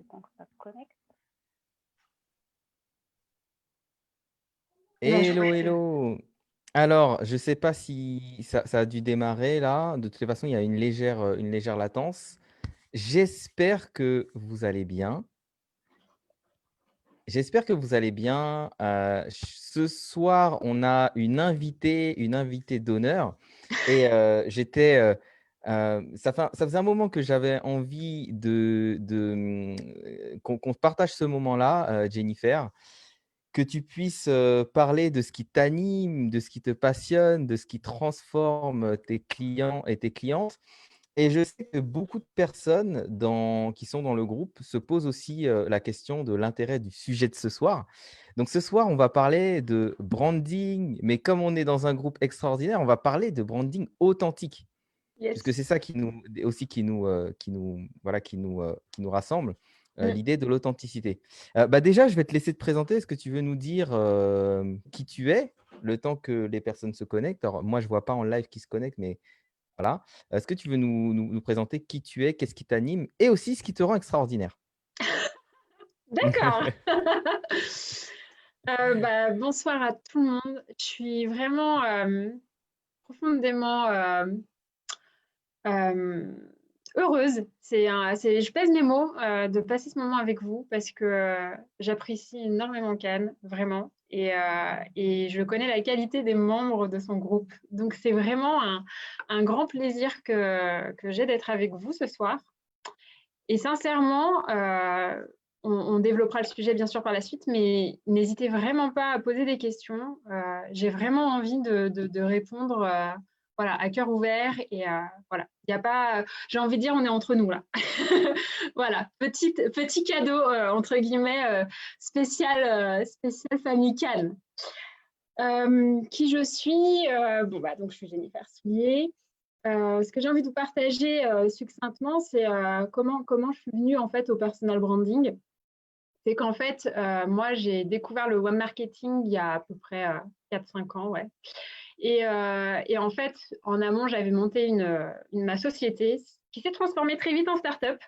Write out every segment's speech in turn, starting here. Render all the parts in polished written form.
temps que ça se connecte. Hello, hello. Alors, je ne sais pas si ça a dû démarrer là. De toutes les façons, il y a une légère latence. J'espère que vous allez bien. J'espère que vous allez bien. Ce soir, on a une invitée d'honneur. Et ça faisait un moment que j'avais envie qu'on partage ce moment-là, Jennifer, que tu puisses parler de ce qui t'anime, de ce qui te passionne, de ce qui transforme tes clients et tes clientes. Et je sais que beaucoup de personnes qui sont dans le groupe se posent aussi la question de l'intérêt du sujet de ce soir. Donc ce soir, on va parler de branding, mais comme on est dans un groupe extraordinaire, on va parler de branding authentique, puisque Yes. c'est ça qui nous rassemble, l'idée de l'authenticité. Déjà, je vais te laisser te présenter. Est-ce que tu veux nous dire qui tu es, le temps que les personnes se connectent? Alors, moi, je ne vois pas en live qui se connectent, mais voilà. Est-ce que tu veux nous présenter qui tu es, qu'est-ce qui t'anime et aussi ce qui te rend extraordinaire? D'accord. Bonsoir à tout le monde. Je suis vraiment profondément heureuse. Je pèse mes mots de passer ce moment avec vous parce que j'apprécie énormément Cannes, vraiment. Et je connais la qualité des membres de son groupe. Donc, c'est vraiment un grand plaisir que j'ai d'être avec vous ce soir. Et sincèrement, on développera le sujet bien sûr par la suite, mais n'hésitez vraiment pas à poser des questions. J'ai vraiment envie de répondre voilà, à cœur ouvert. Et voilà, il y a pas, j'ai envie de dire, on est entre nous là. Voilà, petit cadeau, entre guillemets, spécial famille Cannes. Qui je suis donc je suis Jennifer Soulier. Ce que j'ai envie de vous partager succinctement, c'est comment je suis venue en fait au personal branding. C'est qu'en fait, moi, j'ai découvert le web marketing il y a à peu près 4-5 ans, ouais. Et en fait, en amont, j'avais monté ma société qui s'est transformée très vite en start-up.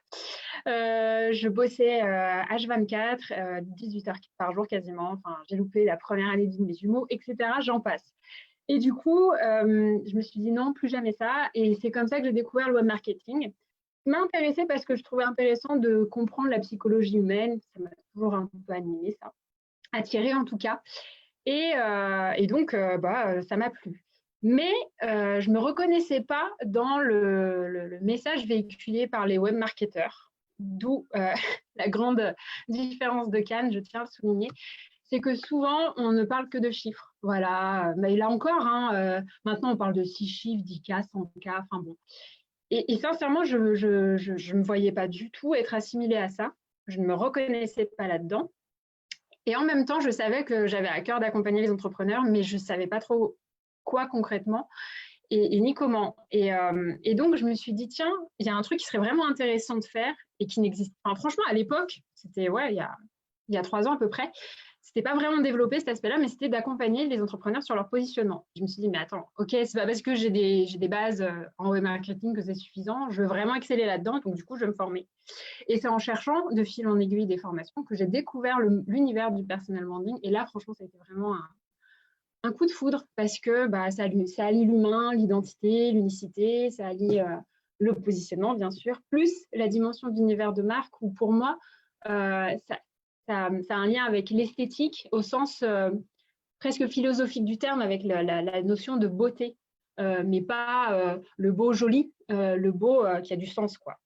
Je bossais H24, 18 heures par jour quasiment. Enfin, j'ai loupé la première année de mes jumeaux, etc. J'en passe. Et du coup, je me suis dit non, plus jamais ça. Et c'est comme ça que j'ai découvert le web marketing. Ça m'a intéressée parce que je trouvais intéressant de comprendre la psychologie humaine. Ça m'a toujours un peu animée, ça. Attirée en tout cas. Et donc, ça m'a plu. Mais je ne me reconnaissais pas dans le message véhiculé par les web marketeurs. D'où la grande différence de Cannes, je tiens à le souligner. C'est que souvent, on ne parle que de chiffres. Voilà, mais là encore, maintenant, on parle de 6 chiffres, 10K, 100K, enfin bon. Et sincèrement, je ne me voyais pas du tout être assimilée à ça. Je ne me reconnaissais pas là-dedans. Et en même temps, je savais que j'avais à cœur d'accompagner les entrepreneurs, mais je ne savais pas trop quoi concrètement et ni comment. Et donc, je me suis dit, tiens, il y a un truc qui serait vraiment intéressant de faire et qui n'existe pas. Enfin, franchement, à l'époque, c'était il y a 3 ans à peu près, c'était pas vraiment développé cet aspect-là, mais c'était d'accompagner les entrepreneurs sur leur positionnement. Je me suis dit, mais attends, ok, c'est pas parce que j'ai des bases en web marketing que c'est suffisant, je veux vraiment exceller là-dedans, donc du coup, je vais me former. Et c'est en cherchant de fil en aiguille des formations que j'ai découvert l'univers du personal branding. Et là, franchement, ça a été vraiment un coup de foudre parce que ça allie l'humain, l'identité, l'unicité, ça allie le positionnement, bien sûr, plus la dimension d'univers de marque où pour moi, ça a un lien avec l'esthétique au sens presque philosophique du terme, avec la notion de beauté, mais pas le beau joli, le beau qui a du sens, quoi.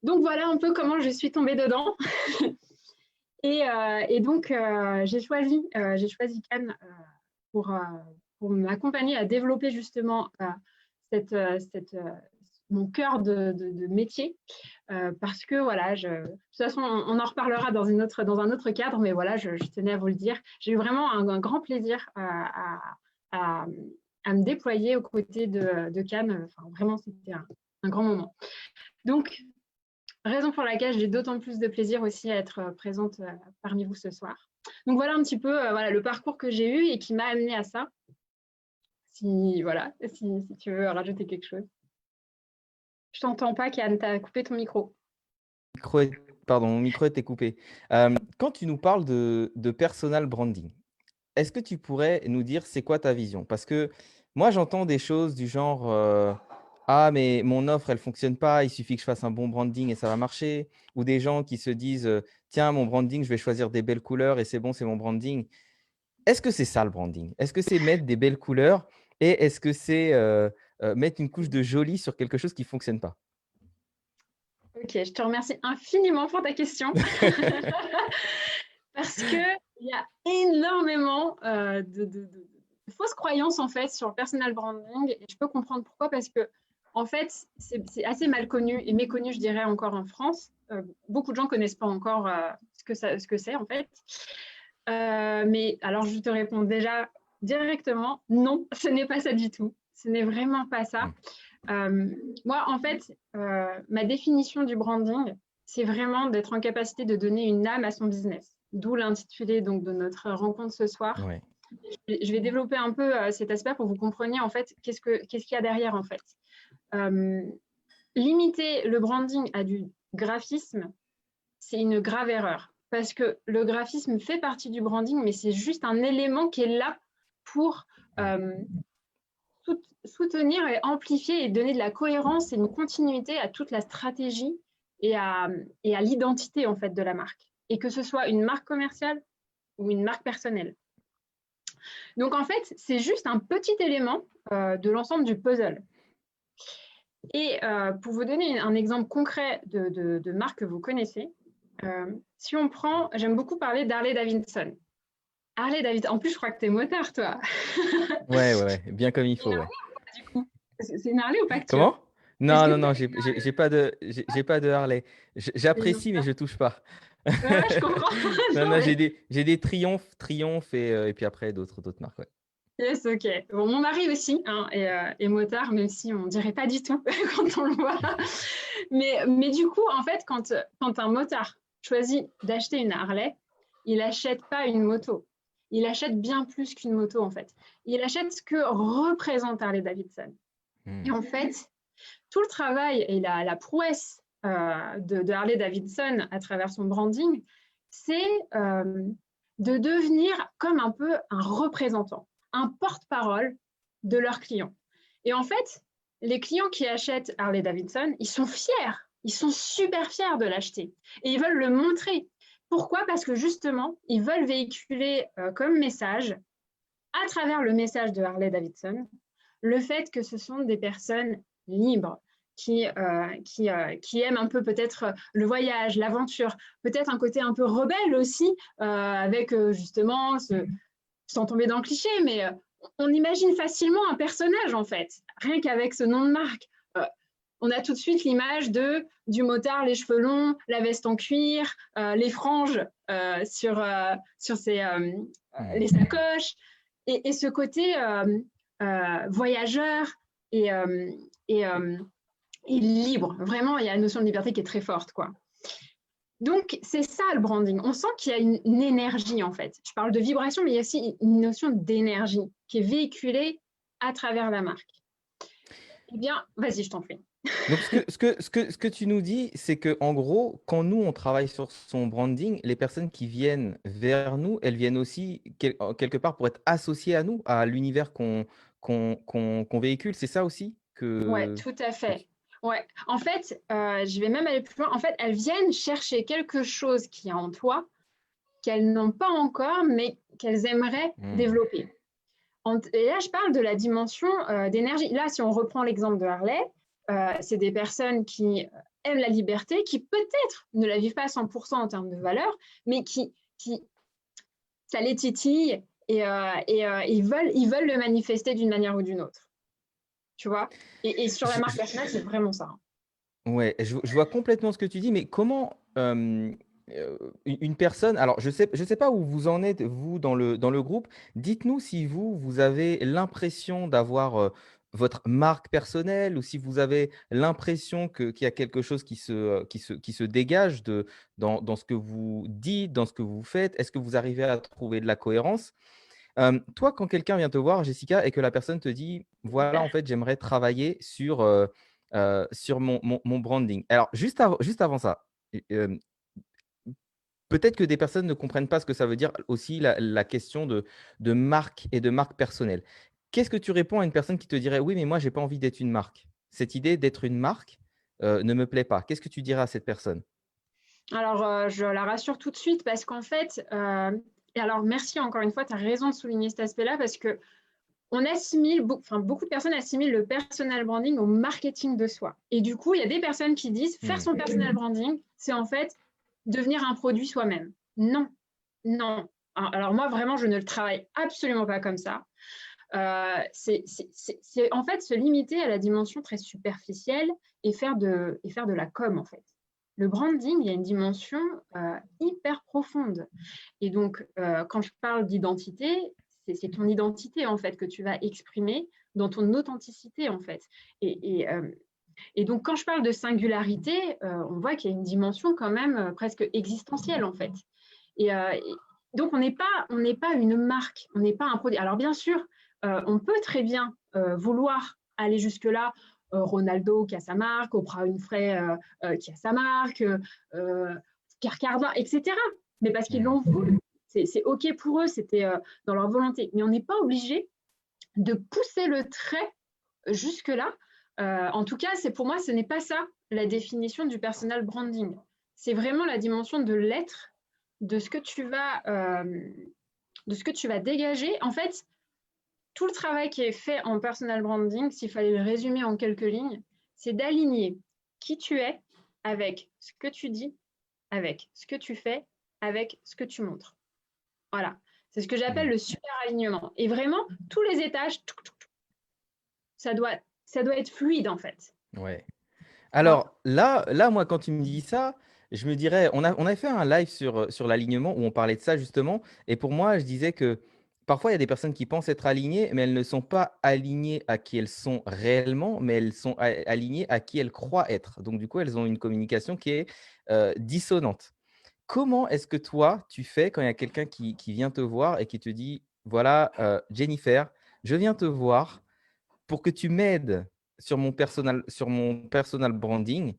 Donc voilà un peu comment je suis tombée dedans. Et donc j'ai choisi Cannes pour m'accompagner à développer justement mon cœur de métier. Parce que voilà, de toute façon, on en reparlera dans un autre cadre, mais voilà, je tenais à vous le dire. J'ai eu vraiment un grand plaisir à, me déployer aux côtés de Cannes. Enfin, vraiment, c'était un grand moment. Donc, raison pour laquelle j'ai d'autant plus de plaisir aussi à être présente parmi vous ce soir. Donc voilà un petit peu voilà, le parcours que j'ai eu et qui m'a amenée à ça. Si tu veux rajouter quelque chose. Je t'entends pas, Kian, tu as coupé ton micro. Le micro est Pardon, mon micro était coupé. Quand tu nous parles de personal branding, est-ce que tu pourrais nous dire c'est quoi ta vision? Parce que moi, j'entends des choses du genre, «Ah mais mon offre, elle fonctionne pas, il suffit que je fasse un bon branding et ça va marcher». Ou des gens qui se disent, «Tiens, mon branding, je vais choisir des belles couleurs et c'est bon, c'est mon branding». Est-ce que c'est ça le branding? Est-ce que c'est mettre des belles couleurs et est-ce que c'est, mettre une couche de joli sur quelque chose qui ne fonctionne pas? Ok, je te remercie infiniment pour ta question parce que il y a énormément de fausses croyances en fait sur le personal branding et je peux comprendre pourquoi parce que en fait c'est assez mal connu et méconnu je dirais encore en France. Beaucoup de gens connaissent pas encore ce que c'est en fait. Mais alors je te réponds déjà directement, non, ce n'est pas ça du tout. Ce n'est vraiment pas ça. Mmh. Moi, en fait, ma définition du branding, c'est vraiment d'être en capacité de donner une âme à son business. D'où l'intitulé donc de notre rencontre ce soir. Ouais. Je vais développer un peu cet aspect pour que vous compreniez en fait qu'est-ce qu'il y a derrière en fait. Euh, Limiter le branding à du graphisme, c'est une grave erreur parce que le graphisme fait partie du branding, mais c'est juste un élément qui est là pour Mmh. euh, soutenir et amplifier et donner de la cohérence et une continuité à toute la stratégie et à l'identité en fait de la marque. Et que ce soit une marque commerciale ou une marque personnelle. Donc en fait, c'est juste un petit élément de l'ensemble du puzzle. Et pour vous donner un exemple concret de marque que vous connaissez, si on prend, j'aime beaucoup parler d'Harley Davidson. Harley Davidson, en plus je crois que tu es motard toi. Ouais, ouais, ouais, bien comme il faut, ouais. Du coup, c'est une Harley ou pas que tu as? Comment? Est-ce Non, que non, tu non, as j'ai pas de Harley. J'apprécie, mais je touche pas. Ouais, je comprends. Non, Non, non, mais j'ai des Triomphe et puis après d'autres marques, ouais. yes, ok. Bon, mon mari aussi hein, est motard, même si on dirait pas du tout quand on le voit. Mais du coup, en fait, quand un motard choisit d'acheter une Harley, il n'achète pas une moto. Il achète bien plus qu'une moto, en fait. Il achète ce que représente Harley Davidson. Et Mmh. en fait, tout le travail et la prouesse de Harley Davidson à travers son branding, c'est de devenir comme un peu un représentant, un porte-parole de leurs clients. Et en fait, les clients qui achètent Harley Davidson, ils sont fiers, ils sont super fiers de l'acheter et ils veulent le montrer. Pourquoi? Parce que justement, ils veulent véhiculer comme message, à travers le message de Harley Davidson, le fait que ce sont des personnes libres, qui aiment un peu peut-être le voyage, l'aventure, peut-être un côté un peu rebelle aussi, avec justement, sans tomber dans le cliché, mais on imagine facilement un personnage en fait, rien qu'avec ce nom de marque. On a tout de suite l'image du motard, les cheveux longs, la veste en cuir, les franges sur Mmh. les sacoches, et ce côté voyageur et, euh, et, euh, et libre. Vraiment, il y a une notion de liberté qui est très forte, quoi. Donc, c'est ça le branding. On sent qu'il y a une énergie, en fait. Je parle de vibration, mais il y a aussi une notion d'énergie qui est véhiculée à travers la marque. Eh bien, vas-y, je t'en prie. Donc ce que tu nous dis, c'est que en gros, quand nous, on travaille sur son branding, les personnes qui viennent vers nous, elles viennent aussi quelque part pour être associées à nous, à l'univers qu'on véhicule. C'est ça aussi Ouais, que tout à que fait. tu Ouais. En fait, je vais même aller plus loin. En fait, elles viennent chercher quelque chose qui est en toi, qu'elles n'ont pas encore, mais qu'elles aimeraient mmh. développer. Et là, je parle de la dimension d'énergie. Là, si on reprend l'exemple de Harley, c'est des personnes qui aiment la liberté, qui peut-être ne la vivent pas à 100% en termes de valeur, mais qui ça les titille et ils veulent le manifester d'une manière ou d'une autre. Tu vois? Et sur la marque personnelle, c'est vraiment ça. Ouais, je vois complètement ce que tu dis, mais comment, une personne alors je sais pas où vous en êtes vous dans le groupe. Dites-nous si vous, vous avez l'impression d'avoir, votre marque personnelle ou si vous avez l'impression qu'il y a quelque chose qui se dégage dans ce que vous dites, dans ce que vous faites. Est-ce que vous arrivez à trouver de la cohérence? Toi, quand quelqu'un vient te voir, Jessica, et que la personne te dit: «Voilà, en Super. fait, j'aimerais travailler sur mon branding». Alors juste avant ça, peut-être que des personnes ne comprennent pas ce que ça veut dire aussi la question de marque et de marque personnelle. Qu'est-ce que tu réponds à une personne qui te dirait: «Oui, mais moi, j'ai pas envie d'être une marque. Cette idée d'être une marque, ne me plaît pas». Qu'est-ce que tu dirais à cette personne? Alors, je la rassure tout de suite parce qu'en fait, et alors merci encore une fois, tu as raison de souligner cet aspect-là parce qu'on assimile, enfin, beaucoup de personnes assimilent le personal branding au marketing de soi. Et du coup, il y a des personnes qui disent faire Mmh. son personal branding, c'est en fait devenir un produit soi-même. Non, non. Alors moi, vraiment, je ne le travaille absolument pas comme ça. C'est en fait se limiter à la dimension très superficielle et faire de la com, en fait. Le branding, il y a une dimension hyper profonde. Et donc, quand je parle d'identité, c'est ton identité, en fait, que tu vas exprimer dans ton authenticité, en fait. Et donc, quand je parle de singularité, on voit qu'il y a une dimension quand même presque existentielle, en fait. Et donc, on n'est pas une marque, on n'est pas un produit. Alors, bien sûr, on peut très bien vouloir aller jusque-là. Ronaldo qui a sa marque, Oprah Winfrey qui a sa marque, Pierre Cardin, etc. Mais parce qu'ils Mmh. l'ont voulu. C'est OK pour eux, c'était dans leur volonté. Mais on n'est pas obligé de pousser le trait jusque-là. En tout cas, pour moi, ce n'est pas ça la définition du personal branding. C'est vraiment la dimension de l'être, de ce que tu vas dégager. En fait, tout le travail qui est fait en personal branding, s'il fallait le résumer en quelques lignes, c'est d'aligner qui tu es avec ce que tu dis, avec ce que tu fais, avec ce que tu montres. Voilà. C'est ce que j'appelle Mmh. le super alignement. Et vraiment, tous les étages, ça doit, ça doit être fluide en fait. Ouais. Voilà. Alors là, moi, quand tu me dis ça, je me dirais on a fait un live sur l'alignement où on parlait de ça justement et pour moi, je disais que parfois, il y a des personnes qui pensent être alignées, mais elles ne sont pas alignées à qui elles sont réellement, mais elles sont a alignées à qui elles croient être. Donc du coup, elles ont une communication qui est, dissonante. Comment est-ce que toi, tu fais quand il y a quelqu'un qui vient te voir et qui te dit: «Voilà, Jennifer, je viens te voir pour que tu m'aides sur mon personal branding».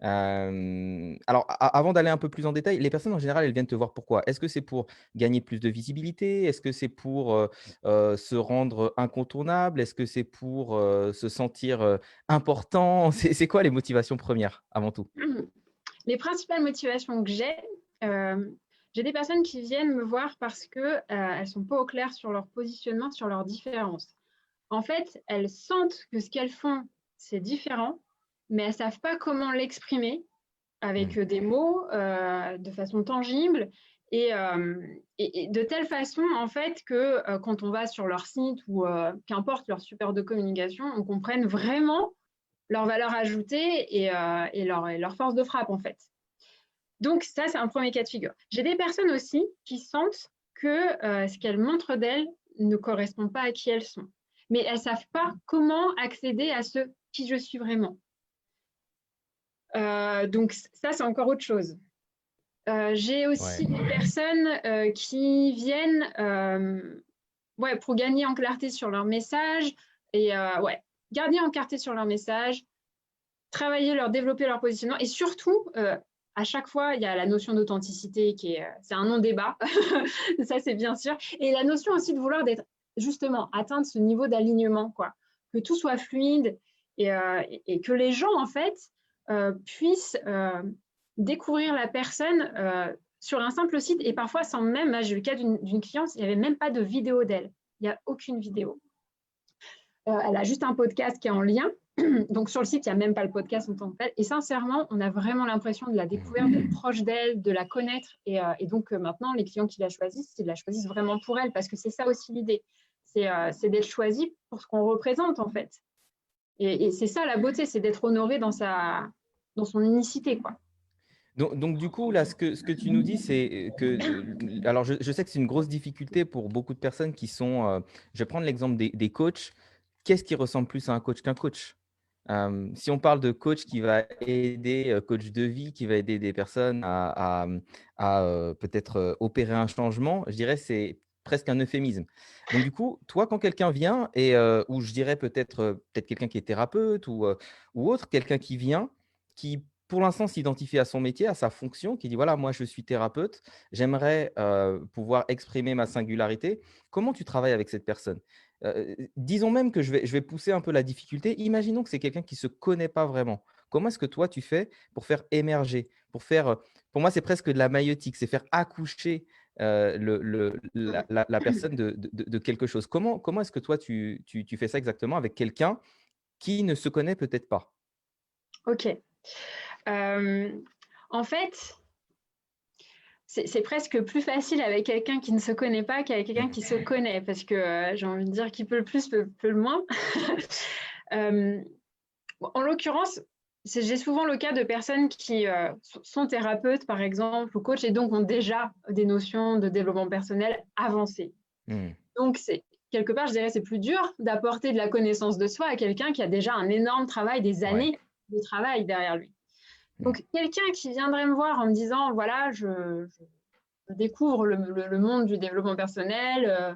Alors avant d'aller un peu plus en détail, les personnes en général, elles viennent te voir pourquoi? Est-ce que c'est pour gagner plus de visibilité? Est-ce que c'est pour, se rendre incontournable? Est-ce que c'est pour, se sentir, important? C'est quoi les motivations premières avant tout? Les principales motivations que j'ai des personnes qui viennent me voir parce que elles sont pas au clair sur leur positionnement, sur leurs différences. En fait, elles sentent que ce qu'elles font, c'est différent, mais elles savent pas comment l'exprimer avec Mmh. des mots, de façon tangible et de telle façon, en fait, que quand on va sur leur site ou qu'importe leur support de communication, on comprenne vraiment leur valeur ajoutée et leur force de frappe, en fait. Donc ça, c'est un premier cas de figure. J'ai des personnes aussi qui sentent que ce qu'elles montrent d'elles ne correspond pas à qui elles sont. Mais elles ne savent pas comment accéder à ce qui je suis vraiment. Donc ça, c'est encore autre chose. J'ai aussi Ouais. des personnes qui viennent pour gagner en clarté sur leur message et gagner en clarté sur leur message, travailler, développer leur positionnement et surtout, à chaque fois, il y a la notion d'authenticité qui est, c'est un non-débat, ça c'est bien sûr, et la notion aussi de vouloir d'être justement atteindre ce niveau d'alignement, quoi, que tout soit fluide et que les gens en fait puissent découvrir la personne sur un simple site et parfois sans même, là j'ai eu le cas d'une cliente, il n'y avait même pas de vidéo d'elle, il n'y a aucune vidéo. Elle a juste un podcast qui est en lien. Donc sur le site, il n'y a même pas le podcast en tant que tel. Et sincèrement, on a vraiment l'impression de la Mmh. découvrir, d'être proche d'elle, de la connaître. Et donc maintenant, les clients qui la choisissent, ils la choisissent vraiment pour elle, parce que c'est ça aussi l'idée. C'est d'être choisi pour ce qu'on représente en fait. Et c'est ça la beauté, c'est d'être honoré dans son unicité, quoi. Donc du coup, là, ce que tu nous dis, c'est que, alors je sais que c'est une grosse difficulté pour beaucoup de personnes qui sont, je vais prendre l'exemple des coachs. Qu'est-ce qui ressemble plus à un coach qu'un coach? Si on parle de coach qui va aider, coach de vie, qui va aider des personnes à peut-être, opérer un changement, je dirais c'est presque un euphémisme. Donc du coup, toi, quand quelqu'un vient et ou je dirais peut-être quelqu'un qui est thérapeute ou autre, quelqu'un qui vient, qui pour l'instant, s'identifier à son métier, à sa fonction, qui dit, voilà, moi, je suis thérapeute, j'aimerais pouvoir exprimer ma singularité. Comment tu travailles avec cette personne? Disons même que je vais pousser un peu la difficulté. Imaginons que c'est quelqu'un qui ne se connaît pas vraiment. Comment est-ce que toi, tu fais pour faire émerger, pour moi, c'est presque de la maïeutique, c'est faire accoucher la personne de quelque chose. Comment est-ce que toi, tu fais ça exactement avec quelqu'un qui ne se connaît peut-être pas? Ok. En fait, c'est presque plus facile avec quelqu'un qui ne se connaît pas qu'avec quelqu'un qui se connaît, parce que j'ai envie de dire qui peut le plus, peut le moins. En l'occurrence, j'ai souvent le cas de personnes qui sont thérapeutes, par exemple, ou coachs, et donc ont déjà des notions de développement personnel avancées. Mmh. Donc, quelque part, je dirais, c'est plus dur d'apporter de la connaissance de soi à quelqu'un qui a déjà un énorme travail, des Ouais. années de travail derrière lui. Mmh. Donc, quelqu'un qui viendrait me voir en me disant, voilà, je découvre le monde du développement personnel,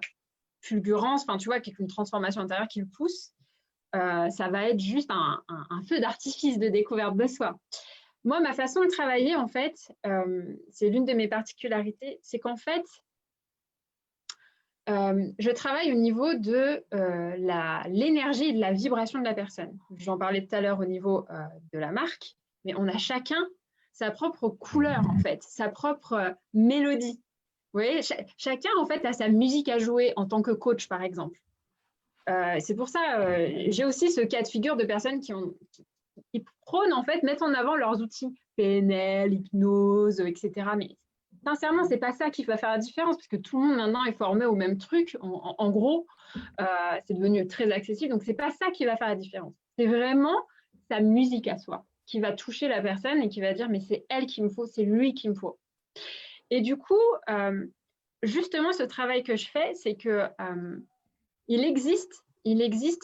fulgurance, enfin, tu vois, avec une transformation intérieure qui le pousse, ça va être juste un feu d'artifice de découverte de soi. Moi, ma façon de travailler, en fait, c'est l'une de mes particularités, c'est qu'en fait, je travaille au niveau de l'énergie et de la vibration de la personne. J'en parlais tout à l'heure au niveau de la marque, mais on a chacun sa propre couleur, en fait, sa propre mélodie. Vous voyez, chacun, en fait, a sa musique à jouer en tant que coach, par exemple. C'est pour ça, j'ai aussi ce cas de figure de personnes qui prônent, en fait, mettent en avant leurs outils, PNL, hypnose, etc. Mais sincèrement, c'est pas ça qui va faire la différence, parce que tout le monde maintenant est formé au même truc. En gros, c'est devenu très accessible, donc c'est pas ça qui va faire la différence. C'est vraiment sa musique à soi qui va toucher la personne et qui va dire mais c'est elle qu'il me faut, c'est lui qu'il me faut. Et du coup, justement, ce travail que je fais, c'est que il existe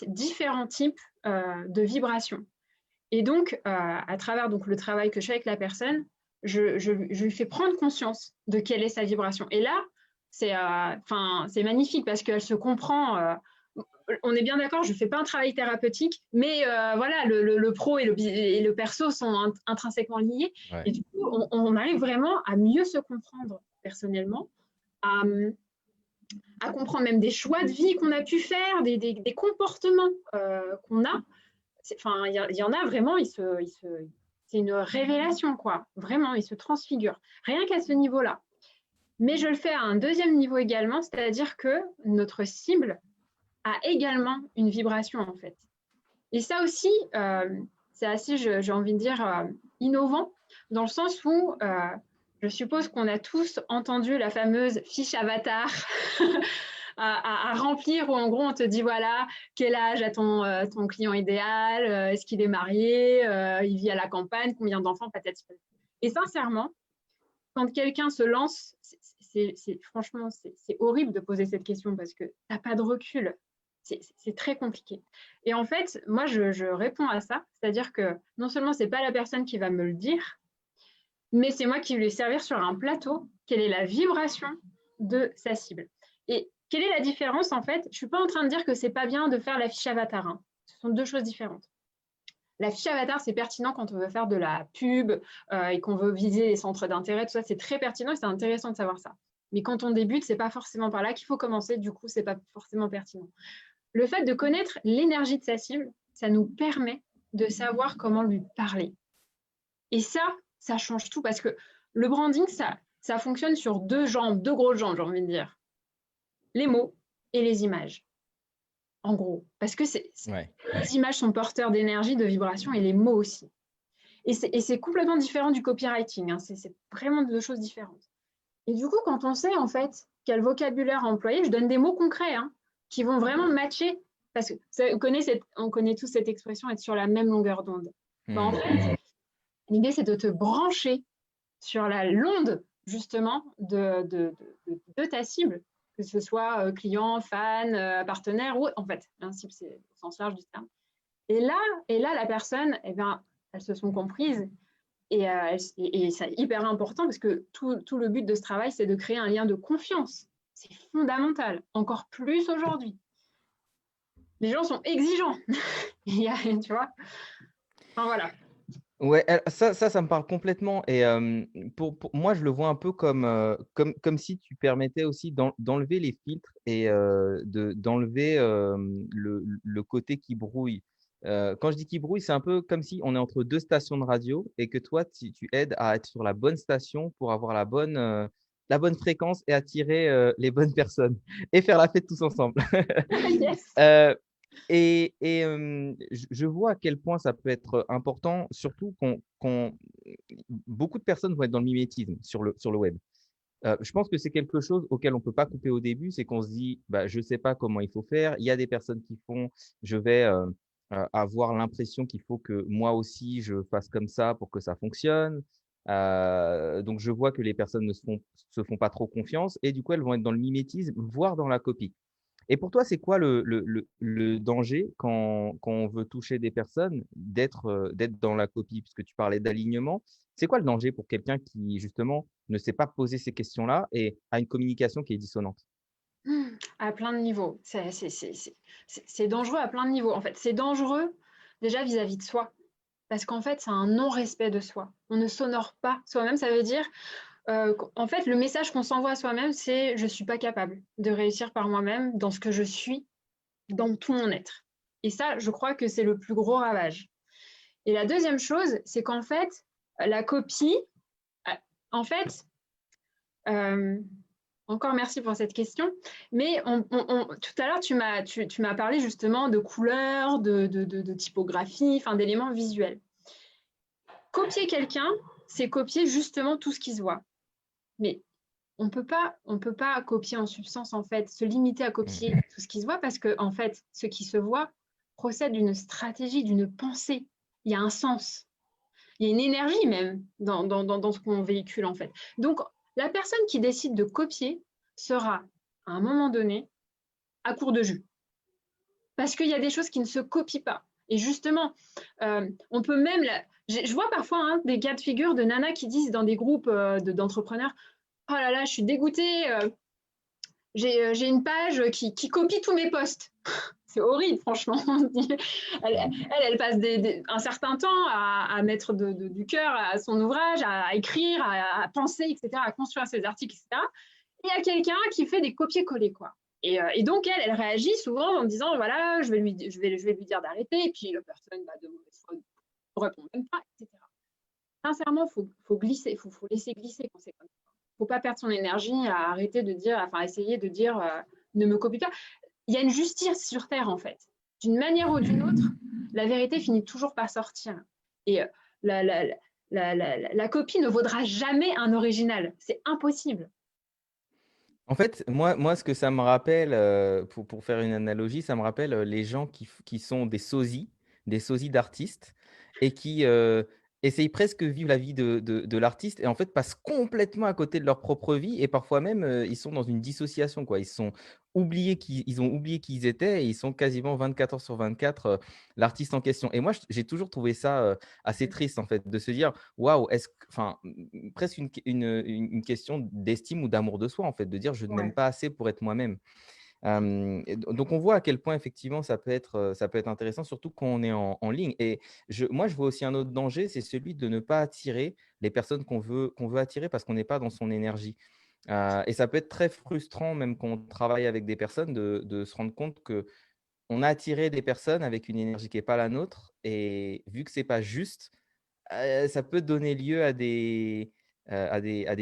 différents types de vibrations. Et donc, à travers donc, le travail que je fais avec la personne, je lui fais prendre conscience de quelle est sa vibration. Et là, c'est magnifique parce qu'elle se comprend. On est bien d'accord, je ne fais pas un travail thérapeutique, mais voilà, le pro et le perso sont intrinsèquement liés. Ouais. Et du coup, on arrive vraiment à mieux se comprendre personnellement, à comprendre même des choix de vie qu'on a pu faire, des comportements qu'on a. Enfin, il y en a vraiment, c'est une révélation, quoi. Vraiment, ils se transfigurent. Rien qu'à ce niveau-là. Mais je le fais à un deuxième niveau également, c'est-à-dire que notre cible a également une vibration, en fait. Et ça aussi, c'est assez, j'ai envie de dire, innovant, dans le sens où je suppose qu'on a tous entendu la fameuse fiche avatar à remplir, où en gros, on te dit, voilà, quel âge a ton client idéal, est-ce qu'il est marié, il vit à la campagne, combien d'enfants, patati patata. Et sincèrement, quand quelqu'un se lance, franchement, c'est horrible de poser cette question parce que tu n'as pas de recul. C'est très compliqué. Et en fait, moi, je réponds à ça, c'est-à-dire que non seulement ce n'est pas la personne qui va me le dire, mais c'est moi qui vais lui servir sur un plateau quelle est la vibration de sa cible. Et quelle est la différence, en fait? Je ne suis pas en train de dire que ce n'est pas bien de faire la fiche avatar. Hein. Ce sont deux choses différentes. La fiche avatar, c'est pertinent quand on veut faire de la pub et qu'on veut viser les centres d'intérêt. Tout ça, c'est très pertinent et c'est intéressant de savoir ça. Mais quand on débute, ce n'est pas forcément par là qu'il faut commencer. Du coup, ce n'est pas forcément pertinent. Le fait de connaître l'énergie de sa cible, ça nous permet de savoir comment lui parler. Et ça change tout parce que le branding, ça fonctionne sur deux grosses jambes, j'ai envie de dire. Les mots et les images. En gros, parce que les images sont porteurs d'énergie, de vibration et les mots aussi. Et c'est complètement différent du copywriting. Hein. C'est vraiment deux choses différentes. Et du coup, quand on sait en fait quel vocabulaire employer, je donne des mots concrets qui vont vraiment matcher. Parce que on connaît tous cette expression, être sur la même longueur d'onde. En fait, l'idée, c'est de te brancher sur l'onde, justement, de ta cible, que ce soit client, fan, partenaire, ou en fait, un cible, c'est au sens large du terme. Et là la personne, eh bien, elles se sont comprises. Et c'est hyper important parce que tout le but de ce travail, c'est de créer un lien de confiance. C'est fondamental, encore plus aujourd'hui. Les gens sont exigeants. Tu vois, enfin, voilà. Ouais, ça me parle complètement. Et moi, je le vois un peu comme si tu permettais aussi d'enlever les filtres et d'enlever le côté qui brouille. Quand je dis qui brouille, c'est un peu comme si on est entre deux stations de radio et que toi, tu aides à être sur la bonne station pour avoir la bonne fréquence et attirer les bonnes personnes et faire la fête tous ensemble. Yes. Euh, je vois à quel point ça peut être important, surtout beaucoup de personnes vont être dans le mimétisme sur le web. Je pense que c'est quelque chose auquel on ne peut pas couper au début, c'est qu'on se dit, bah, je ne sais pas comment il faut faire. Il y a des personnes qui font, je vais avoir l'impression qu'il faut que moi aussi, je fasse comme ça pour que ça fonctionne. Donc, je vois que les personnes ne se font pas trop confiance et du coup, elles vont être dans le mimétisme, voire dans la copie. Et pour toi, c'est quoi le danger quand on veut toucher des personnes d'être dans la copie? Puisque tu parlais d'alignement. C'est quoi le danger pour quelqu'un qui, justement, ne s'est pas posé ces questions-là et a une communication qui est dissonante? À plein de niveaux. C'est dangereux à plein de niveaux. En fait, c'est dangereux déjà vis-à-vis de soi. Parce qu'en fait, c'est un non-respect de soi. On ne s'honore pas soi-même. Ça veut dire, en fait, le message qu'on s'envoie à soi-même, c'est je ne suis pas capable de réussir par moi-même dans ce que je suis, dans tout mon être. Et ça, je crois que c'est le plus gros ravage. Et la deuxième chose, c'est qu'en fait, la copie, en fait, euh, encore merci pour cette question. Mais tout à l'heure, tu m'as parlé justement de couleurs, de typographie, enfin, d'éléments visuels. Copier quelqu'un, c'est copier justement tout ce qui se voit. Mais on peut pas copier en substance, en fait, se limiter à Mm. copier tout ce qui se voit parce que, en fait, ce qui se voit procède d'une stratégie, d'une pensée. Il y a un sens. Il y a une énergie même dans ce qu'on véhicule, en fait. Donc, la personne qui décide de copier sera, à un moment donné, à court de jus. Parce qu'il y a des choses qui ne se copient pas. Et justement, on peut même... Je vois parfois des cas de figure de nanas qui disent dans des groupes d'entrepreneurs, oh là là, je suis dégoûtée, j'ai une page qui copie tous mes posts. C'est horrible, franchement. Elle passe un certain temps à mettre du cœur à son ouvrage, à écrire, à penser, etc., à construire ses articles, etc. Et il y a quelqu'un qui fait des copier-coller, quoi. Et donc, elle réagit souvent en disant, voilà, je vais lui dire d'arrêter, et puis la personne, de mauvaise foi, ne répond même pas, etc. Sincèrement, faut glisser, faut laisser glisser quand c'est comme ça. Faut pas perdre son énergie à arrêter de dire, enfin, essayer de dire, ne me copie pas. Il y a une justice sur Terre, en fait. D'une manière ou d'une autre, la vérité finit toujours par sortir. Et la, la, la copie ne vaudra jamais un original. C'est impossible. En fait, moi, ce que ça me rappelle, pour faire une analogie, ça me rappelle les gens qui sont des sosies d'artistes et qui essayent presque de vivre la vie de l'artiste et en fait passent complètement à côté de leur propre vie et parfois même ils sont dans une dissociation, quoi. Ils ont oublié qui ils étaient et ils sont quasiment 24 heures sur 24 l'artiste en question. Et moi, j'ai toujours trouvé ça assez triste en fait de se dire waouh, enfin, presque une question d'estime ou d'amour de soi, en fait, de dire je ne m'aime Ouais. pas assez pour être moi-même. Donc, on voit à quel point, effectivement, ça peut être intéressant, surtout quand on est en ligne. Et moi, je vois aussi un autre danger, c'est celui de ne pas attirer les personnes qu'on veut attirer parce qu'on n'est pas dans son énergie. Et ça peut être très frustrant, même quand on travaille avec des personnes, de se rendre compte que on a attiré des personnes avec une énergie qui n'est pas la nôtre. Et vu que c'est pas juste, ça peut donner lieu à des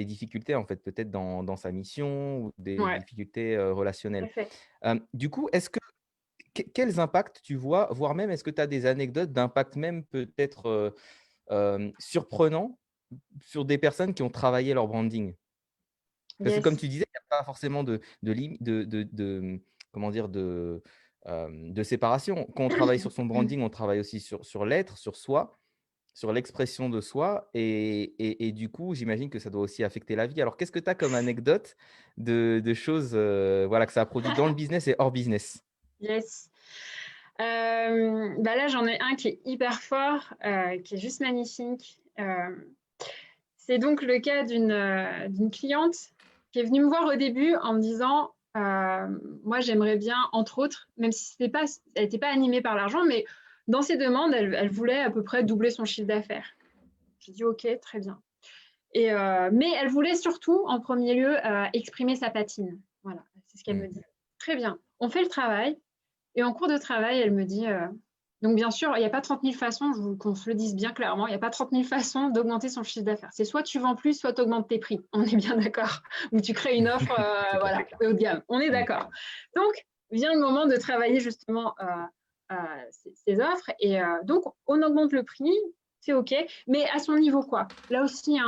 difficultés, en fait, peut-être dans sa mission ou des Ouais, difficultés, tout à relationnelles. fait. Du coup, quels impacts tu vois, voire même est-ce que tu as des anecdotes d'impact même peut-être, surprenants sur des personnes qui ont travaillé leur branding? Parce que comme Yes. tu disais, il y a pas forcément de lim comment dire? De séparation. Quand on travaille sur son branding, on travaille aussi sur l'être, sur soi, sur l'expression de soi et du coup, j'imagine que ça doit aussi affecter la vie. Alors qu'est-ce que tu as comme anecdote de choses, voilà, que ça a produit dans le business et hors business? Yes. Bah là, j'en ai un qui est hyper fort, qui est juste magnifique. C'est donc le cas d'une cliente qui est venue me voir au début en me disant, moi j'aimerais bien, entre autres, même si elle n'était pas animée par l'argent, mais dans ses demandes, elle voulait à peu près doubler son chiffre d'affaires. Je dis OK, très bien. Mais elle voulait surtout, en premier lieu, exprimer sa patine. Voilà, c'est ce qu'elle me dit. Très bien, on fait le travail. Et en cours de travail, elle me dit, donc bien sûr, il n'y a pas 30 000 façons, qu'on se le dise bien clairement, il n'y a pas 30 000 façons d'augmenter son chiffre d'affaires. C'est soit tu vends plus, soit tu augmentes tes prix. On est bien d'accord. Ou tu crées une offre voilà, haut de gamme. On est d'accord. Donc, vient le moment de travailler justement ces offres. Et donc, on augmente le prix, c'est OK. Mais à son niveau, quoi. Là aussi,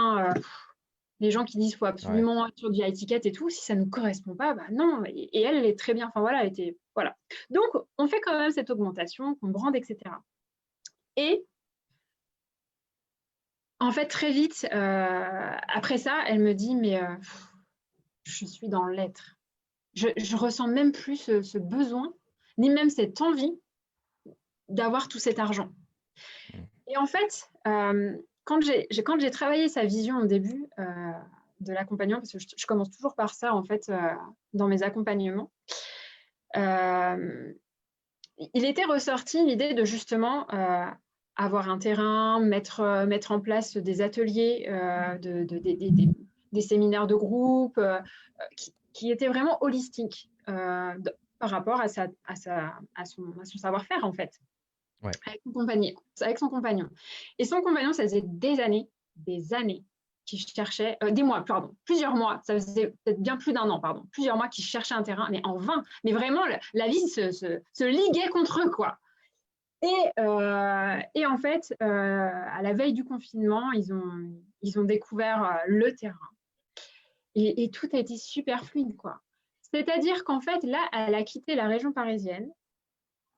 les gens qui disent qu'il faut absolument être sur du high ticket et tout, si ça ne nous correspond pas, bah non. Et elle est très bien. Enfin voilà, elle était. Voilà. Donc, on fait quand même cette augmentation, qu'on brande, etc. Et en fait, très vite, après ça, elle me dit, mais je suis dans l'être. Je ressens même plus ce besoin, ni même cette envie d'avoir tout cet argent. Et en fait, quand j'ai travaillé sa vision au début de l'accompagnement, parce que je commence toujours par ça, en fait, dans mes accompagnements, il était ressorti l'idée de justement avoir un terrain, mettre en place des ateliers, des séminaires de groupe, qui étaient vraiment holistiques par rapport à son savoir-faire, en fait. Ouais. Avec son compagnon. Et son compagnon, ça faisait des années qu'il cherchait, des mois, pardon, plusieurs mois, ça faisait peut-être bien plus d'1 an, pardon, plusieurs mois qu'il cherchait un terrain, mais en vain. Mais vraiment, la vie se liguait contre eux, quoi. Et en fait, à la veille du confinement, ils ont découvert le terrain. Et tout a été super fluide, quoi. C'est-à-dire qu'en fait, là, elle a quitté la région parisienne.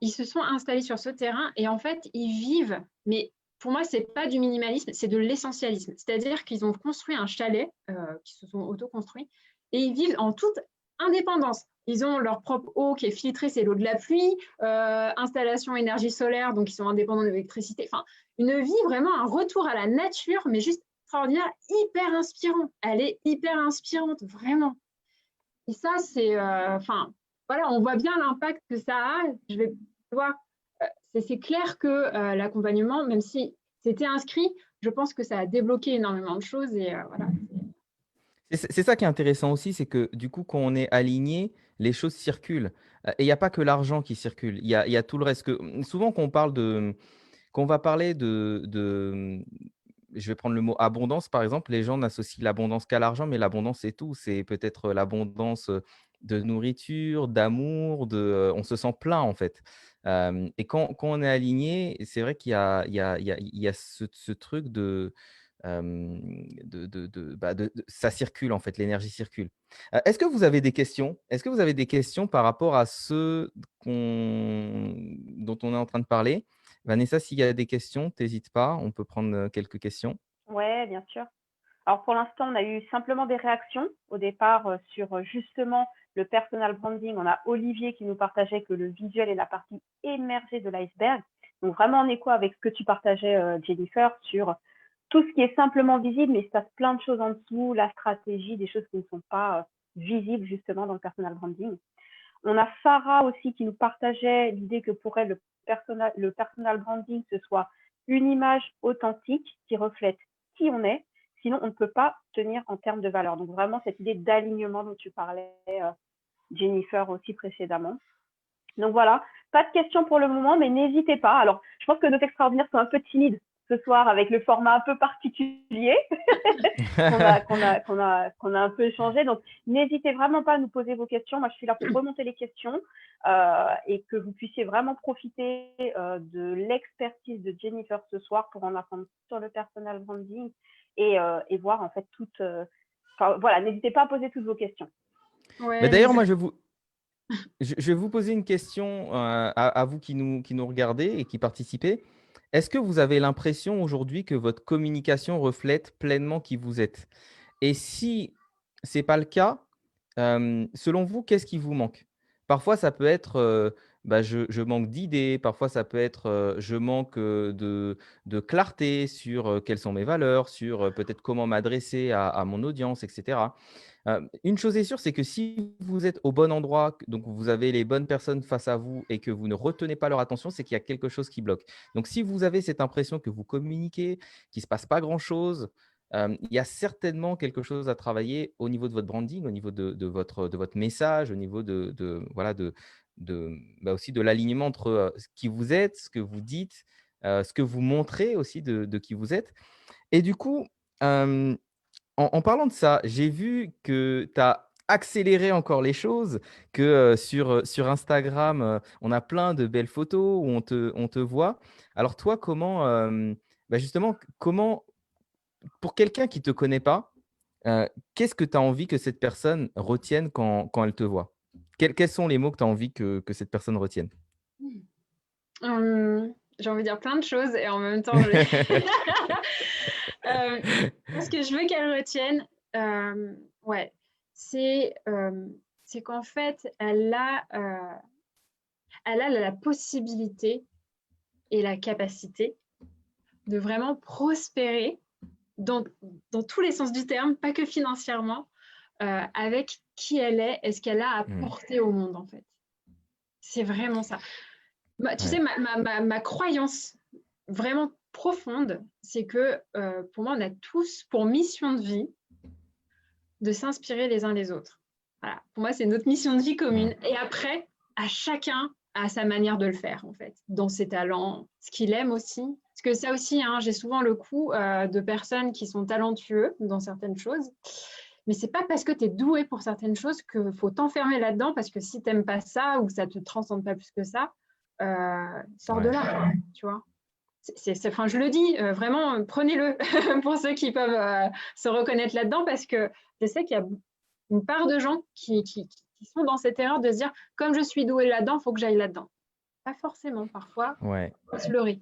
Ils se sont installés sur ce terrain et en fait, ils vivent, mais pour moi, ce n'est pas du minimalisme, c'est de l'essentialisme. C'est-à-dire qu'ils ont construit un chalet, qu'ils se sont auto-construits, et ils vivent en toute indépendance. Ils ont leur propre eau qui est filtrée, c'est l'eau de la pluie, installation énergie solaire, donc ils sont indépendants de l'électricité. Enfin, une vie, vraiment un retour à la nature, mais juste extraordinaire, hyper inspirant. Elle est hyper inspirante, vraiment. Et ça, c'est... voilà, on voit bien l'impact que ça a. Tu vois, c'est clair que l'accompagnement, même si c'était inscrit, je pense que ça a débloqué énormément de choses. Et voilà. C'est ça qui est intéressant aussi, c'est que du coup, quand on est aligné, les choses circulent. Et il n'y a pas que l'argent qui circule, il y a tout le reste. Souvent, quand on va parler je vais prendre le mot abondance, par exemple, les gens n'associent l'abondance qu'à l'argent, mais l'abondance, c'est tout. C'est peut-être l'abondance de nourriture, d'amour, on se sent plein, en fait. Et quand on est aligné, c'est vrai qu'il y a, il y a ce truc ça circule, en fait, l'énergie circule. Est-ce que vous avez des questions? Est-ce que vous avez des questions par rapport à dont on est en train de parler? Vanessa, s'il y a des questions, n'hésite pas, on peut prendre quelques questions. Ouais, bien sûr. Alors pour l'instant, on a eu simplement des réactions au départ sur justement le personal branding. On a Olivier qui nous partageait que le visuel est la partie émergée de l'iceberg. Donc vraiment en écho avec ce que tu partageais, Jennifer, sur tout ce qui est simplement visible, mais il se passe plein de choses en dessous, la stratégie, des choses qui ne sont pas visibles justement dans le personal branding. On a Farah aussi qui nous partageait l'idée que pour elle, le personal branding, ce soit une image authentique qui reflète qui on est. Sinon, on ne peut pas tenir en termes de valeur. Donc, vraiment, cette idée d'alignement dont tu parlais, Jennifer, aussi précédemment. Donc, voilà. Pas de questions pour le moment, mais n'hésitez pas. Alors, je pense que nos extraordinaires sont un peu timides ce soir avec le format un peu particulier qu'on a un peu échangé. Donc, n'hésitez vraiment pas à nous poser vos questions. Moi, je suis là pour remonter les questions et que vous puissiez vraiment profiter de l'expertise de Jennifer ce soir pour en apprendre sur le personal branding et voir en fait voilà, n'hésitez pas à poser toutes vos questions. Ouais, d'ailleurs, moi, je vais vous poser une question à vous qui nous regardez et qui participez. Est-ce que vous avez l'impression aujourd'hui que votre communication reflète pleinement qui vous êtes? Et si ce n'est pas le cas, selon vous, qu'est-ce qui vous manque? Parfois, ça peut être bah, je manque d'idées. Parfois, ça peut être, je manque de clarté sur quelles sont mes valeurs, sur peut-être comment m'adresser à mon audience, etc. Une chose est sûre, c'est que si vous êtes au bon endroit, donc vous avez les bonnes personnes face à vous et que vous ne retenez pas leur attention, c'est qu'il y a quelque chose qui bloque. Donc, si vous avez cette impression que vous communiquez, qu'il ne se passe pas grand-chose, il y a certainement quelque chose à travailler au niveau de votre branding, au niveau de votre message, au niveau voilà, bah, aussi de l'alignement entre ce qui vous êtes, ce que vous dites, ce que vous montrez aussi de qui vous êtes. Et du coup, en parlant de ça, j'ai vu que tu as accéléré encore les choses, que, sur Instagram, on a plein de belles photos où on te voit. Alors toi, comment, bah, justement, comment pour quelqu'un qui ne te connaît pas, qu'est-ce que tu as envie que cette personne retienne quand elle te voit? Quels sont les mots que tu as envie que cette personne retienne? J'ai envie de dire plein de choses et en même temps, ce que je veux qu'elle retienne, ouais, c'est qu'en fait, elle a la possibilité et la capacité de vraiment prospérer dans, dans tous les sens du terme, pas que financièrement, avec qui elle est et ce qu'elle a à Mmh. apporter au monde, en fait. C'est vraiment ça. Tu sais, Ouais. ma croyance vraiment profonde, c'est que pour moi, on a tous pour mission de vie de s'inspirer les uns les autres. Voilà. Pour moi, c'est notre mission de vie commune. Mmh. Et après, à chacun a sa manière de le faire, en fait, dans ses talents, ce qu'il aime aussi. Parce que ça aussi, hein, j'ai souvent le coup de personnes qui sont talentueux dans certaines choses. Mais c'est pas parce que tu es doué pour certaines choses qu'il faut t'enfermer là-dedans, parce que si tu n'aimes pas ça ou ça ne te transcende pas plus que ça, sors de Ouais. là, tu vois. Enfin, je le dis, vraiment, prenez-le pour ceux qui peuvent se reconnaître là-dedans, parce que je sais qu'il y a une part de gens qui sont dans cette erreur de se dire, comme je suis douée là-dedans, il faut que j'aille là-dedans. Pas forcément, parfois, Ouais. on se leurrer.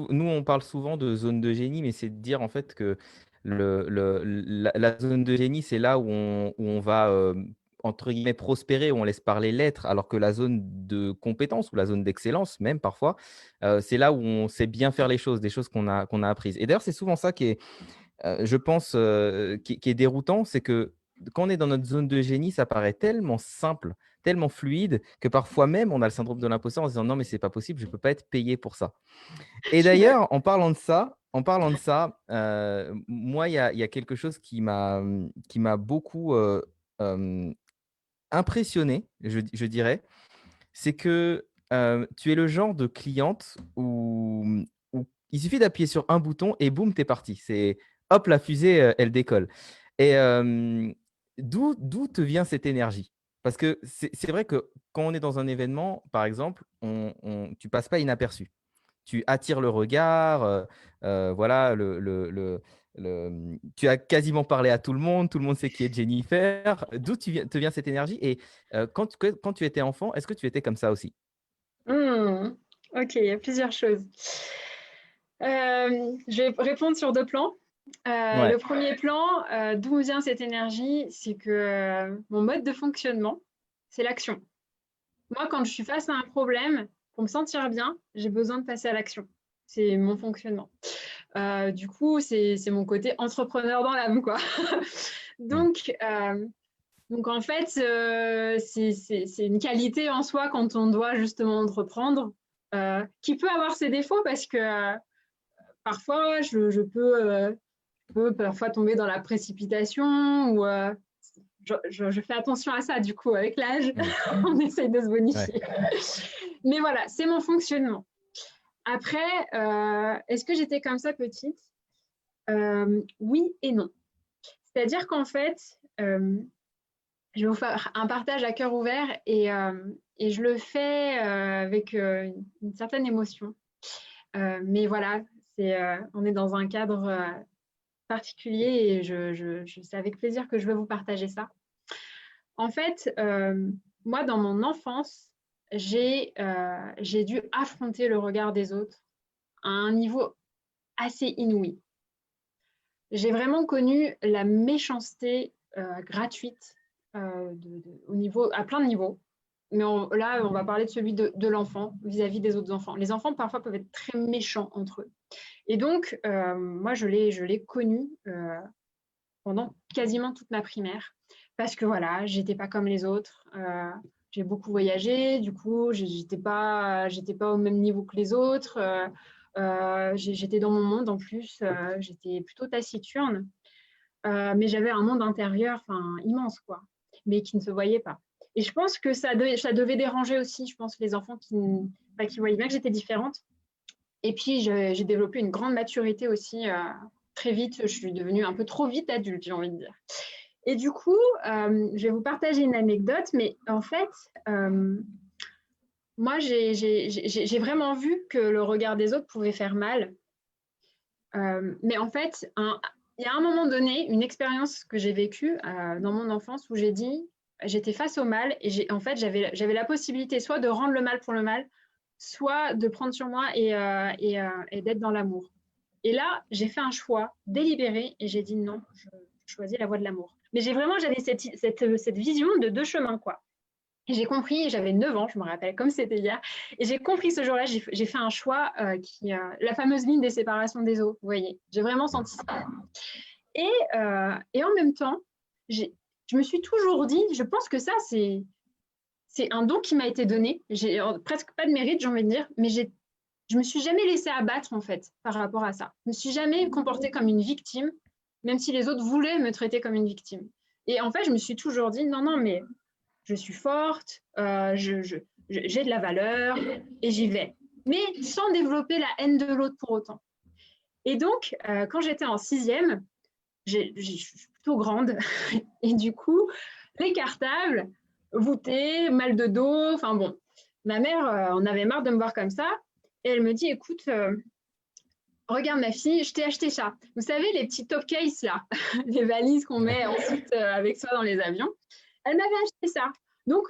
Nous, on parle souvent de zone de génie, mais c'est de dire en fait que la zone de génie, c'est là où on va, entre guillemets, prospérer, où on laisse parler l'être, alors que la zone de compétence ou la zone d'excellence, même parfois, c'est là où on sait bien faire les choses, des choses qu'on a apprises. Et d'ailleurs, c'est souvent ça qui est, je pense, qui est déroutant, c'est que quand on est dans notre zone de génie, ça paraît tellement simple, tellement fluide, que parfois même, on a le syndrome de l'imposteur en se disant: «Non, mais c'est pas possible, je ne peux pas être payé pour ça». Je Et suis d'accord. d'ailleurs, en parlant de ça, moi, il y a quelque chose qui m'a beaucoup, impressionné, je dirais. C'est que, tu es le genre de cliente où il suffit d'appuyer sur un bouton et boum, tu es parti. C'est hop, la fusée, elle décolle. Et d'où te vient cette énergie? Parce que c'est vrai que quand on est dans un événement, par exemple, tu passes pas inaperçu. Tu attires le regard, voilà, tu as quasiment parlé à tout le monde sait qui est Jennifer. D'où te vient cette énergie? Et quand tu étais enfant, est-ce que tu étais comme ça aussi? Ok, il y a plusieurs choses. Je vais répondre sur deux plans. Le Ouais. premier plan, d'où vient cette énergie? C'est que mon mode de fonctionnement, c'est l'action. Moi, quand je suis face à un problème, pour me sentir bien, j'ai besoin de passer à l'action. C'est mon fonctionnement. Du coup, c'est mon côté entrepreneur dans l'âme, quoi. Mmh. Donc, en fait, c'est une qualité en soi quand on doit justement entreprendre, qui peut avoir ses défauts parce que parfois, je peux parfois tomber dans la précipitation ou je fais attention à ça, du coup, avec l'âge, Mmh. on essaye de se Ouais. bonifier. Mais voilà, c'est mon fonctionnement. Après, est-ce que j'étais comme ça petite? Oui et non. C'est-à-dire qu'en fait, je vais vous faire un partage à cœur ouvert et je le fais avec une certaine émotion. Mais voilà, on est dans un cadre particulier et c'est avec plaisir que je vais vous partager ça. En fait, moi, dans mon enfance, j'ai dû affronter le regard des autres à un niveau assez inouï. J'ai vraiment connu la méchanceté gratuite au niveau, à plein de niveaux. là, on va parler de celui de l'enfant vis-à-vis des autres enfants. Les enfants, parfois, peuvent être très méchants entre eux. Et donc, moi, je l'ai connu pendant quasiment toute ma primaire. Parce que voilà, j'étais pas comme les autres. J'ai beaucoup voyagé, du coup, j'étais pas au même niveau que les autres. J'étais dans mon monde en plus. J'étais plutôt taciturne. Mais j'avais un monde intérieur immense, quoi, mais qui ne se voyait pas. Et je pense que ça devait déranger aussi, je pense, les enfants qui voyaient bien que j'étais différente. Et puis, j'ai développé une grande maturité aussi très vite. Je suis devenue un peu trop vite adulte, j'ai envie de dire. Et du coup, je vais vous partager une anecdote, mais en fait, moi, j'ai vraiment vu que le regard des autres pouvait faire mal. Mais en fait, il y a un moment donné, une expérience que j'ai vécue dans mon enfance où j'étais face au mal et en fait, j'avais la possibilité soit de rendre le mal pour le mal, soit de prendre sur moi et d'être dans l'amour. Et là, j'ai fait un choix délibéré et j'ai dit non, je choisis la voie de l'amour. Mais j'avais cette vision de deux chemins, quoi. Et j'ai compris, j'avais 9 ans, je me rappelle comme c'était hier, et j'ai compris ce jour-là, j'ai fait un choix la fameuse ligne des séparations des eaux, vous voyez, j'ai vraiment senti ça. Et en même temps, je me suis toujours dit, je pense que ça, c'est un don qui m'a été donné, j'ai presque pas de mérite, j'ai envie de dire, mais je me suis jamais laissée abattre, en fait, par rapport à ça. Je me suis jamais comportée comme une victime, même si les autres voulaient me traiter comme une victime. Et en fait, je me suis toujours dit, non, mais je suis forte, j'ai de la valeur et j'y vais. Mais sans développer la haine de l'autre pour autant. Et donc, quand j'étais en 6e, je suis plutôt grande. Et du coup, les cartables, voûtés, mal de dos, enfin bon. Ma mère en avait marre de me voir comme ça. Et elle me dit, écoute, regarde ma fille, je t'ai acheté ça. Vous savez, les petits top cases là, les valises qu'on met ensuite avec soi dans les avions. Elle m'avait acheté ça. Donc,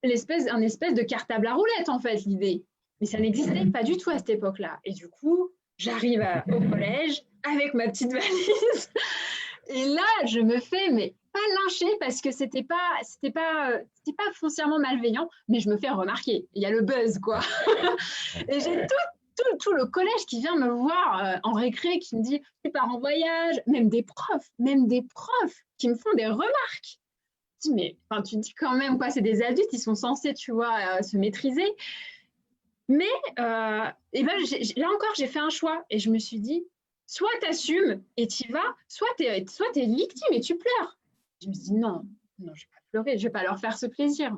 un espèce de cartable à roulettes, en fait, l'idée. Mais ça n'existait pas du tout à cette époque-là. Et du coup, j'arrive au collège avec ma petite valise. Et là, je me fais, mais pas lyncher parce que c'était pas foncièrement malveillant, mais je me fais remarquer. Il y a le buzz, quoi. Et j'ai tout le collège qui vient me voir en récré, qui me dit, tu pars en voyage, même des profs qui me font des remarques. Mais tu te dis quand même, quoi, c'est des adultes, ils sont censés, tu vois, se maîtriser. Mais là encore, j'ai fait un choix et je me suis dit, soit tu assumes et tu y vas, soit tu es victime et tu pleures. Je me suis dit, non, je ne vais pas pleurer, je ne vais pas leur faire ce plaisir.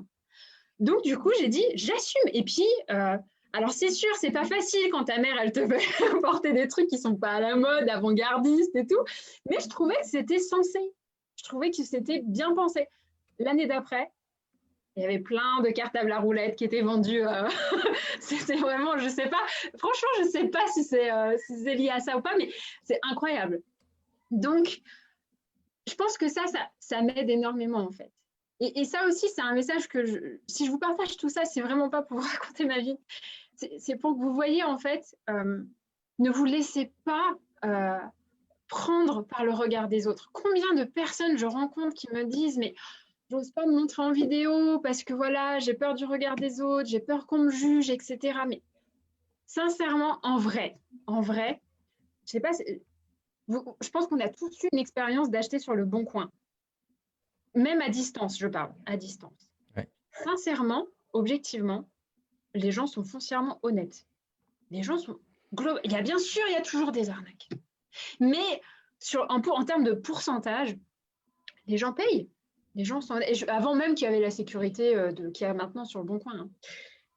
Donc, du coup, j'ai dit, j'assume. Et puis, alors c'est sûr, c'est pas facile quand ta mère, elle te fait porter des trucs qui sont pas à la mode, avant-gardistes et tout. Mais je trouvais que c'était sensé. Je trouvais que c'était bien pensé. L'année d'après, il y avait plein de cartables à roulettes qui étaient vendus. C'était vraiment, je sais pas, franchement, je sais pas si c'est lié à ça ou pas, mais c'est incroyable. Donc, je pense que ça m'aide énormément, en fait. Et ça aussi, c'est un message que si je vous partage tout ça, c'est vraiment pas pour vous raconter ma vie. C'est pour que vous voyez, en fait, ne vous laissez pas prendre par le regard des autres. Combien de personnes je rencontre qui me disent, mais j'ose pas me montrer en vidéo parce que voilà, j'ai peur du regard des autres, j'ai peur qu'on me juge, etc. Mais sincèrement, en vrai, je sais pas, je pense qu'on a tous eu une expérience d'acheter sur le Bon Coin. Même à distance, je parle, à distance. Ouais. Sincèrement, objectivement, les gens sont foncièrement honnêtes. Les gens sont il y a toujours des arnaques. Mais en termes de pourcentage, les gens payent. Les gens sont avant même qu'il y avait la sécurité qu'il y a maintenant sur le Bon Coin. Hein.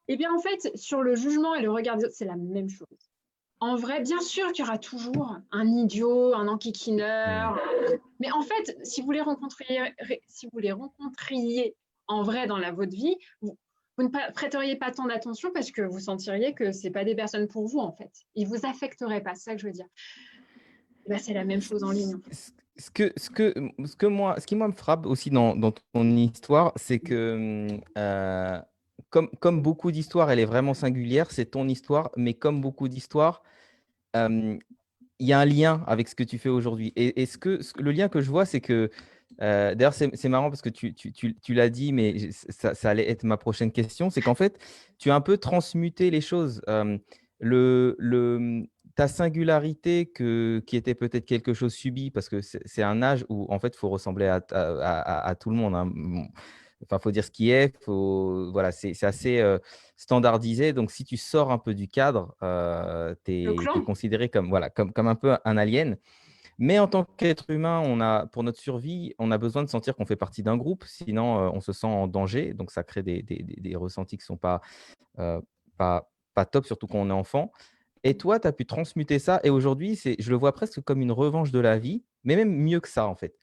Eh bien, en fait, sur le jugement et le regard des autres, c'est la même chose. En vrai, bien sûr qu'il y aura toujours un idiot, un enquiquineur. Mais en fait, si vous les rencontriez en vrai dans votre vie, vous ne prêteriez pas tant d'attention parce que vous sentiriez que ce n'est pas des personnes pour vous, en fait. Ils ne vous affecteraient pas, c'est ça que je veux dire. Ben, c'est la même chose en ligne. En fait. Ce qui me frappe aussi dans ton histoire, c'est que comme beaucoup d'histoires, elle est vraiment singulière, c'est ton histoire, mais comme beaucoup d'histoires, il y a un lien avec ce que tu fais aujourd'hui. Et le lien que je vois, c'est que D'ailleurs, c'est marrant parce que tu l'as dit, mais ça allait être ma prochaine question. C'est qu'en fait, tu as un peu transmuté les choses. Ta singularité qui était peut-être quelque chose subi, parce que c'est un âge où en fait, il faut ressembler à tout le monde, hein. Bon, enfin, faut dire ce qui est. Voilà, c'est assez standardisé. Donc, si tu sors un peu du cadre, tu Le es clan. considéré comme, voilà, comme un peu un alien. Mais en tant qu'être humain, pour notre survie, on a besoin de sentir qu'on fait partie d'un groupe, sinon on se sent en danger. Donc ça crée des ressentis qui ne sont euh, pas top, surtout quand on est enfant. Et toi, tu as pu transmuter ça. Et aujourd'hui, je le vois presque comme une revanche de la vie, mais même mieux que ça, en fait.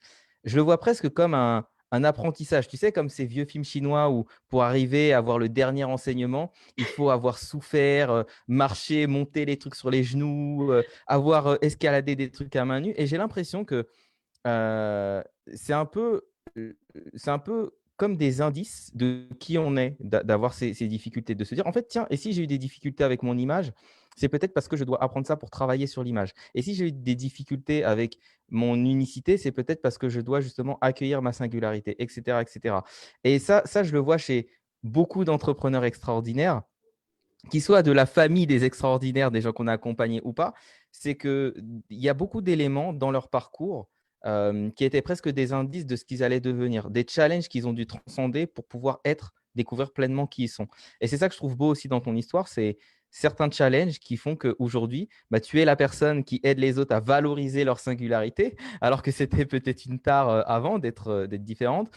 Je le vois presque comme un apprentissage. Tu sais, comme ces vieux films chinois où pour arriver à avoir le dernier enseignement, il faut avoir souffert, marcher, monter les trucs sur les genoux, avoir escaladé des trucs à main nue. Et j'ai l'impression que euh, c'est un peu, c'est un peu comme des indices de qui on est, d'avoir ces difficultés, de se dire, en fait, tiens, et si j'ai eu des difficultés avec mon image, c'est peut-être parce que je dois apprendre ça pour travailler sur l'image. Et si j'ai eu des difficultés avec mon unicité, c'est peut-être parce que je dois justement accueillir ma singularité, etc., etc. Et ça, je le vois chez beaucoup d'entrepreneurs extraordinaires, qui soient de la famille des extraordinaires, des gens qu'on a accompagnés ou pas, c'est qu'il y a beaucoup d'éléments dans leur parcours qui étaient presque des indices de ce qu'ils allaient devenir, des challenges qu'ils ont dû transcender pour pouvoir découvrir pleinement qui ils sont. Et c'est ça que je trouve beau aussi dans ton histoire, c'est certains challenges qui font qu'aujourd'hui, bah, tu es la personne qui aide les autres à valoriser leur singularité, alors que c'était peut-être une tare avant d'être différente.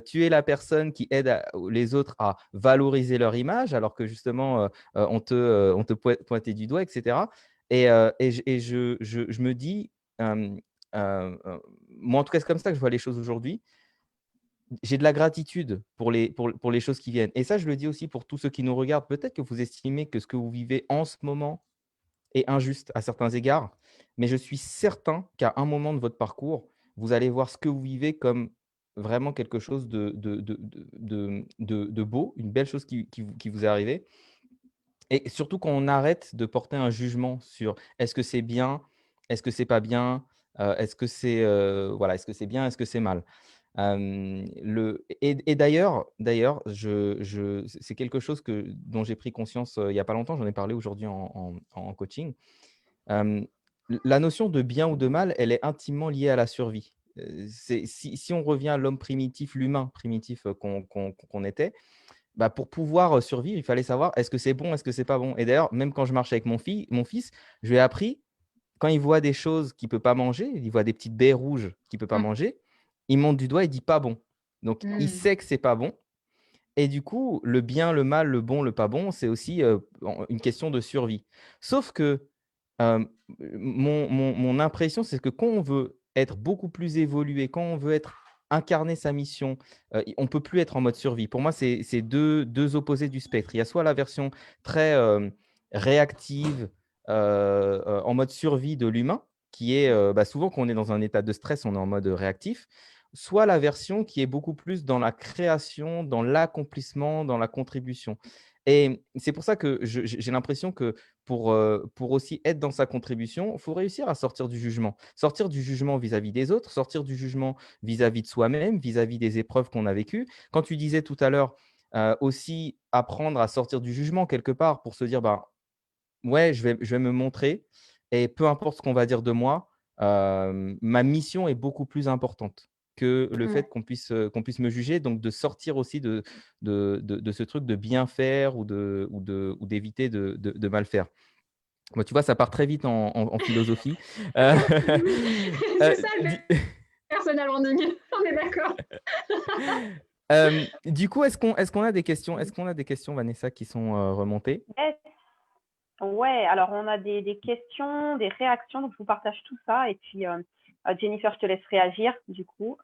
Tu es la personne qui aide les autres à valoriser leur image, alors que justement, on te pointait du doigt, etc. Je me dis, euh, moi en tout cas, c'est comme ça que je vois les choses aujourd'hui. J'ai de la gratitude pour les choses qui viennent. Et ça, je le dis aussi pour tous ceux qui nous regardent. Peut-être que vous estimez que ce que vous vivez en ce moment est injuste à certains égards, mais je suis certain qu'à un moment de votre parcours, vous allez voir ce que vous vivez comme vraiment quelque chose de beau, une belle chose qui vous est arrivée. Et surtout quand on arrête de porter un jugement sur est-ce que c'est bien, est-ce que c'est pas bien, est-ce que c'est voilà, est-ce que c'est bien, est-ce que c'est mal. Et d'ailleurs, c'est quelque chose dont j'ai pris conscience il n'y a pas longtemps, j'en ai parlé aujourd'hui en coaching. Euh, la notion de bien ou de mal, elle est intimement liée à la survie. Si on revient à l'homme primitif, l'humain primitif qu'on était, bah, pour pouvoir survivre, il fallait savoir est-ce que c'est bon, est-ce que c'est pas bon. Et d'ailleurs, même quand je marche avec mon fils, je lui ai appris, quand il voit des choses qu'il ne peut pas manger, il voit des petites baies rouges qu'il ne peut pas Mm. manger, il monte du doigt et dit pas bon. Donc, il Mm. sait que c'est pas bon. Et du coup, le bien, le mal, le bon, le pas bon, c'est aussi une question de survie. Sauf que euh, mon impression, c'est que quand on veut être beaucoup plus évolué, quand on veut incarner sa mission, on ne peut plus être en mode survie. Pour moi, c'est deux opposés du spectre. Il y a soit la version très réactive, en mode survie de l'humain, qui est bah, souvent quand on est dans un état de stress, on est en mode réactif, soit la version qui est beaucoup plus dans la création, dans l'accomplissement, dans la contribution. Et c'est pour ça que j'ai l'impression que pour aussi être dans sa contribution, il faut réussir à sortir du jugement. Sortir du jugement vis-à-vis des autres, sortir du jugement vis-à-vis de soi-même, vis-à-vis des épreuves qu'on a vécues. Quand tu disais tout à l'heure, aussi apprendre à sortir du jugement quelque part pour se dire, bah, ouais, je vais me montrer et peu importe ce qu'on va dire de moi, ma mission est beaucoup plus importante que le Ouais. fait qu'on puisse me juger, donc de sortir aussi de ce truc de bien faire ou d'éviter de mal faire. Moi, tu vois, ça part très vite en philosophie. Euh, Oui, oui. euh, C'est ça le du, personnel branding. On est d'accord. du coup, est-ce qu'on a des questions? Est-ce qu'on a des questions, Vanessa, qui sont remontées? Yes. Ouais, alors on a des questions, des réactions, donc je vous partage tout ça. Et puis, Jennifer, je te laisse réagir du coup.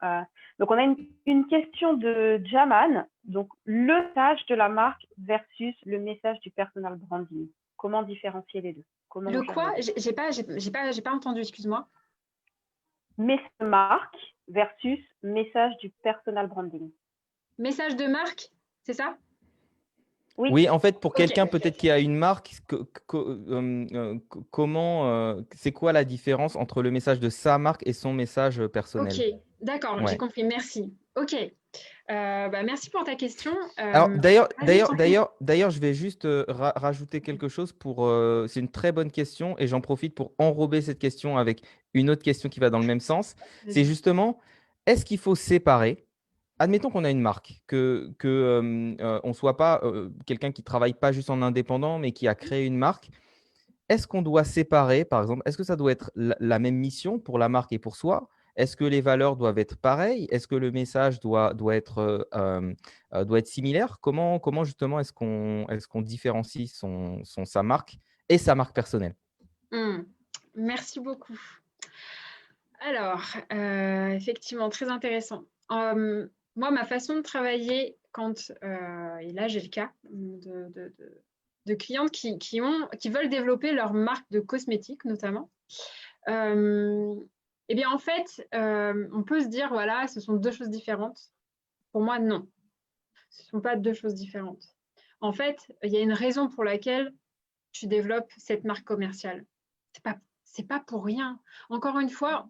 Donc on a une question de Jaman. Donc le message de la marque versus le message du personal branding. Comment différencier les deux? Comment on Le gère les quoi? deux? J'ai pas entendu, excuse-moi. Message de marque versus message du personal branding. Message de marque, c'est ça? Oui, Oui, en fait, pour Ok, quelqu'un peut-être qui a une marque, c'est quoi la différence entre le message de sa marque et son message ok, personnel? d'accord, j'ai Ouais. compris, merci. Ok, merci pour ta question. Alors, Vas-y, je t'en prie. d'ailleurs, je vais juste rajouter quelque chose pour. C'est une très bonne question et j'en profite pour enrober cette question avec une autre question qui va dans le même sens. C'est Vas-y. justement, est-ce qu'il faut séparer? Admettons qu'on a une marque, on ne soit pas quelqu'un qui travaille pas juste en indépendant, mais qui a créé une marque. Est-ce qu'on doit séparer, par exemple, est-ce que ça doit être la même mission pour la marque et pour soi? Est-ce que les valeurs doivent être pareilles? Est-ce que le message doit être similaire? Comment justement est-ce qu'on différencie sa marque et sa marque personnelle? Hmm, merci beaucoup. Alors, effectivement, très intéressant. Moi, ma façon de travailler et là j'ai le cas de clientes qui veulent développer leur marque de cosmétiques notamment. Eh bien, en fait, on peut se dire, voilà, ce sont deux choses différentes. Pour moi, non, ce ne sont pas deux choses différentes. En fait, il y a une raison pour laquelle tu développes cette marque commerciale. C'est pas pour rien. Encore une fois,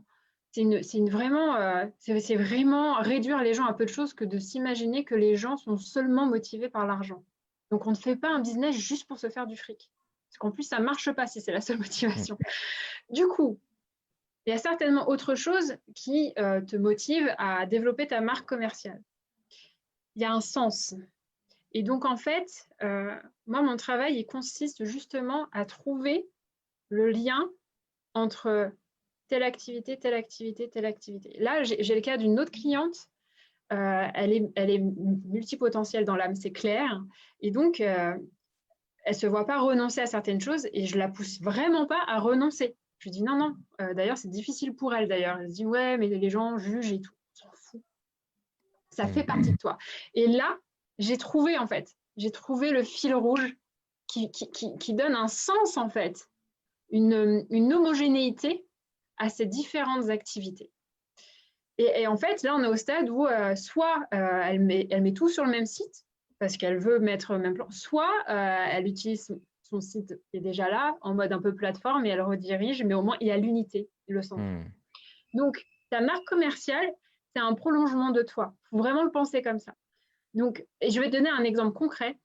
c'est vraiment réduire les gens à peu de choses que de s'imaginer que les gens sont seulement motivés par l'argent. Donc, on ne fait pas un business juste pour se faire du fric. Parce qu'en plus, ça ne marche pas si c'est la seule motivation. Du coup, il y a certainement autre chose qui te motive à développer ta marque commerciale. Il y a un sens. Et donc, en fait, moi, mon travail, il consiste justement à trouver le lien entre telle activité, telle activité, telle activité. Là, j'ai le cas d'une autre cliente. Elle est multipotentielle dans l'âme, c'est clair. Et donc, elle ne se voit pas renoncer à certaines choses et je la pousse vraiment pas à renoncer. Je lui dis non, non. D'ailleurs, c'est difficile pour elle, d'ailleurs. Elle se dit, ouais, mais les gens jugent et tout. On s'en fout. Ça fait partie de toi. Et là, j'ai trouvé, en fait, j'ai trouvé le fil rouge qui donne un sens, en fait, une homogénéité à ces différentes activités. Et en fait, là, on est au stade où soit elle met tout sur le même site parce qu'elle veut mettre le même plan, soit elle utilise son site qui est déjà là en mode un peu plateforme et elle redirige, mais au moins il y a l'unité, le centre. Donc, ta marque commerciale, c'est un prolongement de toi. Il faut vraiment le penser comme ça. Donc, et je vais te donner un exemple concret.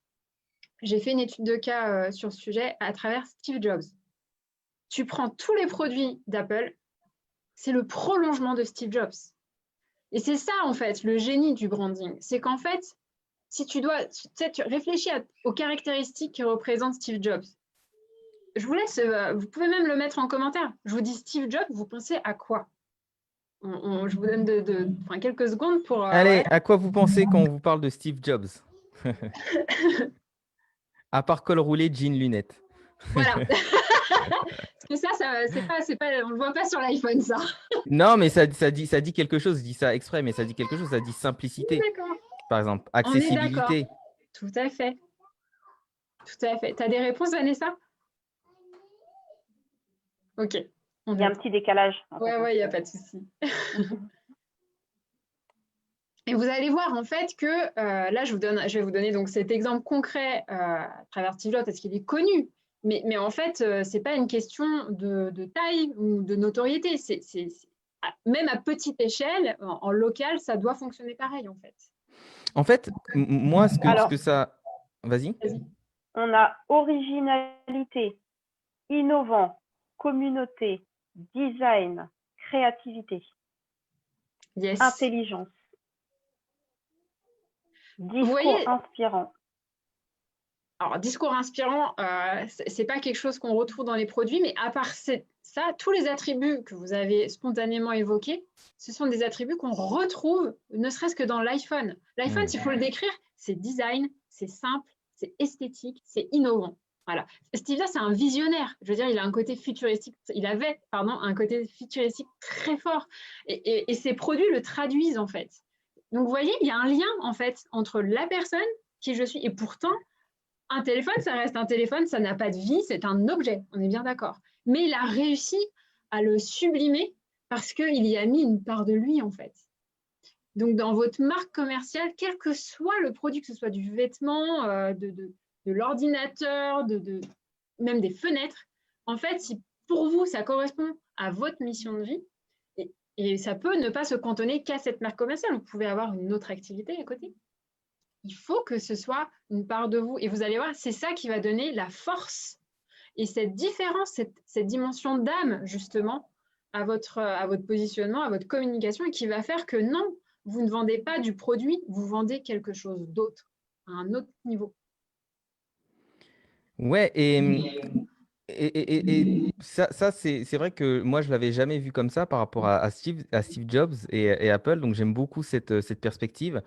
J'ai fait une étude de cas sur ce sujet à travers Steve Jobs. Tu prends tous les produits d'Apple, c'est le prolongement de Steve Jobs. Et c'est ça, en fait, le génie du branding. C'est qu'en fait, si tu réfléchis aux caractéristiques qui représentent Steve Jobs. Je vous laisse, vous pouvez même le mettre en commentaire. Je vous dis Steve Jobs, vous pensez à quoi? Je vous donne quelques secondes pour... Allez, voilà. à quoi vous pensez quand on vous parle de Steve Jobs? À part col roulé, jean, lunettes. Voilà. Parce que ça c'est pas, on ne le voit pas sur l'iPhone, ça. Non, mais ça dit quelque chose. Je dis ça exprès, mais ça dit quelque chose. Ça dit simplicité, D'accord. par exemple. On est d'accord. Accessibilité. Tout à fait. Tout à fait. Tu as des réponses, Vanessa? Ok. il y a un petit décalage. Ouais, il n'y a pas de souci. Et vous allez voir en fait que là, je vais vous donner donc cet exemple concret à travers Steve Jobs parce qu'il est connu. Mais en fait, ce n'est pas une question de taille ou de notoriété. Même à petite échelle, en local, ça doit fonctionner pareil en fait. En fait, moi, ce Alors, que ça. Vas-y. on a originalité, innovant, communauté, design, créativité, Yes. intelligence, discours inspirant. Alors, discours inspirant, c'est pas quelque chose qu'on retrouve dans les produits, mais à part ça, tous les attributs que vous avez spontanément évoqués, ce sont des attributs qu'on retrouve, ne serait-ce que dans l'iPhone. L'iPhone, s'il faut le décrire, c'est design, c'est simple, c'est esthétique, c'est innovant. Voilà. Steve Jobs, c'est un visionnaire. Je veux dire, il a un côté futuristique. Il avait, un côté futuristique très fort. Et ses produits le traduisent en fait. Donc, vous voyez, il y a un lien en fait entre la personne qui je suis et pourtant. Un téléphone, ça reste un téléphone, ça n'a pas de vie, c'est un objet, on est bien d'accord. Mais il a réussi à le sublimer parce qu'il y a mis une part de lui, en fait. Donc, dans votre marque commerciale, quel que soit le produit, que ce soit du vêtement, l'ordinateur, même des fenêtres. En fait, si pour vous, ça correspond à votre mission de vie, et ça peut ne pas se cantonner qu'à cette marque commerciale. Vous pouvez avoir une autre activité à côté. Il faut que ce soit une part de vous. Et vous allez voir, c'est ça qui va donner la force et cette différence, cette dimension d'âme, justement, à votre positionnement, à votre communication, et qui va faire que non, vous ne vendez pas du produit, vous vendez quelque chose d'autre, à un autre niveau. Ouais, et ça c'est vrai que moi, je ne l'avais jamais vu comme ça par rapport à Steve Jobs et Apple. Donc, j'aime beaucoup cette perspective.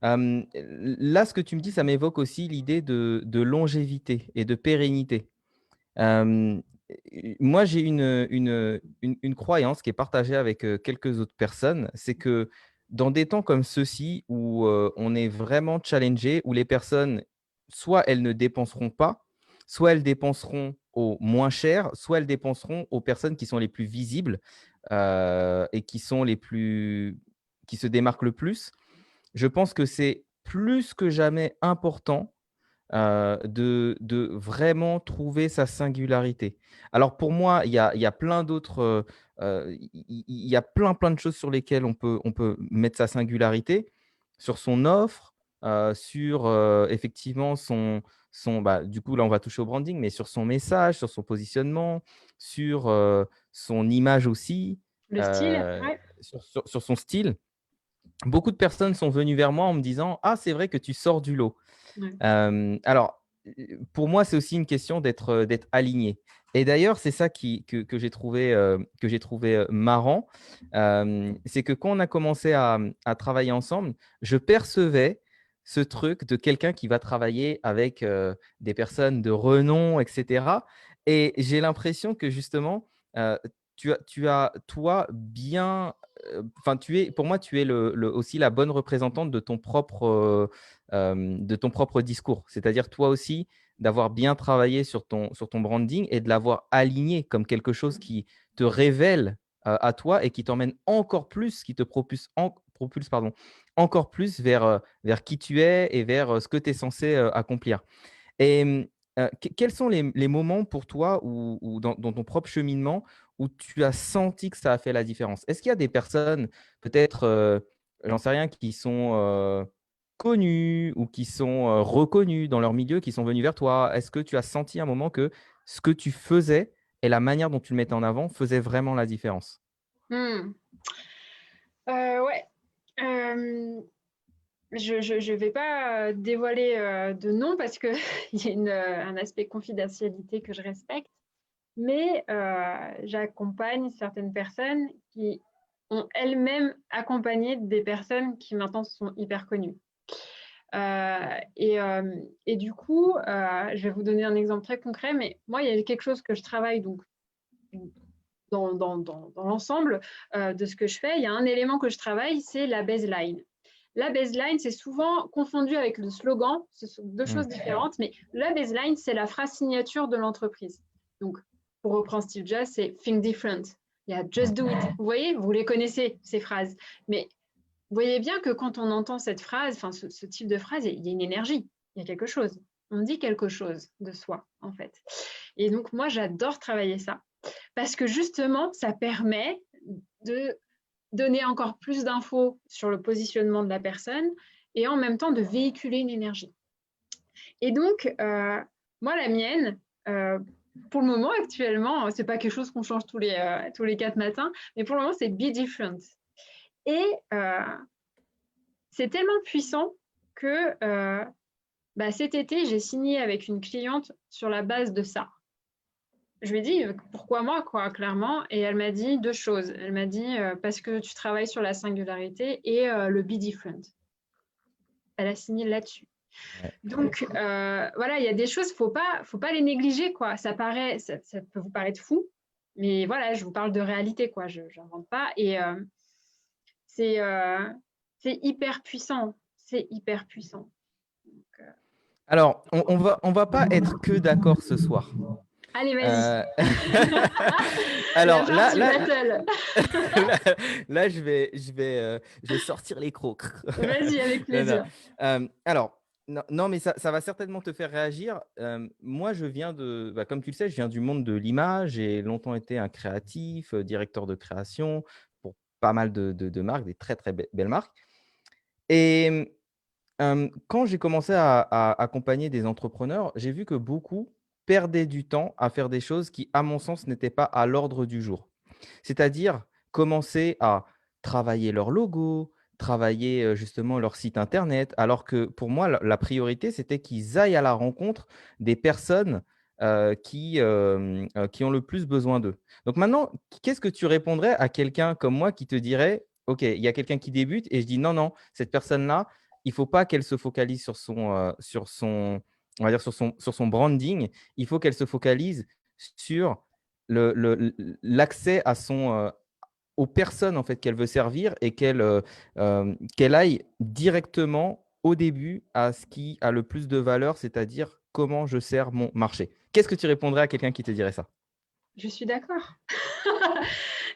Là, ce que tu me dis, ça m'évoque aussi l'idée de longévité et de pérennité. Euh, Moi, j'ai une croyance qui est partagée avec quelques autres personnes, c'est que dans des temps comme ceux-ci, où on est vraiment challengé, où les personnes, soit elles ne dépenseront pas, soit elles dépenseront au moins cher, soit elles dépenseront aux personnes qui sont les plus visibles et qui se démarquent le plus. Je pense que c'est plus que jamais important de vraiment trouver sa singularité. Alors pour moi, il y a plein d'autres, il y a plein de choses sur lesquelles on peut mettre sa singularité, sur son offre, sur effectivement du coup là on va toucher au branding, mais sur son message, sur son positionnement, sur son image aussi, Le style, ouais. sur son style. Beaucoup de personnes sont venues vers moi en me disant: «Ah, c'est vrai que tu sors du lot». Ouais. Alors, pour moi, c'est aussi une question d'être aligné. Et d'ailleurs, c'est ça que j'ai trouvé marrant. C'est que quand on a commencé à travailler ensemble, je percevais ce truc de quelqu'un qui va travailler avec des personnes de renom, etc. Et j'ai l'impression que justement, tu as toi bien, enfin, pour moi, tu es aussi la bonne représentante de ton propre discours. C'est-à-dire toi aussi d'avoir bien travaillé sur ton branding et de l'avoir aligné comme quelque chose qui te révèle à toi et qui t'emmène encore plus, qui te propulse pardon, encore plus vers qui tu es et vers ce que tu es censé accomplir. Et quels sont les moments pour toi ou dans ton propre cheminement où tu as senti que ça a fait la différence? Est-ce qu'il y a des personnes, peut-être, j'en sais rien, qui sont connues ou qui sont reconnues dans leur milieu, qui sont venues vers toi? Est-ce que tu as senti à un moment que ce que tu faisais et la manière dont tu le mettais en avant faisait vraiment la différence? Ouais. Je ne vais pas dévoiler de nom parce qu'il y a un aspect confidentialité que je respecte, mais j'accompagne certaines personnes qui ont elles-mêmes accompagné des personnes qui maintenant sont hyper connues. Et du coup, je vais vous donner un exemple très concret, mais moi, il y a quelque chose que je travaille donc dans l'ensemble de ce que je fais. Il y a un élément que je travaille, c'est la baseline. La baseline, c'est souvent confondu avec le slogan. Ce sont deux choses différentes, mais la baseline, c'est la phrase signature de l'entreprise. Donc, pour reprendre Steve Jobs, c'est Think Different. Il y a Just Do It. Vous voyez, vous les connaissez, ces phrases. Mais vous voyez bien que quand on entend cette phrase, enfin ce type de phrase, il y a une énergie, il y a quelque chose. On dit quelque chose de soi, en fait. Et donc, moi, j'adore travailler ça parce que justement, ça permet de donner encore plus d'infos sur le positionnement de la personne et en même temps de véhiculer une énergie. Et donc, moi, la mienne, pour le moment, actuellement, c'est pas quelque chose qu'on change tous les 4 matins, mais pour le moment, c'est Be Different. Et c'est tellement puissant que cet été, j'ai signé avec une cliente sur la base de ça. Je lui ai dit, pourquoi moi, quoi, clairement. Et elle m'a dit 2 choses. Elle m'a dit, parce que tu travailles sur la singularité et le be different. Elle a signé là-dessus. Ouais. Donc, voilà, il y a des choses, faut pas les négliger, quoi. Ça peut vous paraître fou, mais voilà, je vous parle de réalité, quoi. Je n'invente pas. Et c'est hyper puissant. C'est hyper puissant. Donc, alors, on va pas être que d'accord ce soir. Allez, vas-y. Alors là, je vais sortir les crocs. Vas-y, avec plaisir. Alors, Non, non, mais ça va certainement te faire réagir. Moi, comme tu le sais, je viens du monde de l'image. J'ai longtemps été un créatif, directeur de création pour pas mal de marques, des très, très belles marques. Et quand j'ai commencé à accompagner des entrepreneurs, j'ai vu que beaucoup perdaient du temps à faire des choses qui, à mon sens, n'étaient pas à l'ordre du jour. C'est-à-dire commencer à travailler leur logo, travailler, justement leur site internet, alors que pour moi, la priorité, c'était qu'ils aillent à la rencontre des personnes, qui ont le plus besoin d'eux. Donc maintenant, qu'est-ce que tu répondrais à quelqu'un comme moi qui te dirait: «OK, il y a quelqu'un qui débute» et je dis: «Non, non, cette personne-là, il faut pas qu'elle se focalise sur son on va dire sur son branding, il faut qu'elle se focalise sur l'accès aux personnes en fait qu'elle veut servir et qu'elle aille directement au début à ce qui a le plus de valeur, c'est-à-dire comment je sers mon marché. Qu'est-ce que tu répondrais à quelqu'un qui te dirait ça? Je suis d'accord.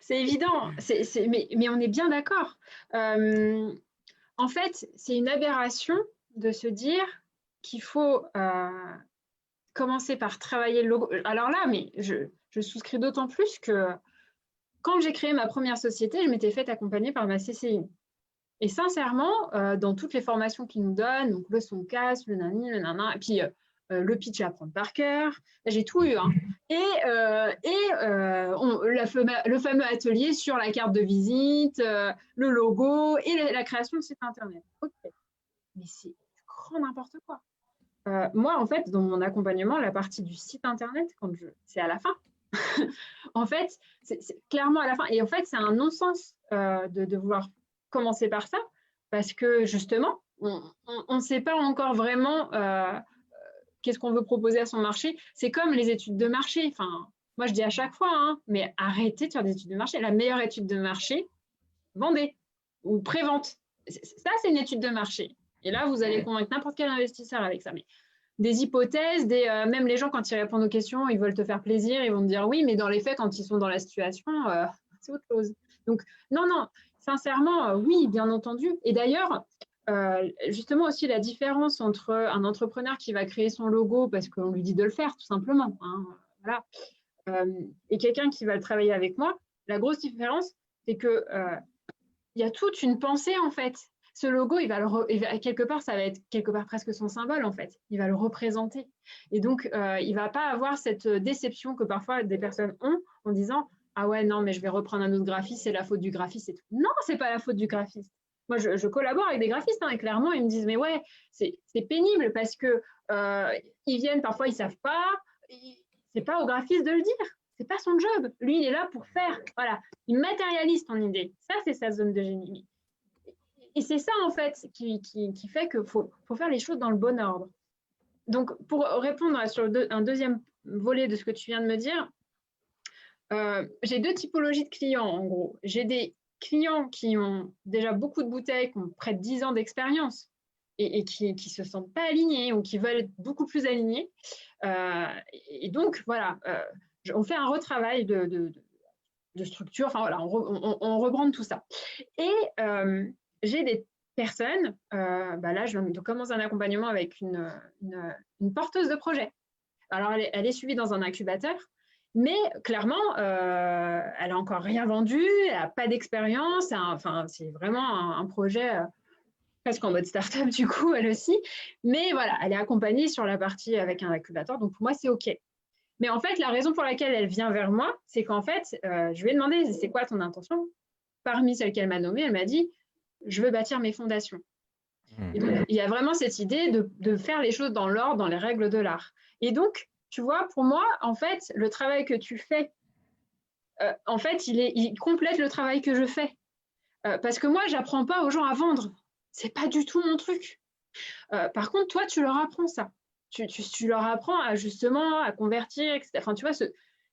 C'est évident, mais on est bien d'accord. En fait, c'est une aberration de se dire qu'il faut commencer par travailler le logo. Alors là, mais je souscris d'autant plus que quand j'ai créé ma première société, je m'étais fait accompagner par ma CCI. Et sincèrement, dans toutes les formations qu'ils nous donnent, donc le son casse, le nani, le nana, et puis le pitch à apprendre par cœur, j'ai tout eu. Hein. Le fameux atelier sur la carte de visite, le logo et la création de site internet. Ok, mais c'est du grand n'importe quoi. Moi, en fait, dans mon accompagnement, la partie du site internet, c'est à la fin. En fait, c'est clairement à la fin. Et en fait, c'est un non-sens de vouloir commencer par ça, parce que justement, on ne sait pas encore vraiment qu'est-ce qu'on veut proposer à son marché. C'est comme les études de marché. Enfin, moi, je dis à chaque fois, hein, mais arrêtez de faire des études de marché. La meilleure étude de marché, vendez ou prévente. Ça, c'est une étude de marché. Et là, vous allez convaincre n'importe quel investisseur avec ça. Mais des hypothèses, même les gens, quand ils répondent aux questions, ils veulent te faire plaisir, ils vont te dire oui, mais dans les faits, quand ils sont dans la situation, c'est autre chose. Donc, non, non, sincèrement, oui, bien entendu. Et d'ailleurs, justement aussi la différence entre un entrepreneur qui va créer son logo parce qu'on lui dit de le faire, tout simplement, hein, voilà, et quelqu'un qui va le travailler avec moi, la grosse différence, c'est que il y a toute une pensée en fait. Ce logo, quelque part, ça va être quelque part presque son symbole en fait. Il va le représenter. Et donc, il va pas avoir cette déception que parfois des personnes ont en disant ah ouais non mais je vais reprendre un autre graphiste, c'est la faute du graphiste et tout. Non, c'est pas la faute du graphiste. Moi, je collabore avec des graphistes hein, et clairement ils me disent mais ouais c'est pénible parce que ils viennent parfois ils savent pas. C'est pas au graphiste de le dire. C'est pas son job. Lui, il est là pour faire. Voilà. Il matérialise ton idée. Ça, c'est sa zone de génie. Et c'est ça, en fait, qui fait qu'il faut faire les choses dans le bon ordre. Donc, pour répondre sur un deuxième volet de ce que tu viens de me dire, j'ai deux typologies de clients, en gros. J'ai des clients qui ont déjà beaucoup de bouteilles, qui ont près de 10 ans d'expérience et qui ne se sentent pas alignés ou qui veulent être beaucoup plus alignés. Et donc, voilà, on fait un retravail de structure. Enfin, voilà, on rebrande tout ça. Et j'ai des personnes, là, je commence un accompagnement avec une porteuse de projet. Alors, elle est suivie dans un incubateur, mais clairement, elle n'a encore rien vendu, elle n'a pas d'expérience. Enfin, c'est vraiment un projet presque en mode start-up, du coup, elle aussi. Mais voilà, elle est accompagnée sur la partie avec un incubateur. Donc, pour moi, c'est OK. Mais en fait, la raison pour laquelle elle vient vers moi, c'est qu'en fait, je lui ai demandé, c'est quoi ton intention? Parmi celles qu'elle m'a nommées, elle m'a dit, je veux bâtir mes fondations. Et donc, il y a vraiment cette idée de faire les choses dans l'ordre, dans les règles de l'art. Et donc, tu vois, pour moi, en fait, le travail que tu fais, en fait, il complète le travail que je fais. Parce que moi, j'apprends pas aux gens à vendre. C'est pas du tout mon truc. Par contre, toi, tu leur apprends ça. Tu leur apprends justement à convertir, etc. Enfin, tu vois,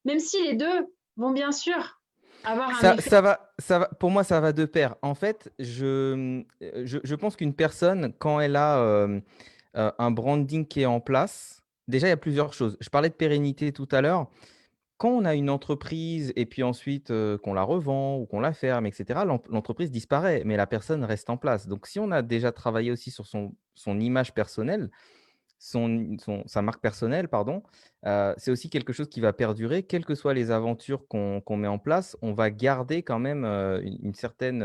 même si les deux vont bien sûr avoir un effet. Pour moi, ça va de pair. En fait, je pense qu'une personne, quand elle a un branding qui est en place, déjà, il y a plusieurs choses. Je parlais de pérennité tout à l'heure. quand on a une entreprise et puis ensuite qu'on la revend ou qu'on la ferme, etc., l'entreprise disparaît, mais la personne reste en place. Donc, si on a déjà travaillé aussi sur son image personnelle, sa marque personnelle, pardon, c'est aussi quelque chose qui va perdurer, quelles que soient les aventures qu'on met en place, on va garder quand même une certaine.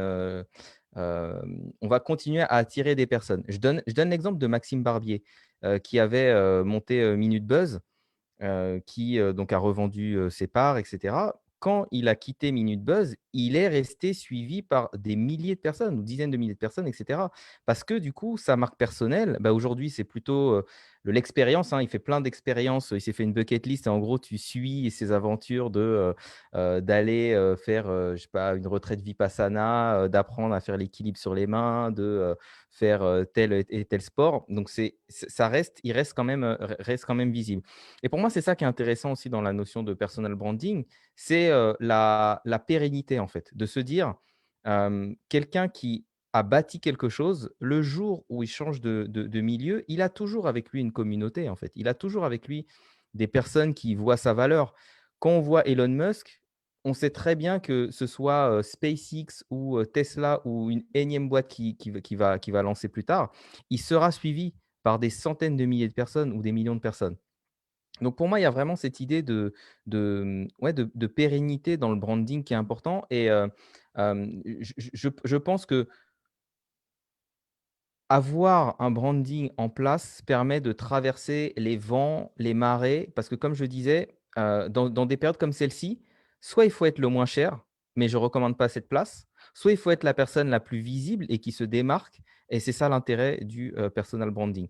On va continuer à attirer des personnes. Je donne l'exemple de Maxime Barbier qui avait monté Minute Buzz qui donc a revendu ses parts, etc. Quand il a quitté Minute Buzz, il est resté suivi par des milliers de personnes ou dizaines de milliers de personnes, etc. Parce que du coup, sa marque personnelle, bah, aujourd'hui, c'est plutôt de l'expérience, hein. Il fait plein d'expériences. Il s'est fait une bucket list et en gros, tu suis ses aventures d'aller faire, je sais pas, une retraite Vipassana, d'apprendre à faire l'équilibre sur les mains, de faire tel et tel sport. Donc, il reste quand même visible. Et pour moi, c'est ça qui est intéressant aussi dans la notion de personal branding, c'est la pérennité en fait, de se dire, quelqu'un qui a bâti quelque chose, le jour où il change de milieu, il a toujours avec lui une communauté en fait. Il a toujours avec lui des personnes qui voient sa valeur. Quand on voit Elon Musk, on sait très bien que ce soit SpaceX ou Tesla ou une énième boîte qui va lancer plus tard, il sera suivi par des centaines de milliers de personnes ou des millions de personnes. Donc pour moi, il y a vraiment cette idée de pérennité dans le branding qui est important et je pense que avoir un branding en place permet de traverser les vents, les marées, parce que comme je disais, dans des périodes comme celle-ci, soit il faut être le moins cher, mais je ne recommande pas cette place, soit il faut être la personne la plus visible et qui se démarque et c'est ça l'intérêt du, personal branding.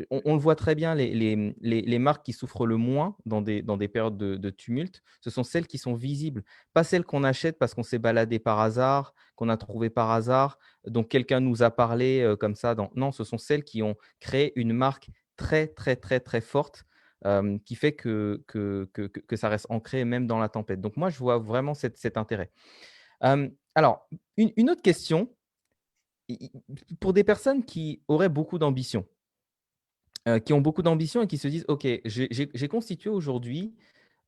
On le voit très bien, les marques qui souffrent le moins dans des périodes de tumulte, ce sont celles qui sont visibles, pas celles qu'on achète parce qu'on s'est baladé par hasard, qu'on a trouvé par hasard, donc quelqu'un nous a parlé comme ça. Non, ce sont celles qui ont créé une marque très, très, très, très forte qui fait que ça reste ancré même dans la tempête. Donc moi, je vois vraiment cet intérêt. Alors, une autre question, pour des personnes qui auraient beaucoup d'ambition, qui ont beaucoup d'ambition et qui se disent, OK, j'ai constitué aujourd'hui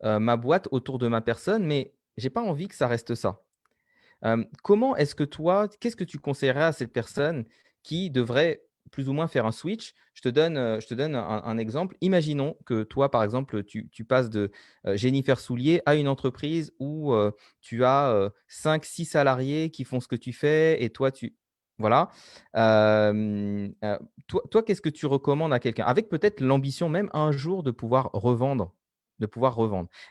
ma boîte autour de ma personne, mais j'ai pas envie que ça reste ça. Comment est-ce que toi, qu'est-ce que tu conseillerais à cette personne qui devrait plus ou moins faire un switch? Je te donne un exemple. Imaginons que toi, par exemple, tu passes de, Jennifer Soulier à une entreprise où, tu as, 5-6 salariés qui font ce que tu fais et toi tu voilà. Toi, qu'est-ce que tu recommandes à quelqu'un? Avec peut-être l'ambition même un jour de pouvoir revendre.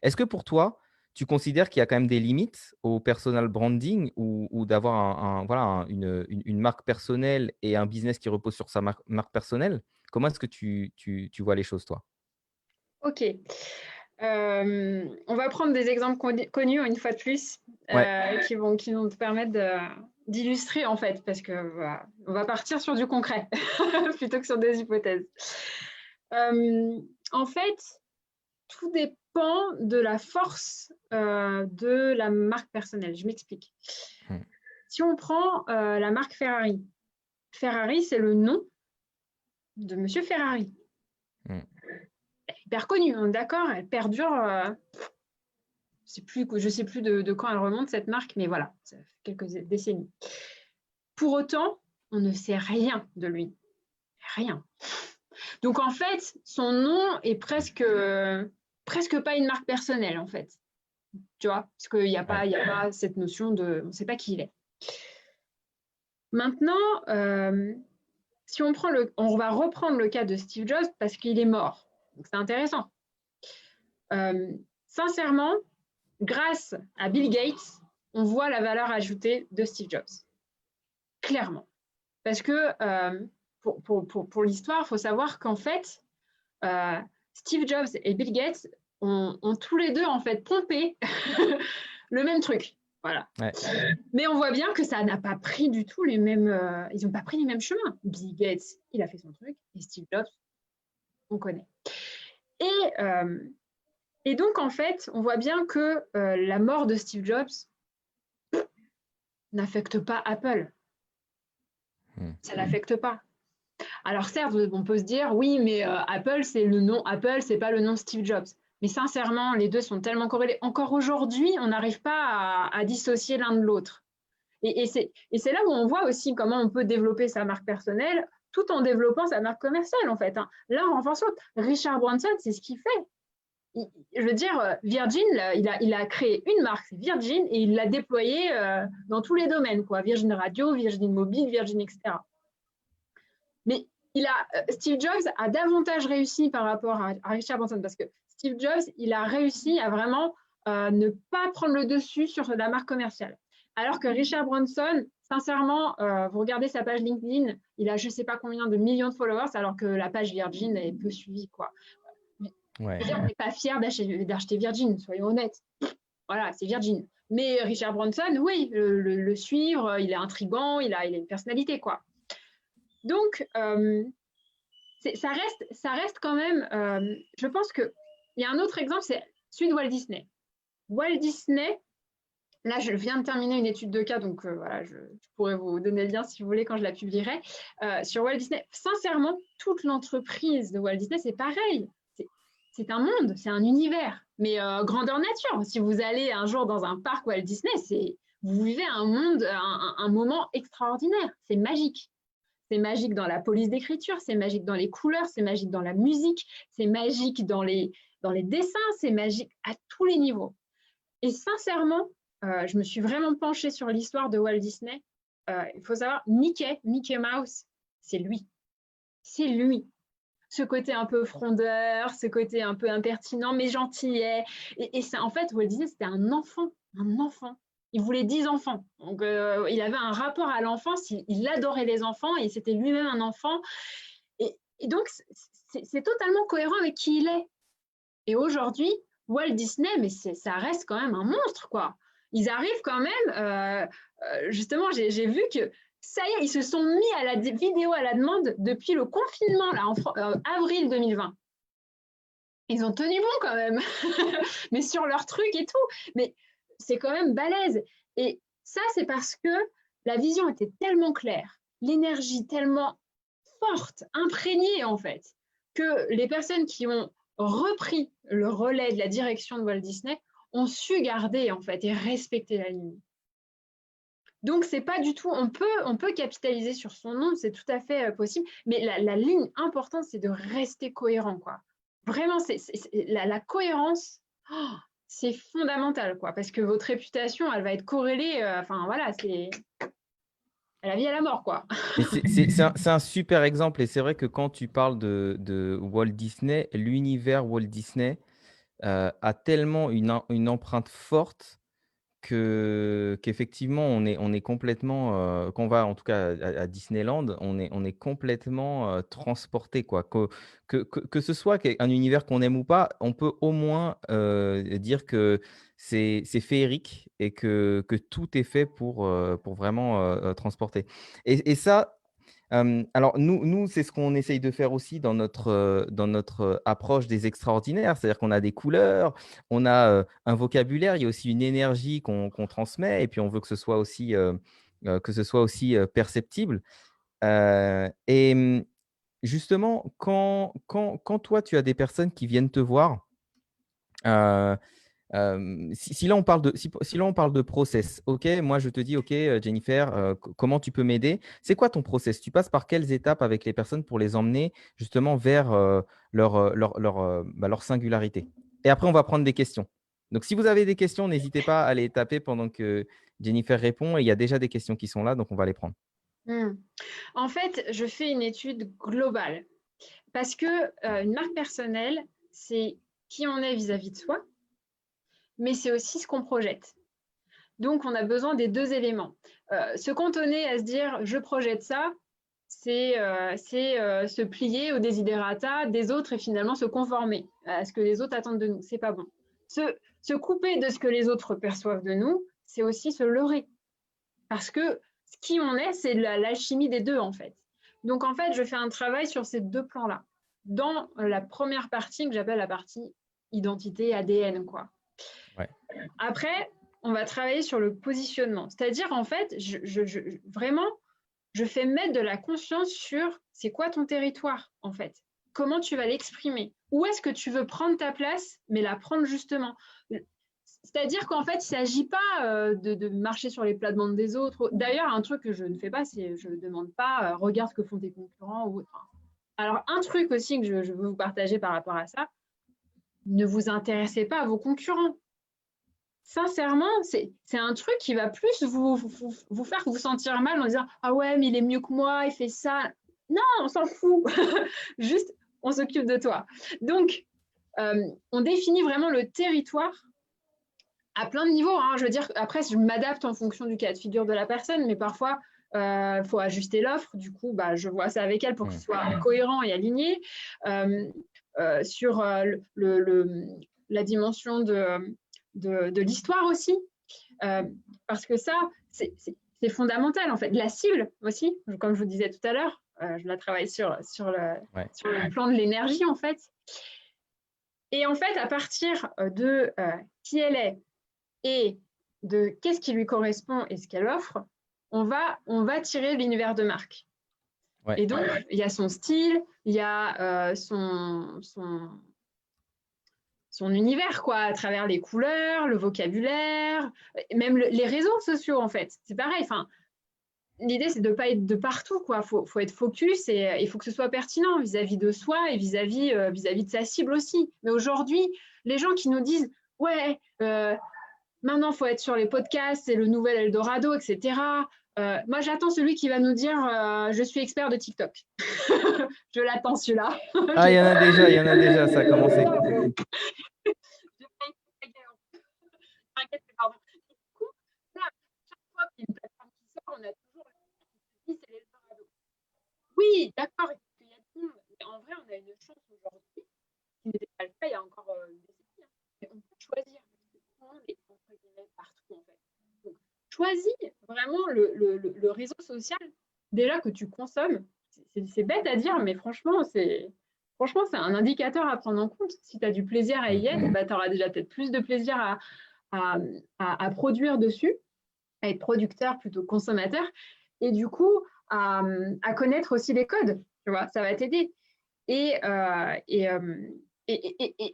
Est-ce que pour toi, tu considères qu'il y a quand même des limites au personal branding ou d'avoir voilà, une marque personnelle et un business qui repose sur sa marque personnelle? Comment est-ce que tu vois les choses, toi? Ok. On va prendre des exemples connus une fois de plus Ouais. qui vont te permettre d'illustrer en fait, parce que voilà, on va partir sur du concret plutôt que sur des hypothèses. En fait, tout dépend de la force de la marque personnelle. Je m'explique. Mmh. Si on prend la marque Ferrari, Ferrari, c'est le nom de Monsieur Ferrari. Mmh. Elle est hyper connue, hein, d'accord, elle perdure. Je ne sais plus de quand elle remonte cette marque, mais voilà, ça fait quelques décennies. Pour autant, on ne sait rien de lui. Rien. Donc en fait, son nom est presque pas une marque personnelle, en fait. Tu vois, parce qu'il n'y a Ouais. pas cette notion de... On ne sait pas qui il est. Maintenant, si on va reprendre le cas de Steve Jobs parce qu'il est mort. Donc c'est intéressant. Sincèrement, grâce à Bill Gates, on voit la valeur ajoutée de Steve Jobs. Clairement. Parce que pour l'histoire, il faut savoir qu'en fait, Steve Jobs et Bill Gates ont tous les deux en fait pompé le même truc. Voilà. Ouais. Mais on voit bien que ça n'a pas pris du tout les mêmes. Ils n'ont pas pris les mêmes chemins. Bill Gates, il a fait son truc, et Steve Jobs, on connaît. Et donc, en fait, on voit bien que la mort de Steve Jobs n'affecte pas Apple. Ça l'affecte pas. Alors certes, on peut se dire, oui, mais Apple, c'est le nom Apple, c'est pas le nom Steve Jobs. Mais sincèrement, les deux sont tellement corrélés. Encore aujourd'hui, on n'arrive pas à dissocier l'un de l'autre. Et c'est là où on voit aussi comment on peut développer sa marque personnelle tout en développant sa marque commerciale, en fait. L'un renforce l'autre. Richard Branson, c'est ce qu'il fait. Je veux dire, Virgin, il a créé une marque, c'est Virgin, et il l'a déployée dans tous les domaines, quoi. Virgin Radio, Virgin Mobile, Virgin, etc. Mais Steve Jobs a davantage réussi par rapport à Richard Branson, parce que Steve Jobs, il a réussi à vraiment ne pas prendre le dessus sur la marque commerciale. Alors que Richard Branson, sincèrement, vous regardez sa page LinkedIn, il a je ne sais pas combien de millions de followers, alors que la page Virgin est peu suivie, quoi. Ouais. On n'est pas fiers d'acheter Virgin, soyons honnêtes. Voilà, c'est Virgin. Mais Richard Branson, oui, le suivre, il est intriguant, il a une personnalité, quoi. Donc, ça reste quand même, je pense qu'il y a un autre exemple, c'est celui de Walt Disney. Walt Disney, là, je viens de terminer une étude de cas, donc voilà, je pourrais vous donner le lien si vous voulez quand je la publierai. Sur Walt Disney, sincèrement, toute l'entreprise de Walt Disney, c'est pareil. C'est un monde, c'est un univers, mais grandeur nature. Si vous allez un jour dans un parc Walt Disney, vous vivez un monde, un moment extraordinaire. C'est magique. C'est magique dans la police d'écriture, c'est magique dans les couleurs, c'est magique dans la musique, c'est magique dans les dessins, c'est magique à tous les niveaux. Et sincèrement, je me suis vraiment penchée sur l'histoire de Walt Disney. Il faut savoir, Mickey Mouse, c'est lui. C'est lui. Ce côté un peu frondeur, ce côté un peu impertinent, mais gentillet. Et ça, en fait, Walt Disney, c'était un enfant. Il voulait 10 enfants. Donc, il avait un rapport à l'enfance, il adorait les enfants et c'était lui-même un enfant. Et donc, c'est totalement cohérent avec qui il est. Et aujourd'hui, Walt Disney, mais ça reste quand même un monstre, quoi. Ils arrivent quand même, justement, j'ai vu que ça y est, ils se sont mis à la vidéo à la demande depuis le confinement, là, en avril 2020. Ils ont tenu bon quand même, mais sur leur truc et tout. Mais c'est quand même balèze. Et ça, c'est parce que la vision était tellement claire, l'énergie tellement forte, imprégnée en fait, que les personnes qui ont repris le relais de la direction de Walt Disney ont su garder en fait et respecter la ligne. Donc, c'est pas du tout, on peut capitaliser sur son nom, c'est tout à fait possible, mais la ligne importante, c'est de rester cohérent, quoi. Vraiment, la cohérence, c'est fondamental, quoi, parce que votre réputation, elle va être corrélée, enfin, voilà, c'est à la vie, à la mort, quoi. C'est un super exemple et c'est vrai que quand tu parles de Walt Disney, l'univers Walt Disney a tellement une empreinte forte qu'effectivement, on est complètement, quand on va en tout cas à Disneyland, on est complètement transporté, quoi. Que ce soit un univers qu'on aime ou pas, on peut au moins dire que c'est féerique et que tout est fait pour vraiment transporter. Et ça, alors nous, c'est ce qu'on essaye de faire aussi dans notre approche des extraordinaires. C'est-à-dire qu'on a des couleurs, on a, un vocabulaire, il y a aussi une énergie qu'on transmet et puis on veut que ce soit aussi, perceptible. Justement, quand toi, tu as des personnes qui viennent te voir, heu si là on parle de process, OK, moi je te dis: «OK, Jennifer, comment tu peux m'aider?» C'est quoi ton process? Tu passes par quelles étapes avec les personnes pour les emmener justement vers, leur singularité? Et après on va prendre des questions. Donc si vous avez des questions, n'hésitez pas à les taper pendant que Jennifer répond et il y a déjà des questions qui sont là, donc on va les prendre. En fait, je fais une étude globale parce que une marque personnelle, c'est qui on est vis-à-vis de soi, mais c'est aussi ce qu'on projette. Donc, on a besoin des deux éléments. Se cantonner à se dire « je projette ça », c'est se plier aux desiderata des autres et finalement se conformer à ce que les autres attendent de nous. C'est pas bon. Se couper de ce que les autres perçoivent de nous, c'est aussi se leurrer. Parce que qui on est, c'est l'alchimie des deux, en fait. Donc, en fait, je fais un travail sur ces deux plans-là. Dans la première partie, que j'appelle la partie identité, ADN, quoi. Ouais. Après, on va travailler sur le positionnement. C'est-à-dire, en fait, vraiment, je fais mettre de la conscience sur c'est quoi ton territoire, en fait. comment tu vas l'exprimer. Où est-ce que tu veux prendre ta place, mais la prendre justement. C'est-à-dire qu'en fait, il ne s'agit pas de marcher sur les plates-bandes des autres. D'ailleurs, un truc que je ne fais pas, c'est je ne demande pas regarde ce que font tes concurrents. Ou autre. Alors, un truc aussi que je veux vous partager par rapport à ça, ne vous intéressez pas à vos concurrents. Sincèrement, c'est un truc qui va plus vous faire vous sentir mal en disant « Ah ouais, mais il est mieux que moi, il fait ça. » Non, on s'en fout. Juste, on s'occupe de toi. Donc, on définit vraiment le territoire à plein de niveaux. Hein. Je veux dire, après, je m'adapte en fonction du cas de figure de la personne, mais parfois, il faut ajuster l'offre. Du coup, je vois ça avec elle pour qu'il soit cohérent et aligné. Sur la dimension de l'histoire aussi, parce que ça, c'est fondamental en fait. La cible aussi, comme je vous disais tout à l'heure, je la travaille sur le plan de l'énergie en fait. Et en fait, à partir de qui elle est et de qu'est-ce qui lui correspond et ce qu'elle offre, on va tirer l'univers de marque. Ouais. Et donc, il y a son style, il y a son univers, quoi, à travers les couleurs, le vocabulaire, même les réseaux sociaux, en fait. C'est pareil. Enfin, l'idée, c'est de ne pas être de partout, quoi. Faut être focus et il faut que ce soit pertinent vis-à-vis de soi et vis-à-vis de sa cible aussi. Mais aujourd'hui, les gens qui nous disent « Ouais, maintenant, il faut être sur les podcasts, c'est le nouvel Eldorado, etc. » moi, j'attends celui qui va nous dire je suis expert de TikTok. Je l'attends celui-là. Ah, il y en a déjà, ça a commencé. Pardon. Du coup, là, chaque fois qu'il y a une plateforme qui sort, on a toujours le qui se dit c'est l'Eldorado. Oui, d'accord, il y a tout le monde. Mais en vrai, on a une chance aujourd'hui, qui n'était pas le cas il y a encore des décennies. Mais on peut choisir. Tout le monde est entre guillemets partout, en fait. Donc, choisis vraiment le réseau social déjà que tu consommes. C'est bête à dire, mais franchement, c'est un indicateur à prendre en compte. Si tu as du plaisir à y être, tu auras déjà peut-être plus de plaisir à produire dessus, à être producteur plutôt que consommateur, et du coup, à connaître aussi les codes, tu vois, ça va t'aider. Et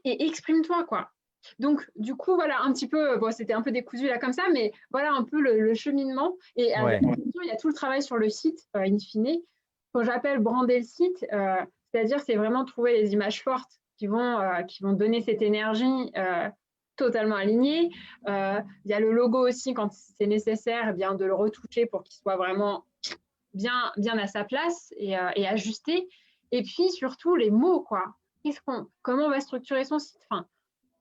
exprime-toi, quoi. Donc, du coup, voilà un petit peu, bon, c'était un peu décousu là comme ça, mais voilà un peu le cheminement. Et il y a tout le travail sur le site, in fine. Quand j'appelle brander le site, c'est-à-dire c'est vraiment trouver les images fortes qui vont donner cette énergie totalement alignée. Il y a le logo aussi, quand c'est nécessaire, eh bien, de le retoucher pour qu'il soit vraiment bien à sa place et ajusté. Et puis, surtout, les mots, quoi. Comment on va structurer son site, enfin,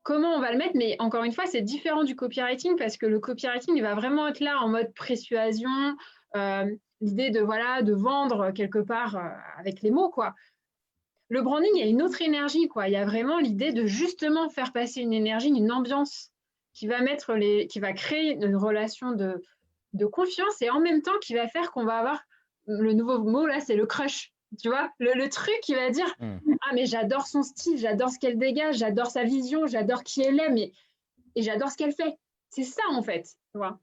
comment on va le mettre, mais encore une fois, c'est différent du copywriting parce que le copywriting, il va vraiment être là en mode persuasion, l'idée de vendre quelque part avec les mots, quoi. Le branding, il y a une autre énergie, quoi. Il y a vraiment l'idée de justement faire passer une énergie, une ambiance qui va créer une relation de confiance et en même temps qui va faire qu'on va avoir le nouveau mot là, c'est le crush. Tu vois, le truc qui va dire ah mais j'adore son style, j'adore ce qu'elle dégage, j'adore sa vision, j'adore qui elle est, et j'adore ce qu'elle fait. C'est ça en fait, tu vois.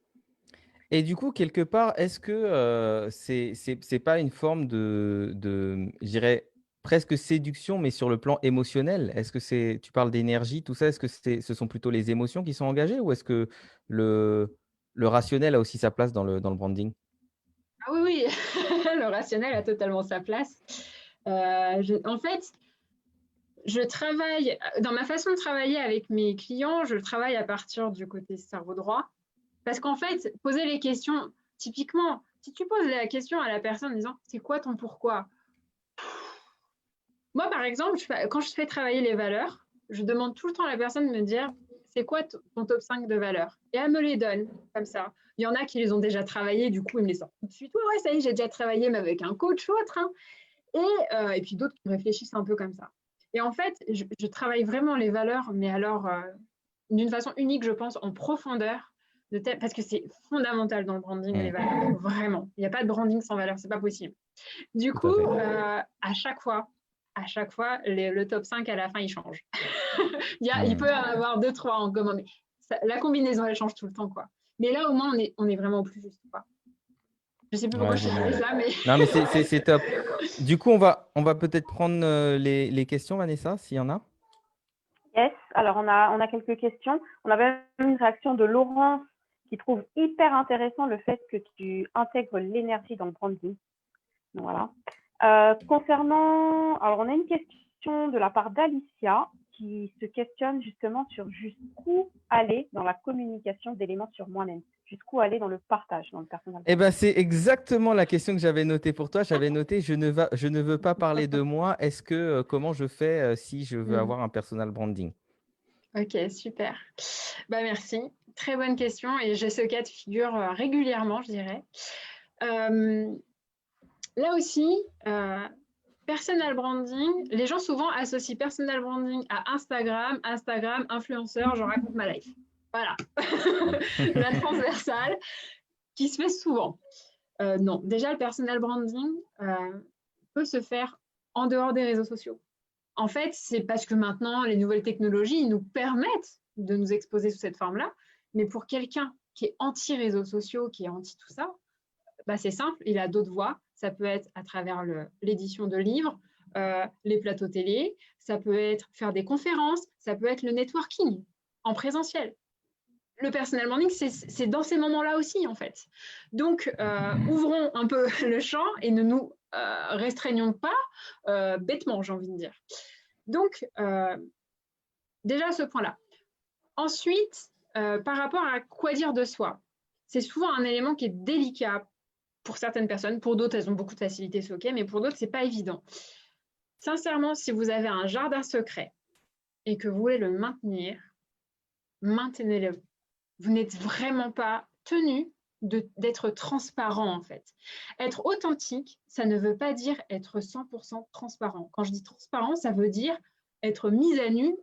Et du coup, quelque part, est-ce que c'est pas une forme de je dirais presque séduction, mais sur le plan émotionnel? Est-ce que tu parles d'énergie, tout ça, est-ce que ce sont plutôt les émotions qui sont engagées ou est-ce que le rationnel a aussi sa place dans le branding? Ah oui, le rationnel a totalement sa place. En fait, je travaille, dans ma façon de travailler avec mes clients, je travaille à partir du côté cerveau droit. Parce qu'en fait, poser les questions, typiquement, si tu poses la question à la personne en disant « c'est quoi ton pourquoi ?» Moi, par exemple, quand je fais travailler les valeurs, je demande tout le temps à la personne de me dire « c'est quoi ton top 5 de valeurs ?» Et elle me les donne, comme ça. Il y en a qui les ont déjà travaillées, du coup, ils me les sortent tout de suite. « Ouais, ça y est, j'ai déjà travaillé, mais avec un coach ou autre. Hein. » Et puis d'autres qui réfléchissent un peu comme ça. Et en fait, je travaille vraiment les valeurs, mais alors d'une façon unique, je pense, en profondeur, parce que c'est fondamental dans le branding, les valeurs, vraiment. Il n'y a pas de branding sans valeur, c'est pas possible. Du coup, à chaque fois, le top 5 à la fin, il change. Il peut y en avoir 2-3 en commun, mais la combinaison, elle change tout le temps, quoi. Mais là, au moins, on est vraiment au plus juste, quoi. Je ne sais plus pourquoi je te disais ça, mais… Non, mais c'est top. Du coup, on va peut-être prendre les questions, Vanessa, s'il y en a. Yes, alors on a quelques questions. On a même une réaction de Laurence qui trouve hyper intéressant le fait que tu intègres l'énergie dans le branding. Donc, voilà. Alors on a une question de la part d'Alicia qui se questionne justement sur jusqu'où aller dans la communication d'éléments sur moi-même, jusqu'où aller dans le partage, dans le personal Eh ben, branding. c'est exactement la question que j'avais notée pour toi. J'avais noté, je ne veux pas parler de moi. Comment je fais si je veux avoir un personal branding? Ok, super. Bah, merci. Très bonne question et j'ai ce cas de figure régulièrement, je dirais. Là aussi, personal branding, les gens souvent associent personal branding à Instagram, influenceur, je raconte ma life. Voilà, la transversale qui se fait souvent. Non, déjà le personal branding peut se faire en dehors des réseaux sociaux. En fait, c'est parce que maintenant, les nouvelles technologies nous permettent de nous exposer sous cette forme-là. Mais pour quelqu'un qui est anti-réseaux sociaux, qui est anti tout ça, bah, c'est simple, il a d'autres voies. Ça peut être à travers l'édition de livres, les plateaux télé, ça peut être faire des conférences, ça peut être le networking en présentiel. Le personal branding, c'est dans ces moments-là aussi, en fait. Donc, ouvrons un peu le champ et ne nous restreignons pas bêtement, j'ai envie de dire. Donc, déjà ce point-là. Ensuite, par rapport à quoi dire de soi, c'est souvent un élément qui est délicat pour certaines personnes. Pour d'autres, elles ont beaucoup de facilité, c'est OK, mais pour d'autres, c'est pas évident. Sincèrement, si vous avez un jardin secret et que vous voulez le maintenir, maintenez-le. Vous n'êtes vraiment pas tenu d'être transparent, en fait. Être authentique, ça ne veut pas dire être 100% transparent. Quand je dis transparent, ça veut dire être mise à nu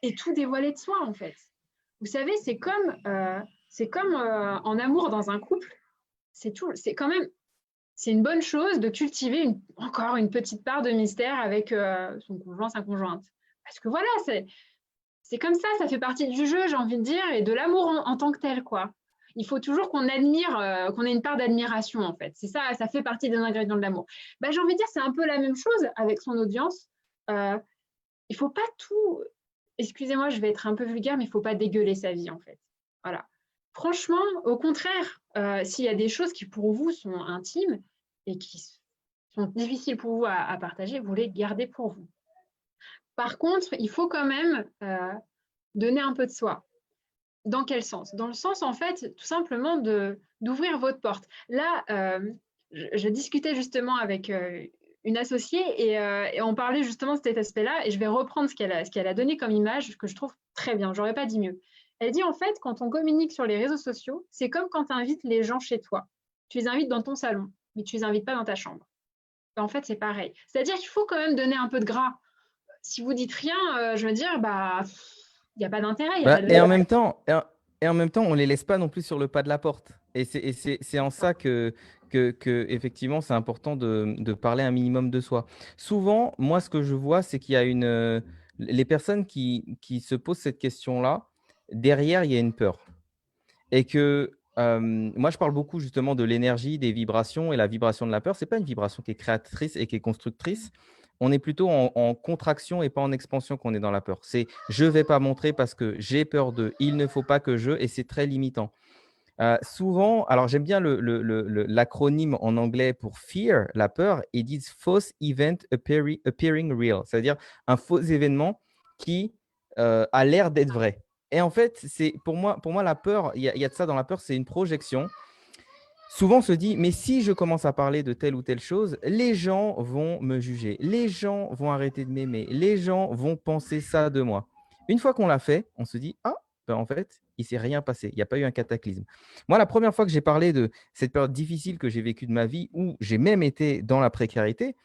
et tout dévoiler de soi, en fait. Vous savez, c'est comme en amour dans un couple. C'est quand même, c'est une bonne chose de cultiver encore une petite part de mystère avec son conjoint, sa conjointe. Parce que voilà, c'est comme ça fait partie du jeu, j'ai envie de dire, et de l'amour en tant que tel, quoi. Il faut toujours qu'on admire, qu'on ait une part d'admiration, en fait. C'est ça, ça fait partie des ingrédients de l'amour. Bah, j'ai envie de dire, c'est un peu la même chose avec son audience. Il faut pas tout, excusez-moi, je vais être un peu vulgaire, mais il faut pas dégueuler sa vie, en fait. Voilà. Franchement, au contraire, s'il y a des choses qui pour vous sont intimes et qui sont difficiles pour vous à partager, vous les gardez pour vous. Par contre, il faut quand même donner un peu de soi. Dans quel sens? Dans le sens, en fait, tout simplement d'ouvrir votre porte. Là, je discutais justement avec une associée et on parlait justement de cet aspect-là et je vais reprendre ce qu'elle a donné comme image que je trouve très bien, j'aurais pas dit mieux. Elle dit en fait, quand on communique sur les réseaux sociaux, c'est comme quand tu invites les gens chez toi. Tu les invites dans ton salon, mais tu les invites pas dans ta chambre. En fait, c'est pareil. C'est-à-dire qu'il faut quand même donner un peu de gras. Si vous dites rien, je veux dire, bah, il n'y a pas d'intérêt, il n'y a pas de Et en valeur. même temps, en même temps, on les laisse pas non plus sur le pas de la porte. Et c'est en ça que effectivement, c'est important de parler un minimum de soi. Souvent, moi, ce que je vois, c'est qu'il y a les personnes qui se posent cette question-là, derrière, il y a une peur. Et moi, je parle beaucoup justement de l'énergie, des vibrations et la vibration de la peur. C'est pas une vibration qui est créatrice et qui est constructrice. On est plutôt en contraction et pas en expansion qu'on est dans la peur. C'est je vais pas montrer parce que j'ai peur de, il ne faut pas que et c'est très limitant. Souvent, alors j'aime bien l'acronyme en anglais pour fear, la peur, ils disent false event appearing real, c'est-à-dire un faux événement qui a l'air d'être vrai. Et en fait, c'est pour moi la peur, il y a de ça dans la peur, c'est une projection. Souvent, on se dit, mais si je commence à parler de telle ou telle chose, les gens vont me juger, les gens vont arrêter de m'aimer, les gens vont penser ça de moi. Une fois qu'on l'a fait, on se dit, ah, ben en fait, il ne s'est rien passé, il n'y a pas eu un cataclysme. Moi, la première fois que j'ai parlé de cette période difficile que j'ai vécue de ma vie, où j'ai même été dans la précarité,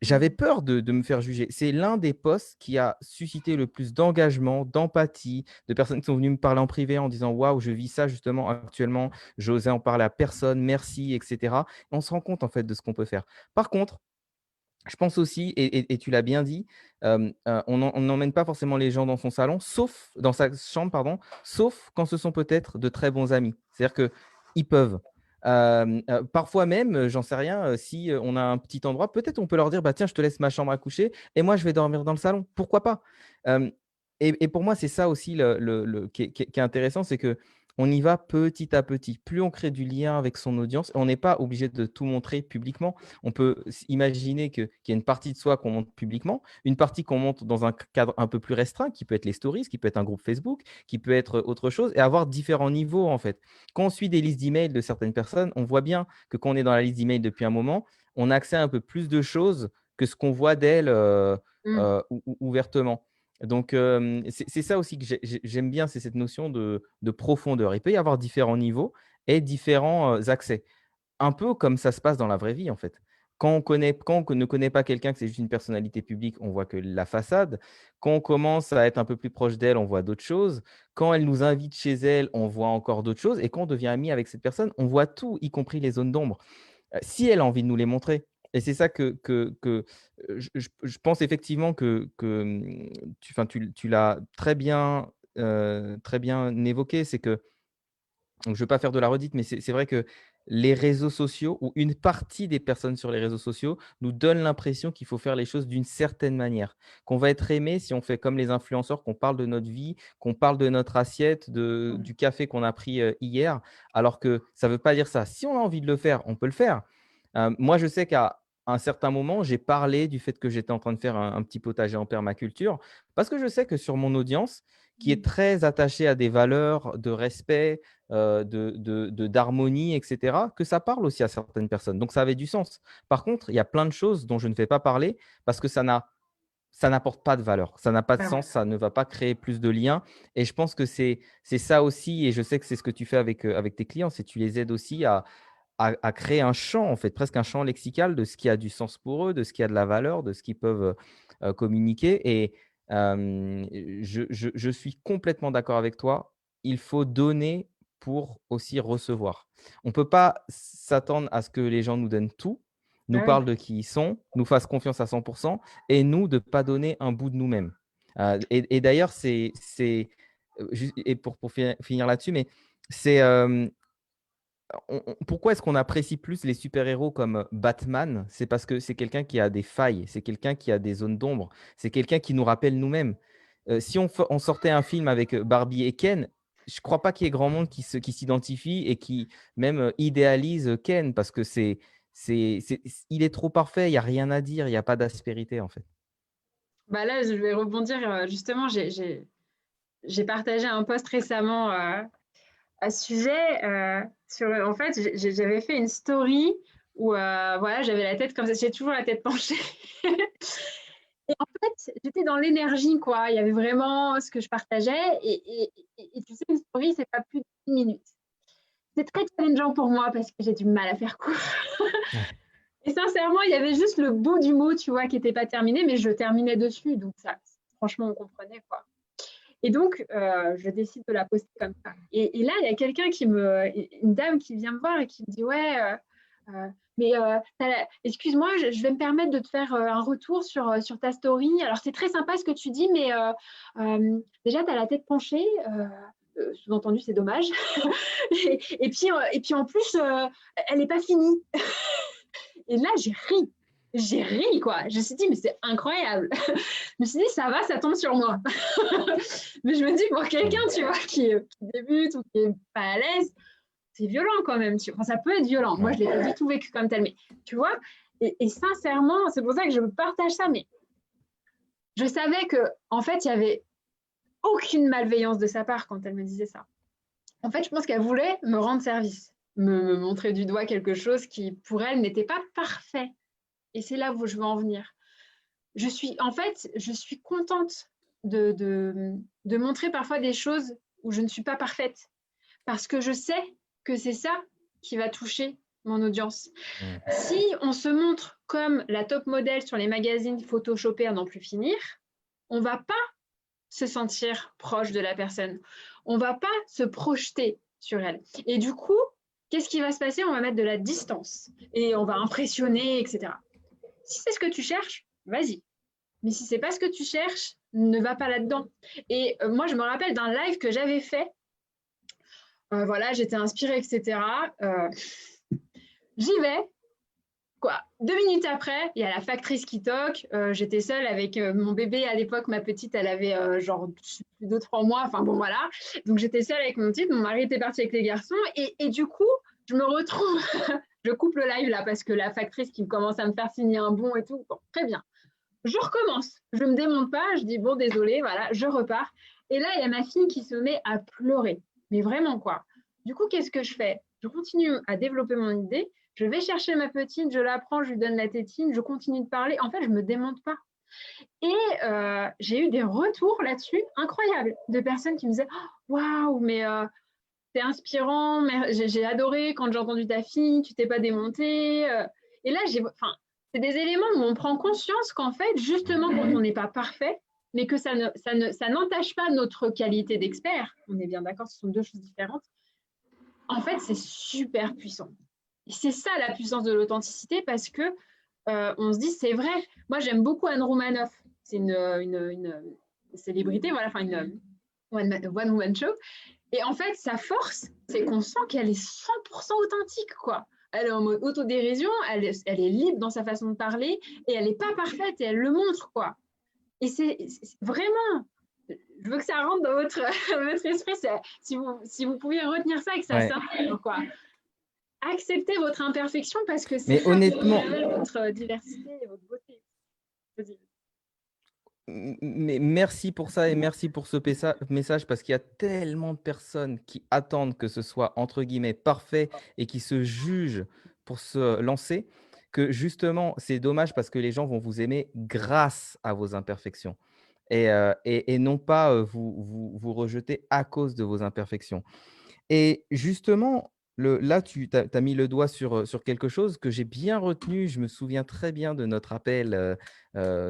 j'avais peur de me faire juger. C'est l'un des posts qui a suscité le plus d'engagement, d'empathie, de personnes qui sont venues me parler en privé en disant waouh, je vis ça justement actuellement, j'osais en parler à personne, merci, etc. On se rend compte en fait de ce qu'on peut faire. Par contre, je pense aussi, et tu l'as bien dit, on n'emmène pas forcément les gens dans son salon, sauf dans sa chambre, pardon, sauf quand ce sont peut-être de très bons amis. C'est-à-dire qu'ils peuvent. Parfois même, j'en sais rien, si on a un petit endroit, peut-être on peut leur dire, bah, tiens, je te laisse ma chambre à coucher et moi, je vais dormir dans le salon. Pourquoi pas? Euh, et pour moi, c'est ça aussi qui est intéressant, c'est que on y va petit à petit. Plus on crée du lien avec son audience, on n'est pas obligé de tout montrer publiquement. On peut imaginer qu'il y a une partie de soi qu'on montre publiquement, une partie qu'on montre dans un cadre un peu plus restreint, qui peut être les stories, qui peut être un groupe Facebook, qui peut être autre chose, et avoir différents niveaux en fait. Quand on suit des listes d'emails de certaines personnes, on voit bien que quand on est dans la liste d'emails depuis un moment, on a accès à un peu plus de choses que ce qu'on voit d'elle ouvertement. Donc, c'est ça aussi que j'aime bien, c'est cette notion de profondeur. Il peut y avoir différents niveaux et différents accès. Un peu comme ça se passe dans la vraie vie, en fait. Quand on ne connaît pas quelqu'un, que c'est juste une personnalité publique, on voit que la façade. Quand on commence à être un peu plus proche d'elle, on voit d'autres choses. Quand elle nous invite chez elle, on voit encore d'autres choses. Et quand on devient ami avec cette personne, on voit tout, y compris les zones d'ombre. Si elle a envie de nous les montrer. Et c'est ça que je pense effectivement que tu l'as très bien évoqué. C'est que, donc, je ne veux pas faire de la redite, mais c'est vrai que les réseaux sociaux ou une partie des personnes sur les réseaux sociaux nous donnent l'impression qu'il faut faire les choses d'une certaine manière, qu'on va être aimé si on fait comme les influenceurs, qu'on parle de notre vie, qu'on parle de notre assiette, du café qu'on a pris hier, alors que ça ne veut pas dire ça. Si on a envie de le faire, on peut le faire. Moi, je sais qu'à un certain moment, j'ai parlé du fait que j'étais en train de faire un petit potager en permaculture, parce que je sais que sur mon audience, qui est très attachée à des valeurs de respect, d'harmonie, etc., que ça parle aussi à certaines personnes. Donc, ça avait du sens. Par contre, il y a plein de choses dont je ne fais pas parler parce que ça n'apporte pas de valeur, ça n'a pas de Ah ouais. sens, ça ne va pas créer plus de liens. Et je pense que c'est ça aussi, et je sais que c'est ce que tu fais avec tes clients, c'est que tu les aides aussi à créer un champ, en fait, presque un champ lexical de ce qui a du sens pour eux, de ce qui a de la valeur, de ce qu'ils peuvent communiquer. Et je suis complètement d'accord avec toi. Il faut donner pour aussi recevoir. On ne peut pas s'attendre à ce que les gens nous donnent tout, nous Ah oui. parlent de qui ils sont, nous fassent confiance à 100% et nous, de ne pas donner un bout de nous-mêmes. Et d'ailleurs, et pour finir là-dessus, mais c'est pourquoi est-ce qu'on apprécie plus les super-héros comme Batman? C'est parce que c'est quelqu'un qui a des failles, c'est quelqu'un qui a des zones d'ombre, c'est quelqu'un qui nous rappelle nous-mêmes. Si on sortait un film avec Barbie et Ken, je ne crois pas qu'il y ait grand monde qui s'identifie et qui même idéalise Ken parce que il est trop parfait, il n'y a rien à dire, il n'y a pas d'aspérité en fait. Bah là, je vais rebondir. Justement, j'ai partagé un post récemment à ce sujet. En fait, j'avais fait une story où voilà, j'avais la tête comme ça. J'ai toujours la tête penchée. Et en fait, j'étais dans l'énergie, quoi. Il y avait vraiment ce que je partageais. Et tu sais, une story, c'est pas plus de 10 minutes. C'est très challengeant pour moi parce que j'ai du mal à faire court. Et sincèrement, il y avait juste le bout du mot, tu vois, qui n'était pas terminé, mais je terminais dessus. Donc, ça, franchement, on comprenait, quoi. Et donc, je décide de la poster comme ça. Et là, il y a une dame qui vient me voir et qui me dit, ouais, mais excuse-moi, je vais me permettre de te faire un retour sur ta story. Alors, c'est très sympa ce que tu dis, mais déjà, tu as la tête penchée. Sous-entendu, c'est dommage. Et puis, en plus, elle n'est pas finie. Et là, j'ai ri. J'ai ri, quoi. Je me suis dit, mais c'est incroyable. Je me suis dit, ça va, ça tombe sur moi. Mais je me dis, pour quelqu'un, tu vois, qui débute ou qui n'est pas à l'aise, c'est violent quand même. Enfin, ça peut être violent. Moi, je ne l'ai pas du tout vécu comme tel. Mais tu vois, et sincèrement, c'est pour ça que je partage ça. Mais je savais qu'en fait, il n'y avait aucune malveillance de sa part quand elle me disait ça. En fait, je pense qu'elle voulait me rendre service, me montrer du doigt quelque chose qui, pour elle, n'était pas parfait. Et c'est là où je veux en venir. Je suis contente de montrer parfois des choses où je ne suis pas parfaite. Parce que je sais que c'est ça qui va toucher mon audience. Si on se montre comme la top modèle sur les magazines photoshopés à n'en plus finir, on ne va pas se sentir proche de la personne. On ne va pas se projeter sur elle. Et du coup, qu'est-ce qui va se passer? On va mettre de la distance et on va impressionner, etc. Si c'est ce que tu cherches, vas-y. Mais si c'est pas ce que tu cherches, ne va pas là-dedans. Et moi, je me rappelle d'un live que j'avais fait Voilà, j'étais inspirée, etc. J'y vais. Quoi. 2 minutes après, il y a la factrice qui toque. J'étais seule avec mon bébé à l'époque. Ma petite, elle avait genre 2-3 mois. Enfin bon, voilà. Donc j'étais seule avec mon petit. Mon mari était parti avec les garçons. Et du coup, je me retrouve. Je coupe le live là parce que la factrice qui commence à me faire signer un bon et tout. Bon, très bien. Je recommence. Je ne me démonte pas. Je dis bon, désolé, voilà, je repars. Et là, il y a ma fille qui se met à pleurer. Mais vraiment, quoi. Du coup, qu'est-ce que je fais? Je continue à développer mon idée. Je vais chercher ma petite, je la prends, je lui donne la tétine, je continue de parler. En fait, je ne me démonte pas. Et j'ai eu des retours là-dessus incroyables de personnes qui me disaient waouh, mais c'est inspirant, j'ai adoré quand j'ai entendu ta fille, tu t'es pas démontée. Et là, c'est des éléments où on prend conscience qu'en fait, justement, quand on n'est pas parfait, mais que ça n'entache pas notre qualité d'expert, on est bien d'accord, ce sont deux choses différentes, en fait, c'est super puissant. Et c'est ça la puissance de l'authenticité parce que on se dit, c'est vrai. Moi, j'aime beaucoup Anne Romanoff. C'est une célébrité, voilà, enfin une one-woman show. Et en fait, sa force, c'est qu'on sent qu'elle est 100% authentique, quoi. Elle est en mode autodérision, elle est libre dans sa façon de parler et elle n'est pas parfaite et elle le montre, quoi. Et c'est vraiment, je veux que ça rentre dans votre, votre esprit, si vous pouviez retenir ça et que ça s'intègre, quoi. Acceptez votre imperfection parce que c'est ça honnêtement, qui révèle votre diversité et votre beauté. mais merci pour ça et merci pour ce message parce qu'il y a tellement de personnes qui attendent que ce soit entre guillemets parfait et qui se jugent pour se lancer que justement c'est dommage parce que les gens vont vous aimer grâce à vos imperfections et non pas vous rejeter à cause de vos imperfections. Et justement, là, tu as mis le doigt sur quelque chose que j'ai bien retenu. Je me souviens très bien de notre appel,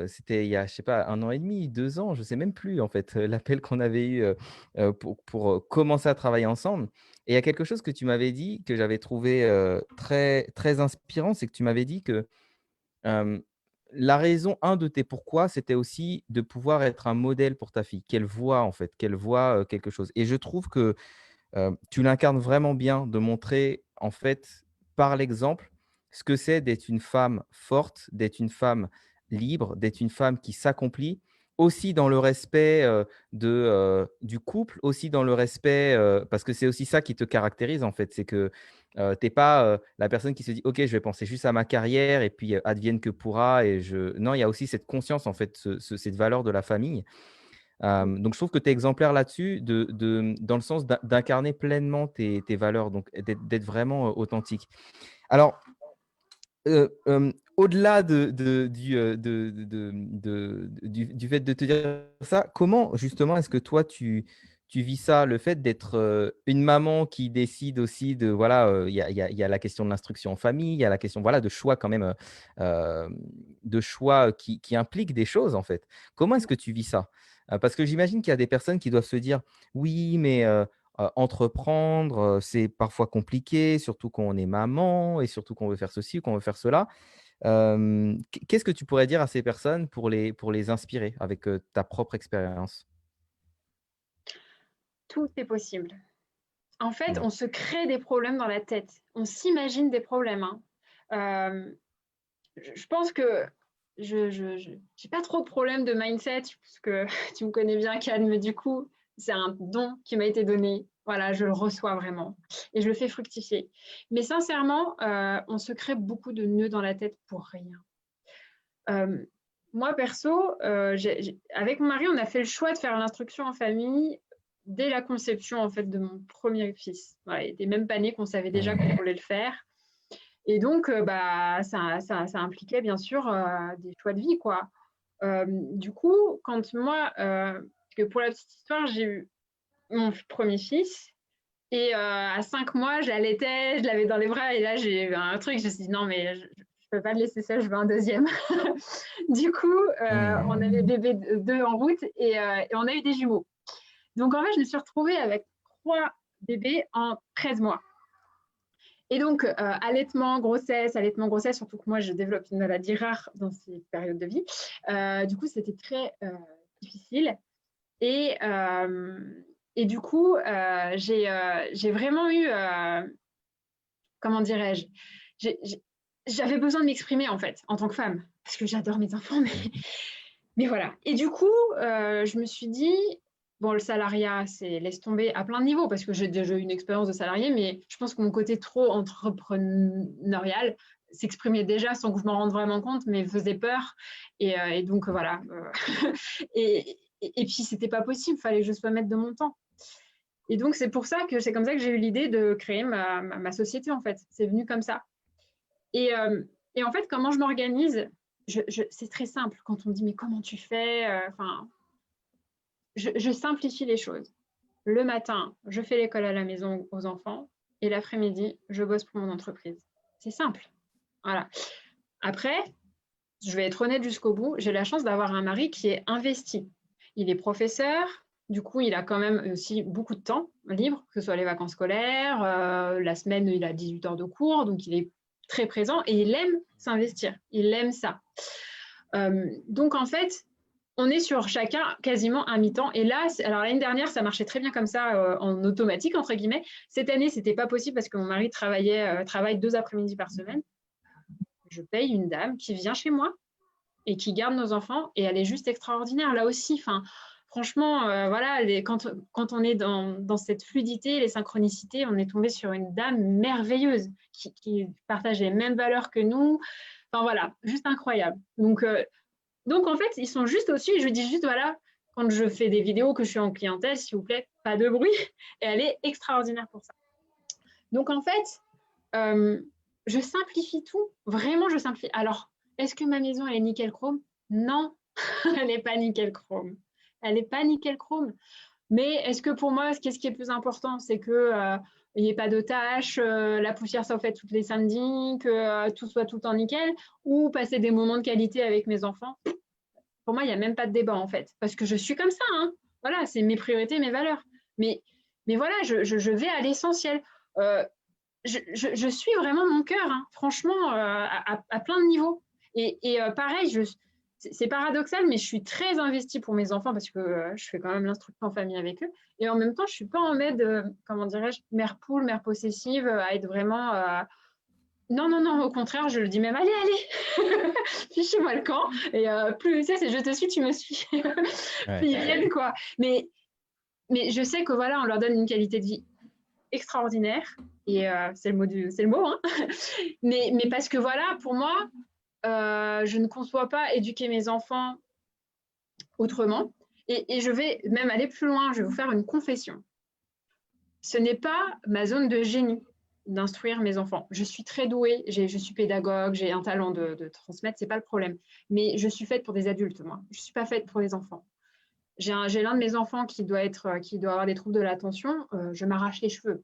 c'était il y a, je sais pas, 1 an et demi, 2 ans, je ne sais même plus en fait, l'appel qu'on avait eu, pour commencer à travailler ensemble. Et il y a quelque chose que tu m'avais dit, que j'avais trouvé, très très inspirant, c'est que tu m'avais dit que, hem, la raison, un de tes pourquoi, c'était aussi de pouvoir être un modèle pour ta fille, qu'elle voit en fait, qu'elle voit, quelque chose. Et je trouve que tu l'incarnes vraiment bien de montrer, en fait, par l'exemple, ce que c'est d'être une femme forte, d'être une femme libre, d'être une femme qui s'accomplit, aussi dans le respect, du couple, aussi dans le respect, parce que c'est aussi ça qui te caractérise, en fait. C'est que, tu es pas, la personne qui se dit: «OK, je vais penser juste à ma carrière et puis, advienne que pourra» et je non, il y a aussi cette conscience, en fait, cette valeur de la famille. Donc je trouve que tu es exemplaire là-dessus dans le sens d'incarner pleinement tes valeurs, donc d'être vraiment, authentique. Alors, au-delà du fait de te dire ça, comment justement est-ce que toi tu vis ça? Le fait d'être, une maman qui décide aussi de voilà, il y a la question de l'instruction en famille, il y a la question voilà de choix quand même, de choix qui impliquent des choses en fait. Comment est-ce que tu vis ça? Parce que j'imagine qu'il y a des personnes qui doivent se dire: «Oui, mais entreprendre, c'est parfois compliqué, surtout quand on est maman et surtout qu'on veut faire ceci ou qu'on veut faire cela». Qu'est-ce que tu pourrais dire à ces personnes pour les inspirer avec, ta propre expérience? Tout est possible. En fait, Ouais. on se crée des problèmes dans la tête. On s'imagine des problèmes, hein. Je pense que je n'ai pas trop de problèmes de mindset, parce que tu me connais bien, Can, mais du coup, c'est un don qui m'a été donné. Voilà, je le reçois vraiment et je le fais fructifier. Mais sincèrement, on se crée beaucoup de nœuds dans la tête pour rien. Moi, perso, avec mon mari, on a fait le choix de faire l'instruction en famille dès la conception en fait, de mon premier fils. Voilà, il n'était même pas né qu'on savait déjà qu'on voulait le faire. Et donc, bah, ça impliquait bien sûr des choix de vie, quoi. Du coup, quand moi, parce que pour la petite histoire, j'ai eu mon premier fils et à 5 mois, je l'allaitais, je l'avais dans les bras et là, j'ai eu un truc, je me suis dit non, mais je ne peux pas le laisser seul, je veux un deuxième. Du coup, Mmh. on avait bébé 2 en route et on a eu des jumeaux. Donc, en fait, je me suis retrouvée avec 3 bébés en 13 mois. Et donc, allaitement, grossesse, surtout que moi, je développe une maladie rare dans ces périodes de vie. Du coup, c'était très difficile. Et, Et du coup, j'ai vraiment eu, comment dirais-je, j'avais besoin de m'exprimer en fait, en tant que femme, parce que j'adore mes enfants, mais voilà. Et du coup, je me suis dit, bon, le salariat, c'est laisse tomber à plein de niveaux, parce que j'ai déjà eu une expérience de salarié, mais je pense que mon côté trop entrepreneurial s'exprimait déjà sans que je m'en rende vraiment compte, mais faisait peur. Et donc, voilà. Et puis, c'était pas possible, il fallait que je sois maître de mon temps. Et donc, c'est comme ça que j'ai eu l'idée de créer ma société, en fait. C'est venu comme ça. Et en fait, comment je m'organise, c'est très simple. Quand on me dit, mais comment tu fais, je simplifie les choses. Le matin, je fais l'école à la maison aux enfants. Et l'après-midi, je bosse pour mon entreprise. C'est simple. Voilà. Après, je vais être honnête jusqu'au bout, j'ai la chance d'avoir un mari qui est investi. Il est professeur, du coup, il a quand même aussi beaucoup de temps libre, que ce soit les vacances scolaires, la semaine, il a 18 heures de cours, donc il est très présent et il aime s'investir, il aime ça. Donc, en fait, on est sur chacun quasiment un mi-temps. Et là, alors l'année dernière, ça marchait très bien comme ça, en automatique, entre guillemets. Cette année, ce n'était pas possible parce que mon mari travaille 2 après-midi par semaine. Je paye une dame qui vient chez moi et qui garde nos enfants, et elle est juste extraordinaire là aussi. Franchement, voilà, quand on est dans cette fluidité, les synchronicités, on est tombé sur une dame merveilleuse qui partage les mêmes valeurs que nous. Enfin voilà, juste incroyable. Donc en fait, ils sont juste au-dessus, et je dis juste, voilà, quand je fais des vidéos, que je suis en clientèle, s'il vous plaît, pas de bruit, et elle est extraordinaire pour ça. Donc en fait, je simplifie tout, vraiment je simplifie. Alors, est-ce que ma maison elle est nickel chrome? Non, elle n'est pas nickel chrome. Elle n'est pas nickel chrome. Mais est-ce que pour moi, qu'est-ce qui est plus important? C'est que il n'y ait pas de tâches, la poussière soit faite tous les samedis, que tout soit tout en nickel, ou passer des moments de qualité avec mes enfants? Pour moi, il n'y a même pas de débat en fait, parce que je suis comme ça. Hein. Voilà, c'est mes priorités, mes valeurs. Mais voilà, je vais à l'essentiel. Je suis vraiment mon cœur, hein, franchement, à plein de niveaux. Et pareil, c'est paradoxal, mais je suis très investie pour mes enfants parce que je fais quand même l'instruction en famille avec eux. Et en même temps, je ne suis pas en mode, comment dirais-je, mère poule, mère possessive, à être vraiment... Non, non, non, au contraire, je le dis même, allez, allez, fichez-moi le camp. Et plus, tu sais, c'est je te suis, tu me suis. Ouais. Plus ils viennent, quoi. Mais je sais que voilà, on leur donne une qualité de vie extraordinaire. Et c'est le mot, hein. mais parce que voilà, pour moi, je ne conçois pas éduquer mes enfants autrement. Et je vais même aller plus loin, je vais vous faire une confession. Ce n'est pas ma zone de génie d'instruire mes enfants. Je suis très douée, je suis pédagogue, j'ai un talent de transmettre, c'est pas le problème. Mais je suis faite pour des adultes, moi. Je suis pas faite pour les enfants. J'ai l'un de mes enfants qui doit avoir des troubles de l'attention, je m'arrache les cheveux.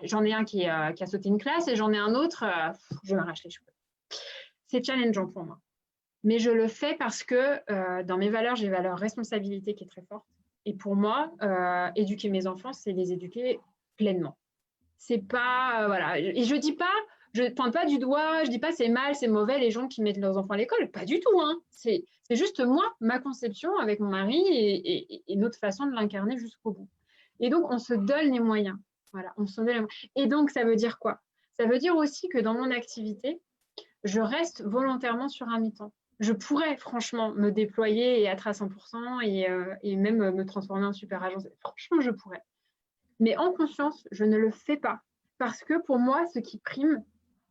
J'en ai un qui a sauté une classe et j'en ai un autre, je m'arrache les cheveux. C'est challengeant pour moi. Mais je le fais parce que dans mes valeurs, j'ai une valeur responsabilité qui est très forte. Et pour moi, éduquer mes enfants, c'est les éduquer pleinement. C'est pas, voilà. Et je dis pas, je ne pointe pas du doigt, je dis pas c'est mal, c'est mauvais les gens qui mettent leurs enfants à l'école. Pas du tout, hein. C'est juste moi, ma conception avec mon mari et notre façon de l'incarner jusqu'au bout. Et donc, on se donne les moyens. Voilà, on se donne les moyens. Et donc, ça veut dire quoi? Ça veut dire aussi que dans mon activité, je reste volontairement sur un mi-temps. Je pourrais franchement me déployer et être à 100% et même me transformer en super agence. Franchement, je pourrais. Mais en conscience, je ne le fais pas. Parce que pour moi, ce qui prime,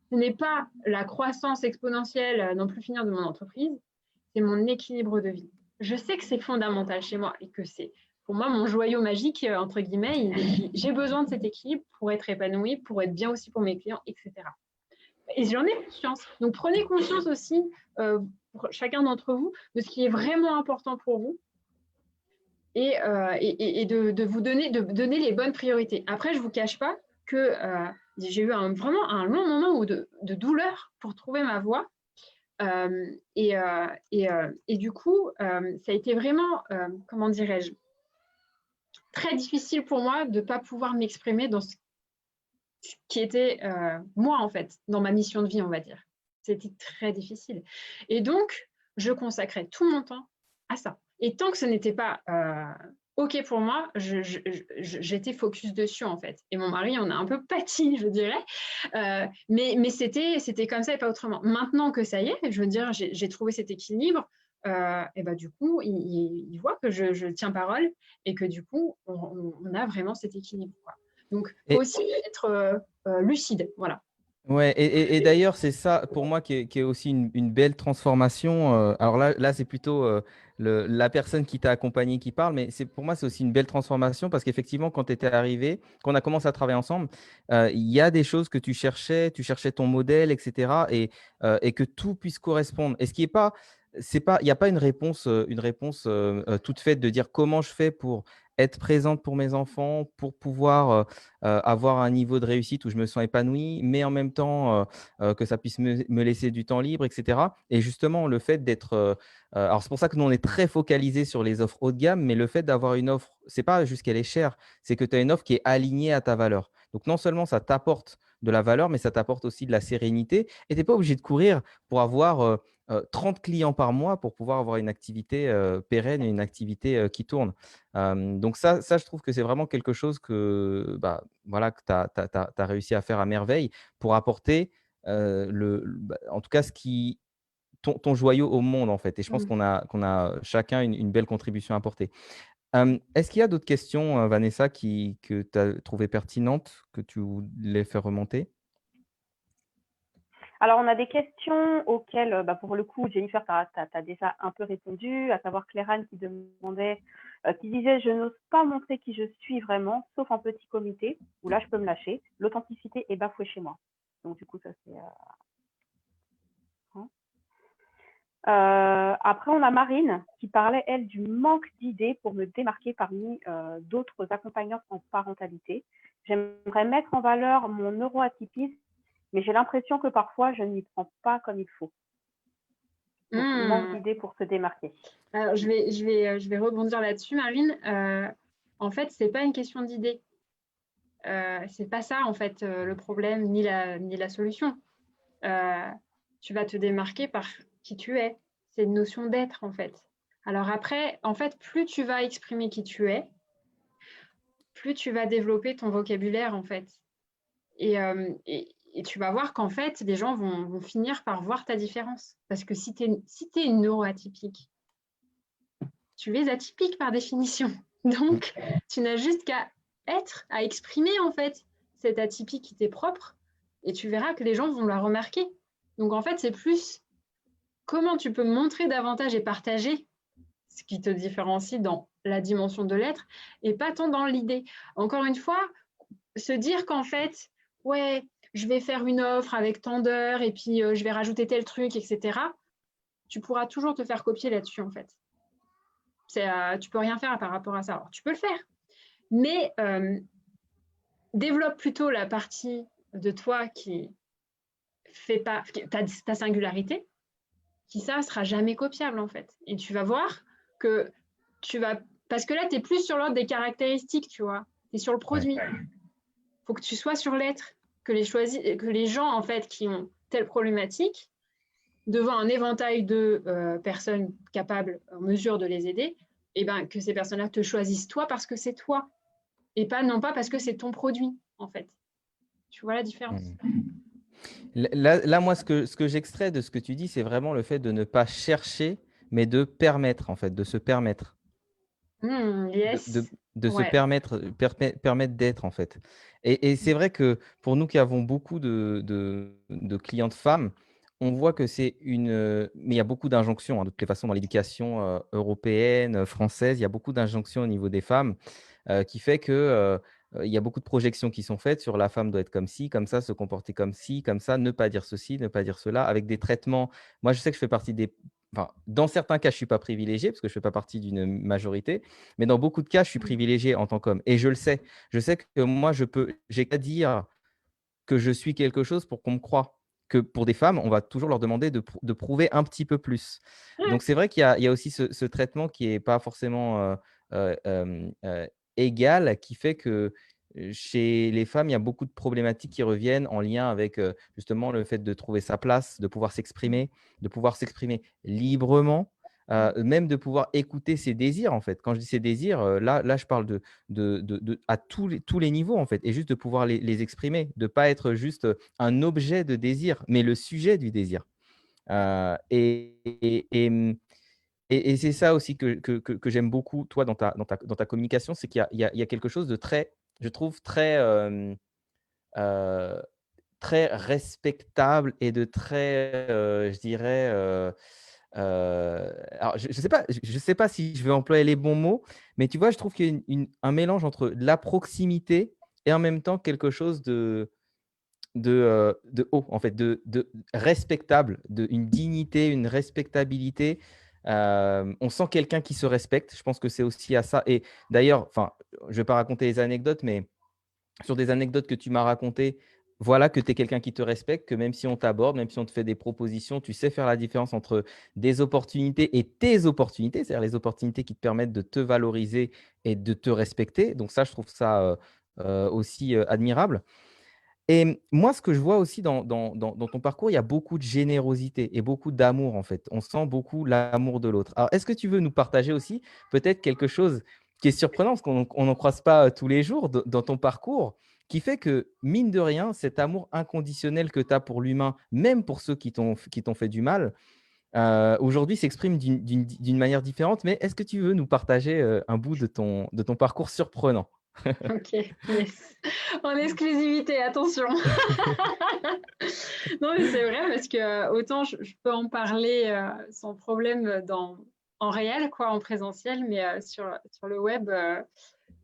ce n'est pas la croissance exponentielle non plus finir de mon entreprise, c'est mon équilibre de vie. Je sais que c'est fondamental chez moi et que c'est pour moi mon joyau magique, entre guillemets. J'ai besoin de cet équilibre pour être épanouie, pour être bien aussi pour mes clients, etc. Et j'en ai conscience. Donc, prenez conscience aussi, pour chacun d'entre vous, de ce qui est vraiment important pour vous et de vous donner les bonnes priorités. Après, je ne vous cache pas que j'ai eu vraiment un long moment de douleur pour trouver ma voie. Et du coup, ça a été vraiment, comment dirais-je, très difficile pour moi de ne pas pouvoir m'exprimer dans ce qui était moi, en fait, dans ma mission de vie, on va dire. C'était très difficile. Et donc, je consacrais tout mon temps à ça. Et tant que ce n'était pas OK pour moi, j'étais focus dessus, en fait et mon mari en a un peu pâti, je dirais, mais c'était comme ça et pas autrement. Maintenant que ça y est, je veux dire, j'ai trouvé cet équilibre, et bah, du coup, il voit que je tiens parole et que du coup, on a vraiment cet équilibre, quoi. Donc faut Et aussi être, lucide, voilà. ouais, et d'ailleurs, c'est ça pour moi qui est aussi une belle transformation. Alors là c'est plutôt la personne qui t'a accompagné qui parle, mais pour moi, c'est aussi une belle transformation parce qu'effectivement, quand tu étais arrivé, quand on a commencé à travailler ensemble, il y a des choses que tu cherchais ton modèle, etc. Et que tout puisse correspondre. Et ce qui est pas, c'est pas, il n'y a pas une réponse toute faite de dire comment je fais pour être présente pour mes enfants, pour pouvoir avoir un niveau de réussite où je me sens épanoui, mais en même temps que ça puisse me laisser du temps libre, etc. Et justement, le fait d'être… alors, c'est pour ça que nous, on est très focalisé sur les offres haut de gamme, mais le fait d'avoir une offre, c'est pas juste qu'elle est chère, c'est que tu as une offre qui est alignée à ta valeur. Donc, non seulement ça t'apporte de la valeur, mais ça t'apporte aussi de la sérénité. Et tu n'es pas obligé de courir pour avoir 30 clients par mois pour pouvoir avoir une activité pérenne et une activité qui tourne. Donc ça, je trouve que c'est vraiment quelque chose que, bah, voilà, que tu as réussi à faire à merveille pour apporter, en tout cas, ton joyau au monde, en fait. Et je pense Mmh. qu'on a chacun une belle contribution à apporter. Est-ce qu'il y a d'autres questions, Vanessa, que tu as trouvées pertinentes, que tu voulais faire remonter? Alors, on a des questions auxquelles, bah, pour le coup, Jennifer, tu as déjà un peu répondu, à savoir Claire-Anne qui demandait, qui disait: «Je n'ose pas montrer qui je suis vraiment, sauf en petit comité, où là, je peux me lâcher. L'authenticité est bafouée chez moi». Donc, du coup, ça, c'est… hein. Après, on a Marine qui parlait, elle, du manque d'idées pour me démarquer parmi d'autres accompagnantes en parentalité. J'aimerais mettre en valeur mon neuroatypisme, mais j'ai l'impression que parfois, je ne m'y prends pas comme il faut. Donc, manque Mmh. d'idées pour se démarquer. Alors je vais rebondir là-dessus, Marine. En fait, c'est pas une question d'idée. C'est pas ça, en fait, le problème ni la solution. Heu, Tu vas te démarquer par qui tu es. C'est une notion d'être, en fait. Alors après, en fait, plus tu vas exprimer qui tu es, plus tu vas développer ton vocabulaire, en fait. Et tu vas voir qu'en fait, les gens vont finir par voir ta différence. Parce que si tu es une neuroatypique, tu es atypique par définition. Donc, tu n'as juste qu'à être, à exprimer en fait cette atypie qui t'est propre et tu verras que les gens vont la remarquer. Donc, en fait, c'est plus comment tu peux montrer davantage et partager ce qui te différencie dans la dimension de l'être et pas tant dans l'idée. Encore une fois, se dire qu'en fait, ouais, je vais faire une offre avec tant d'heures et puis je vais rajouter tel truc, etc. Tu pourras toujours te faire copier là-dessus en fait. Tu peux rien faire par rapport à ça. Alors, tu peux le faire, mais développe plutôt la partie de toi qui fait pas ta singularité, qui ça sera jamais copiable en fait. Et tu vas voir que tu vas, parce que là, tu es plus sur l'ordre des caractéristiques, tu vois. Tu es sur le Ouais. produit. Il faut que tu sois sur l'être, que les gens en fait qui ont telle problématique, devant un éventail de personnes capables, en mesure de les aider, et ben que ces personnes-là te choisissent toi parce que c'est toi et pas non pas parce que c'est ton produit en fait. Tu vois la différence? Mhm. Là, moi, ce que j'extrais de ce que tu dis, c'est vraiment le fait de ne pas chercher, mais de permettre, en fait, de se permettre. De, de- Yes. de se Ouais. permettre d'être, en fait. Et c'est vrai que pour nous qui avons beaucoup de clientes femmes, on voit que c'est mais il y a beaucoup d'injonctions, hein, de toutes les façons, dans l'éducation européenne, française, il y a beaucoup d'injonctions au niveau des femmes qui fait que il y a beaucoup de projections qui sont faites sur la femme doit être comme ci, comme ça, se comporter comme ci, comme ça, ne pas dire ceci, ne pas dire cela, avec des traitements. Moi, je sais que je fais partie des… Enfin, dans certains cas, je ne suis pas privilégié parce que je ne fais pas partie d'une majorité, mais dans beaucoup de cas, je suis privilégié en tant qu'homme. Et je le sais. Je sais que moi, j'ai qu'à dire que je suis quelque chose pour qu'on me croie. Que pour des femmes, on va toujours leur demander de prouver un petit peu plus. Donc, c'est vrai qu'il y a aussi ce traitement qui n'est pas forcément égal, qui fait que chez les femmes, il y a beaucoup de problématiques qui reviennent en lien avec justement le fait de trouver sa place, de pouvoir s'exprimer librement, même de pouvoir écouter ses désirs, en fait. Quand je dis ses désirs, là, je parle à tous les niveaux, en fait, et juste de pouvoir les exprimer, de ne pas être juste un objet de désir, mais le sujet du désir. Et c'est ça aussi que j'aime beaucoup, toi, dans ta communication, c'est qu'il y a quelque chose de très, je trouve, heu, très respectable et de très, je dirais, alors je sais pas si je vais employer les bons mots, mais tu vois, je trouve qu'il y a un mélange entre la proximité et en même temps quelque chose de haut, en fait, de respectable, une dignité, une respectabilité. On sent quelqu'un qui se respecte. Je pense que c'est aussi à ça et d'ailleurs, enfin, je ne vais pas raconter les anecdotes, mais sur des anecdotes que tu m'as racontées, voilà que tu es quelqu'un qui te respecte, que même si on t'aborde, même si on te fait des propositions, tu sais faire la différence entre des opportunités et tes opportunités, c'est-à-dire les opportunités qui te permettent de te valoriser et de te respecter. Donc ça, je trouve ça, aussi, admirable. Et moi, ce que je vois aussi dans ton parcours, il y a beaucoup de générosité et beaucoup d'amour, en fait. On sent beaucoup l'amour de l'autre. Alors, est-ce que tu veux nous partager aussi peut-être quelque chose qui est surprenant, parce qu'on n'en croise pas tous les jours dans ton parcours, qui fait que, mine de rien, cet amour inconditionnel que tu as pour l'humain, même pour ceux qui t'ont fait du mal, aujourd'hui s'exprime d'une manière différente. Mais est-ce que tu veux nous partager un bout de ton parcours surprenant? Ok, yes. En exclusivité, attention. Non, mais c'est vrai parce que autant je peux en parler sans problème en réel, quoi, en présentiel, mais sur le web,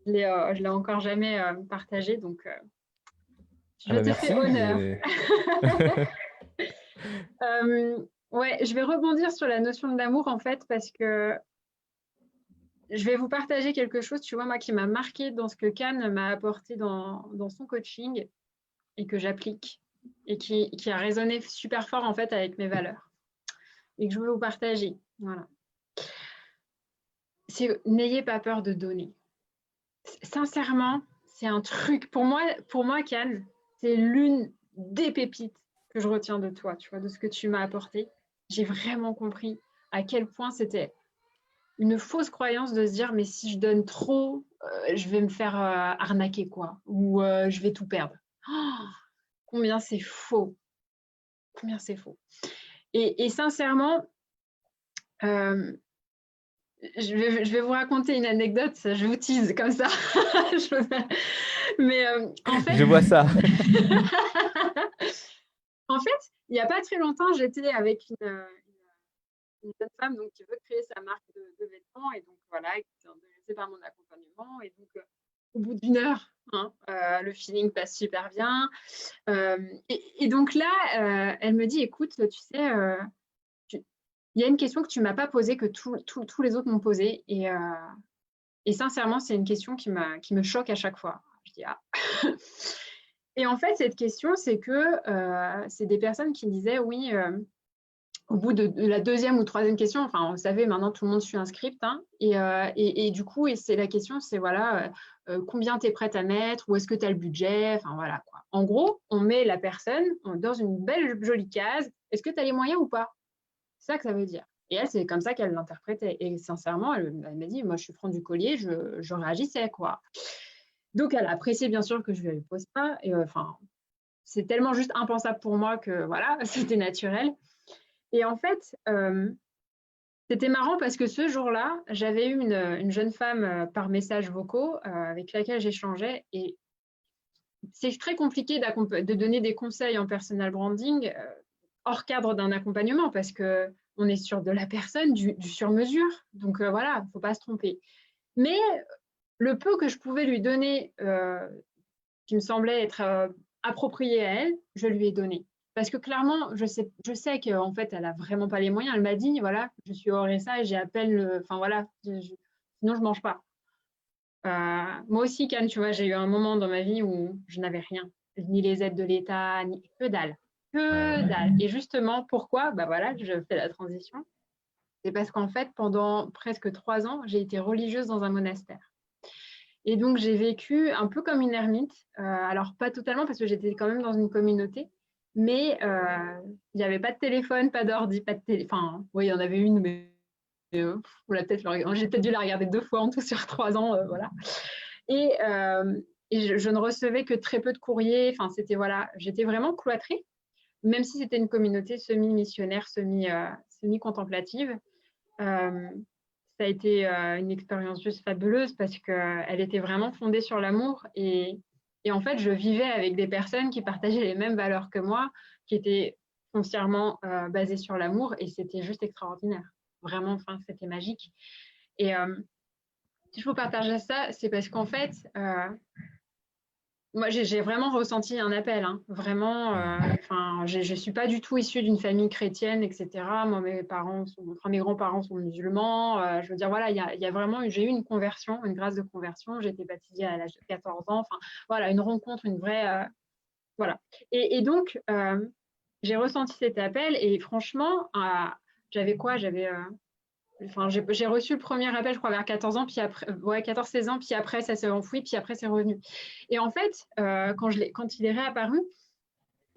je l'ai encore jamais partagé, donc Ah je bah te fais merci. honneur. Ouais, je vais rebondir sur la notion de l'amour en fait parce que je vais vous partager quelque chose, tu vois, moi qui m'a marqué dans ce que Can m'a apporté dans son coaching et que j'applique et qui a résonné super fort en fait avec mes valeurs et que je veux vous partager. Voilà. C'est n'ayez pas peur de donner. Sincèrement, c'est un truc. Pour moi, Can, c'est l'une des pépites que je retiens de toi, tu vois, de ce que tu m'as apporté. J'ai vraiment compris à quel point c'était une fausse croyance de se dire mais si je donne trop, je vais me faire arnaquer quoi, ou je vais tout perdre. Oh, combien c'est faux, combien c'est faux. Et sincèrement, euh, je vais vous raconter une anecdote, je vous tease comme ça. Mais en fait, Je vois ça. en fait, il n'y a pas très longtemps, j'étais avec une jeune femme donc, qui veut créer sa marque de vêtements et donc voilà, qui était intéressée par mon accompagnement. Et donc, au bout d'une heure, hein, le feeling passe super bien. Et donc là, elle me dit, écoute, tu sais, il y a une question que tu ne m'as pas posée, que tous les autres m'ont posée. Et sincèrement, c'est une question qui me choque à chaque fois. Je dis, ah. Et en fait, cette question, c'est que c'est des personnes qui disaient, oui, au bout de la deuxième ou troisième question, enfin, vous savez, maintenant, tout le monde suit un script. Hein, et du coup, c'est la question, c'est voilà, combien tu es prête à mettre, où est-ce que tu as le budget, enfin voilà. Quoi. En gros, on met la personne dans une belle, jolie case. Est-ce que tu as les moyens ou pas? C'est ça que ça veut dire. Et elle, c'est comme ça qu'elle l'interprétait. Et sincèrement, elle m'a dit, moi, je suis franc du collier, je réagissais, quoi. Donc, elle a apprécié, bien sûr, que je ne lui pose pas. Et enfin, c'est tellement juste impensable pour moi que, voilà, c'était naturel. Et en fait, c'était marrant parce que ce jour-là, j'avais eu une jeune femme par messages vocaux avec laquelle j'échangeais. Et c'est très compliqué de donner des conseils en personal branding hors cadre d'un accompagnement parce qu'on est sur de la personne, du sur-mesure. Donc voilà, il ne faut pas se tromper. Mais le peu que je pouvais lui donner, qui me semblait être approprié à elle, je lui ai donné. Parce que clairement, je sais qu'en fait, elle n'a vraiment pas les moyens. Elle m'a dit, voilà, je suis au RSA et j'ai à peine enfin voilà, sinon je ne mange pas. Moi aussi, Can, tu vois, j'ai eu un moment dans ma vie où je n'avais rien, ni les aides de l'État, ni que dalle, Ouais, que ouais. dalle. Et justement, pourquoi? Bah voilà, je fais la transition. C'est parce qu'en fait, pendant presque 3 ans, j'ai été religieuse dans un monastère. Et donc, j'ai vécu un peu comme une ermite. Alors, pas totalement, parce que j'étais quand même dans une communauté, mais il n'y avait pas de téléphone, pas d'ordi, pas de télé. Enfin, oui, il y en avait une, mais J'ai peut-être dû la regarder 2 fois en tout sur 3 ans, voilà. Et je ne recevais que très peu de courriers. Enfin, c'était voilà, j'étais vraiment cloîtrée, même si c'était une communauté semi-missionnaire, semi-contemplative. Ça a été une expérience juste fabuleuse parce qu'elle était vraiment fondée sur l'amour et en fait, je vivais avec des personnes qui partageaient les mêmes valeurs que moi, qui étaient foncièrement basées sur l'amour et c'était juste extraordinaire. Vraiment, enfin, c'était magique. Et si je vous partage ça, c'est parce qu'en fait, moi, j'ai vraiment ressenti un appel, hein. Vraiment. Je suis pas du tout issue d'une famille chrétienne, etc. Moi, mes grands-parents sont musulmans. Je veux dire, voilà, il y a vraiment, j'ai eu une conversion, une grâce de conversion. J'ai été baptisée à l'âge de 14 ans. Enfin, voilà, une rencontre, une vraie, voilà. Et donc, j'ai ressenti cet appel et franchement, j'avais quoi? J'ai reçu le premier appel, je crois, vers 14 ans, puis après, 14-16 ans, puis après, ça s'est enfoui, puis après, c'est revenu. Et en fait, quand il est réapparu,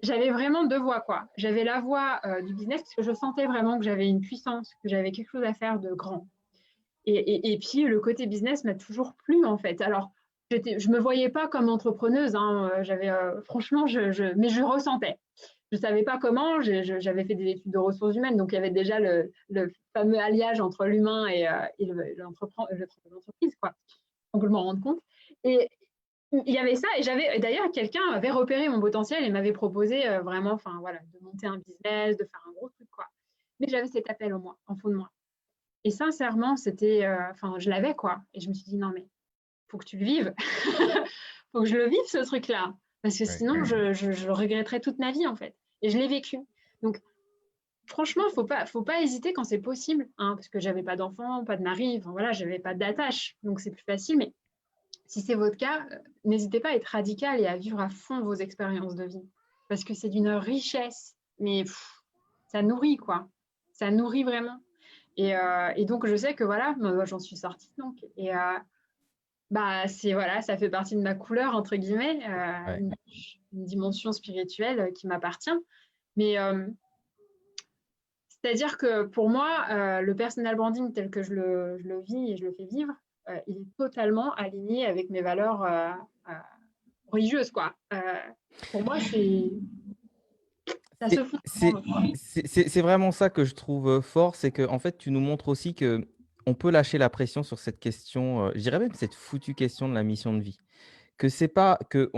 j'avais vraiment 2 voix, quoi. J'avais la voix du business, parce que je sentais vraiment que j'avais une puissance, que j'avais quelque chose à faire de grand. Et puis, le côté business m'a toujours plu, en fait. Alors, je me voyais pas comme entrepreneuse, hein. Franchement, mais je ressentais. Je savais pas comment, j'avais fait des études de ressources humaines, donc il y avait déjà le fameux alliage entre l'humain et l'entreprise, quoi. Donc, je m'en rends compte. Et il y avait ça, et d'ailleurs, quelqu'un avait repéré mon potentiel et m'avait proposé vraiment, enfin, voilà, de monter un business, de faire un gros truc, quoi. Mais j'avais cet appel en fond de moi. Et sincèrement, je l'avais, quoi. Et je me suis dit, non, mais faut que tu le vives. Faut que je le vive, ce truc-là. Parce que sinon, je le regretterais toute ma vie, en fait. Et je l'ai vécu. Donc, franchement, faut pas hésiter quand c'est possible, hein, parce que j'avais pas d'enfant, pas de mari, enfin, voilà, j'avais pas d'attache. Donc, c'est plus facile. Mais si c'est votre cas, n'hésitez pas à être radical et à vivre à fond vos expériences de vie. Parce que c'est d'une richesse. Mais ça nourrit, quoi. Ça nourrit vraiment. Et donc, je sais que voilà, moi, j'en suis sortie. Donc, voilà, ça fait partie de ma couleur, entre guillemets, une dimension spirituelle qui m'appartient. Mais c'est-à-dire que pour moi, le personal branding tel que je le vis et je le fais vivre, il est totalement aligné avec mes valeurs religieuses, quoi. Pour moi, ça se fout. C'est vraiment ça que je trouve fort, c'est que en fait, tu nous montres aussi que on peut lâcher la pression sur cette question, je dirais même cette foutue question de la mission de vie. Que c'est pas que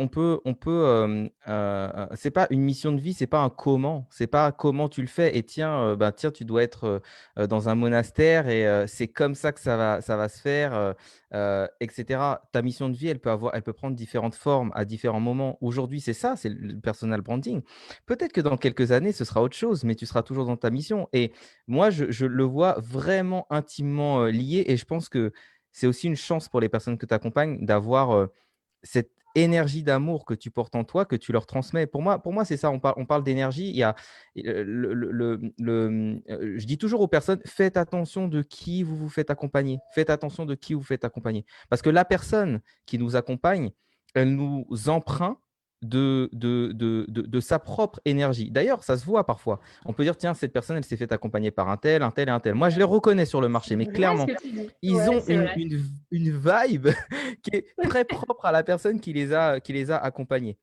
c'est pas une mission de vie, c'est pas un comment, c'est pas comment tu le fais et tiens, tiens, tu dois être, dans un monastère et c'est comme ça que ça va se faire, et cetera. Ta mission de vie, elle peut prendre différentes formes à différents moments. Aujourd'hui, c'est ça, c'est le personal branding. Peut-être que dans quelques années, ce sera autre chose, mais tu seras toujours dans ta mission et moi, je le vois vraiment intimement, lié et je pense que c'est aussi une chance pour les personnes que tu accompagnes d'avoir, cette énergie d'amour que tu portes en toi, que tu leur transmets. Pour moi c'est ça, on parle d'énergie. Il y a je dis toujours aux personnes, faites attention de qui vous vous faites accompagner. Faites attention de qui vous faites accompagner. Parce que la personne qui nous accompagne, elle nous emprunte de sa propre énergie. D'ailleurs, ça se voit parfois. On peut dire, tiens, cette personne, elle s'est fait accompagner par un tel, un tel et un tel. Moi, je les reconnais sur le marché, mais clairement, ils ont une vibe qui est très propre à la personne qui les a accompagnés.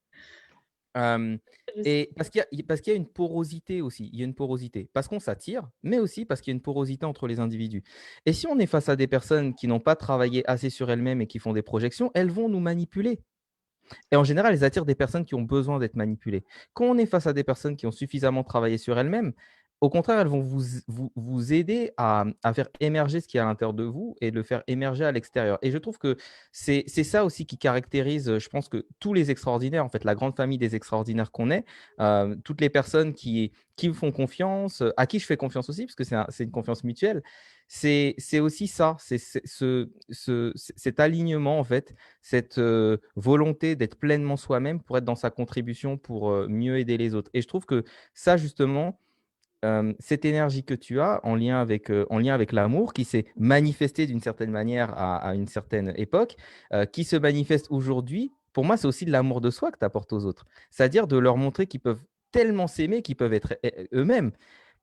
Et parce qu'il y a une porosité aussi, il y a une porosité, parce qu'on s'attire, mais aussi parce qu'il y a une porosité entre les individus. Et si on est face à des personnes qui n'ont pas travaillé assez sur elles-mêmes et qui font des projections, elles vont nous manipuler. Et en général, elles attirent des personnes qui ont besoin d'être manipulées. Quand on est face à des personnes qui ont suffisamment travaillé sur elles-mêmes, au contraire, elles vont vous aider à faire émerger ce qui est à l'intérieur de vous et de le faire émerger à l'extérieur. Et je trouve que c'est ça aussi qui caractérise, je pense que tous les extraordinaires, en fait, la grande famille des extraordinaires qu'on est, toutes les personnes qui me font confiance, à qui je fais confiance aussi, parce que c'est une confiance mutuelle, c'est aussi ça, c'est cet alignement, en fait, cette volonté d'être pleinement soi-même pour être dans sa contribution, pour mieux aider les autres. Et je trouve que ça, justement, cette énergie que tu as en lien avec l'amour qui s'est manifesté d'une certaine manière à une certaine époque, qui se manifeste aujourd'hui, pour moi, c'est aussi de l'amour de soi que tu apportes aux autres. C'est-à-dire de leur montrer qu'ils peuvent tellement s'aimer, qu'ils peuvent être eux-mêmes.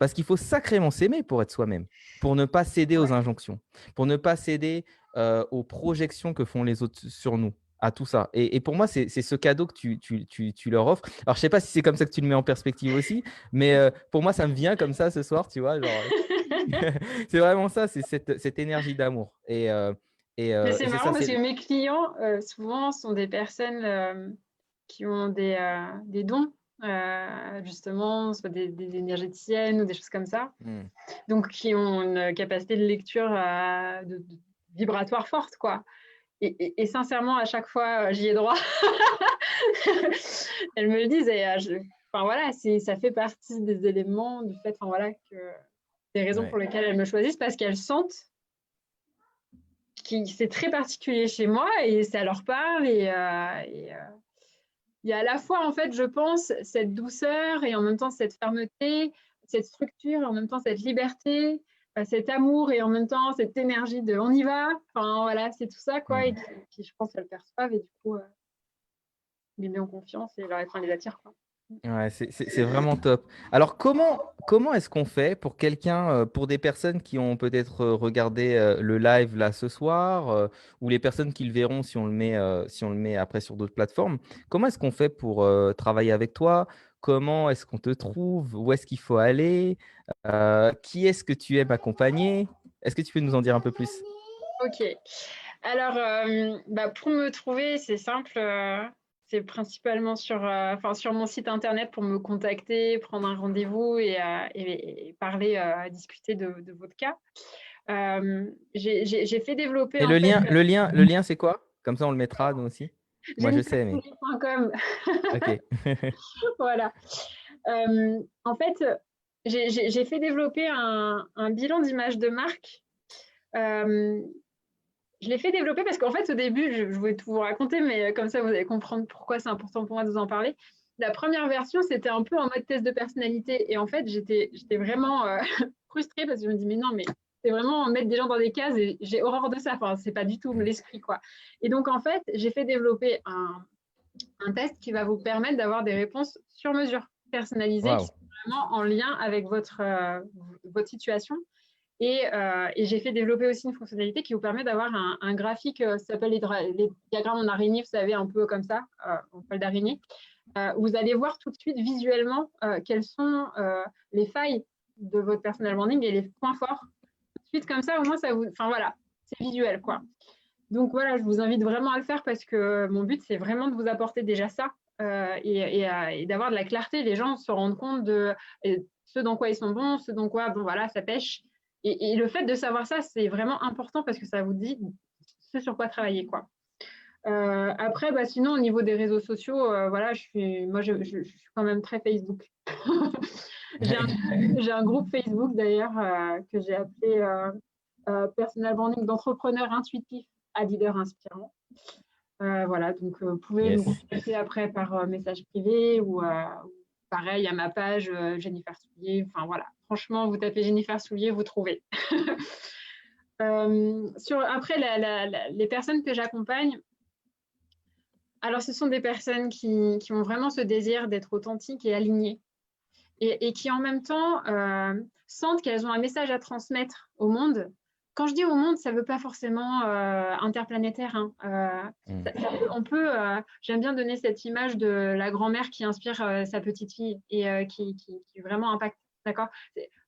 Parce qu'il faut sacrément s'aimer pour être soi-même, pour ne pas céder aux injonctions, pour ne pas céder aux projections que font les autres sur nous, à tout ça. Et pour moi, c'est ce cadeau que tu leur offres. Alors, je ne sais pas si c'est comme ça que tu le mets en perspective aussi, mais pour moi, ça me vient comme ça ce soir, tu vois. Genre, c'est vraiment ça, c'est cette énergie d'amour. Mais c'est Et c'est marrant ça, parce c'est… que mes clients, souvent, sont des personnes qui ont des dons, justement, soit des énergéticiennes ou des choses comme ça. Hmm. Donc, qui ont une capacité de lecture vibratoire forte, quoi. Et sincèrement, à chaque fois, j'y ai droit. Elles me le disent. Et enfin, voilà, ça fait partie des éléments du fait, enfin, voilà, des raisons pour lesquelles elles me choisissent, parce qu'elles sentent c'est très particulier chez moi et ça leur parle. Et il y a à la fois, en fait, je pense, cette douceur et en même temps cette fermeté, cette structure et en même temps cette liberté, cet amour et en même temps cette énergie de on y va. Enfin, voilà, c'est tout ça, quoi. Et qui, je pense, elles perçoivent et du coup, les met en confiance et les attire, quoi. Ouais, c'est vraiment top. Alors, comment est-ce qu'on fait pour quelqu'un, pour des personnes qui ont peut-être regardé le live là ce soir, ou les personnes qui le verront si on le met après sur d'autres plateformes, comment est-ce qu'on fait pour travailler avec toi? Comment est-ce qu'on te trouve? Où est-ce qu'il faut aller? Qui est-ce que tu aimes accompagner? Est-ce que tu peux nous en dire un peu plus? Ok. Alors, pour me trouver, c'est simple. C'est principalement sur mon site internet pour me contacter, prendre un rendez-vous et parler, discuter de votre cas. J'ai fait développer Et en fait le lien, c'est quoi? Comme ça, on le mettra nous aussi. Moi, je sais, mais… jennifersoulier.com. Ok. Voilà. En fait, j'ai fait développer un bilan d'image de marque. Je l'ai fait développer parce qu'en fait, au début, je voulais tout vous raconter, mais comme ça, vous allez comprendre pourquoi c'est important pour moi de vous en parler. La première version, c'était un peu en mode test de personnalité. Et en fait, j'étais vraiment frustrée parce que je me dis, mais non, mais c'est vraiment mettre des gens dans des cases et j'ai horreur de ça. Enfin, c'est pas du tout l'esprit, quoi. Et donc, en fait, j'ai fait développer un test qui va vous permettre d'avoir des réponses sur mesure, personnalisées, qui Waouh. sont vraiment en lien avec votre situation. Et j'ai fait développer aussi une fonctionnalité qui vous permet d'avoir un graphique, ça s'appelle les diagrammes en araignée, vous savez, un peu comme ça, en toile d'araignée. Vous allez voir tout de suite visuellement quelles sont les failles de votre personal branding et les points forts. Tout de suite comme ça, au moins, ça vous… Enfin voilà, c'est visuel, quoi. Donc voilà, je vous invite vraiment à le faire parce que mon but, c'est vraiment de vous apporter déjà ça et d'avoir de la clarté. Les gens se rendent compte de ce dans quoi ils sont bons, ce dans quoi, bon voilà, ça pêche. Et le fait de savoir ça, c'est vraiment important parce que ça vous dit ce sur quoi travailler, quoi. Après, sinon, au niveau des réseaux sociaux, voilà, je suis quand même très Facebook. J'ai un groupe Facebook d'ailleurs que j'ai appelé Personal Branding d'entrepreneurs intuitifs à leaders inspirants. Voilà, donc vous pouvez me Yes. contacter après par message privé ou pareil à ma page Jennifer Soulier. Enfin voilà, franchement, vous tapez Jennifer Soulier, vous trouvez. Après, les personnes que j'accompagne, alors ce sont des personnes qui ont vraiment ce désir d'être authentiques et alignées et qui en même temps sentent qu'elles ont un message à transmettre au monde. Quand je dis au monde, ça ne veut pas forcément interplanétaire. Hein. On peut, j'aime bien donner cette image de la grand-mère qui inspire sa petite fille et qui vraiment impacte. D'accord.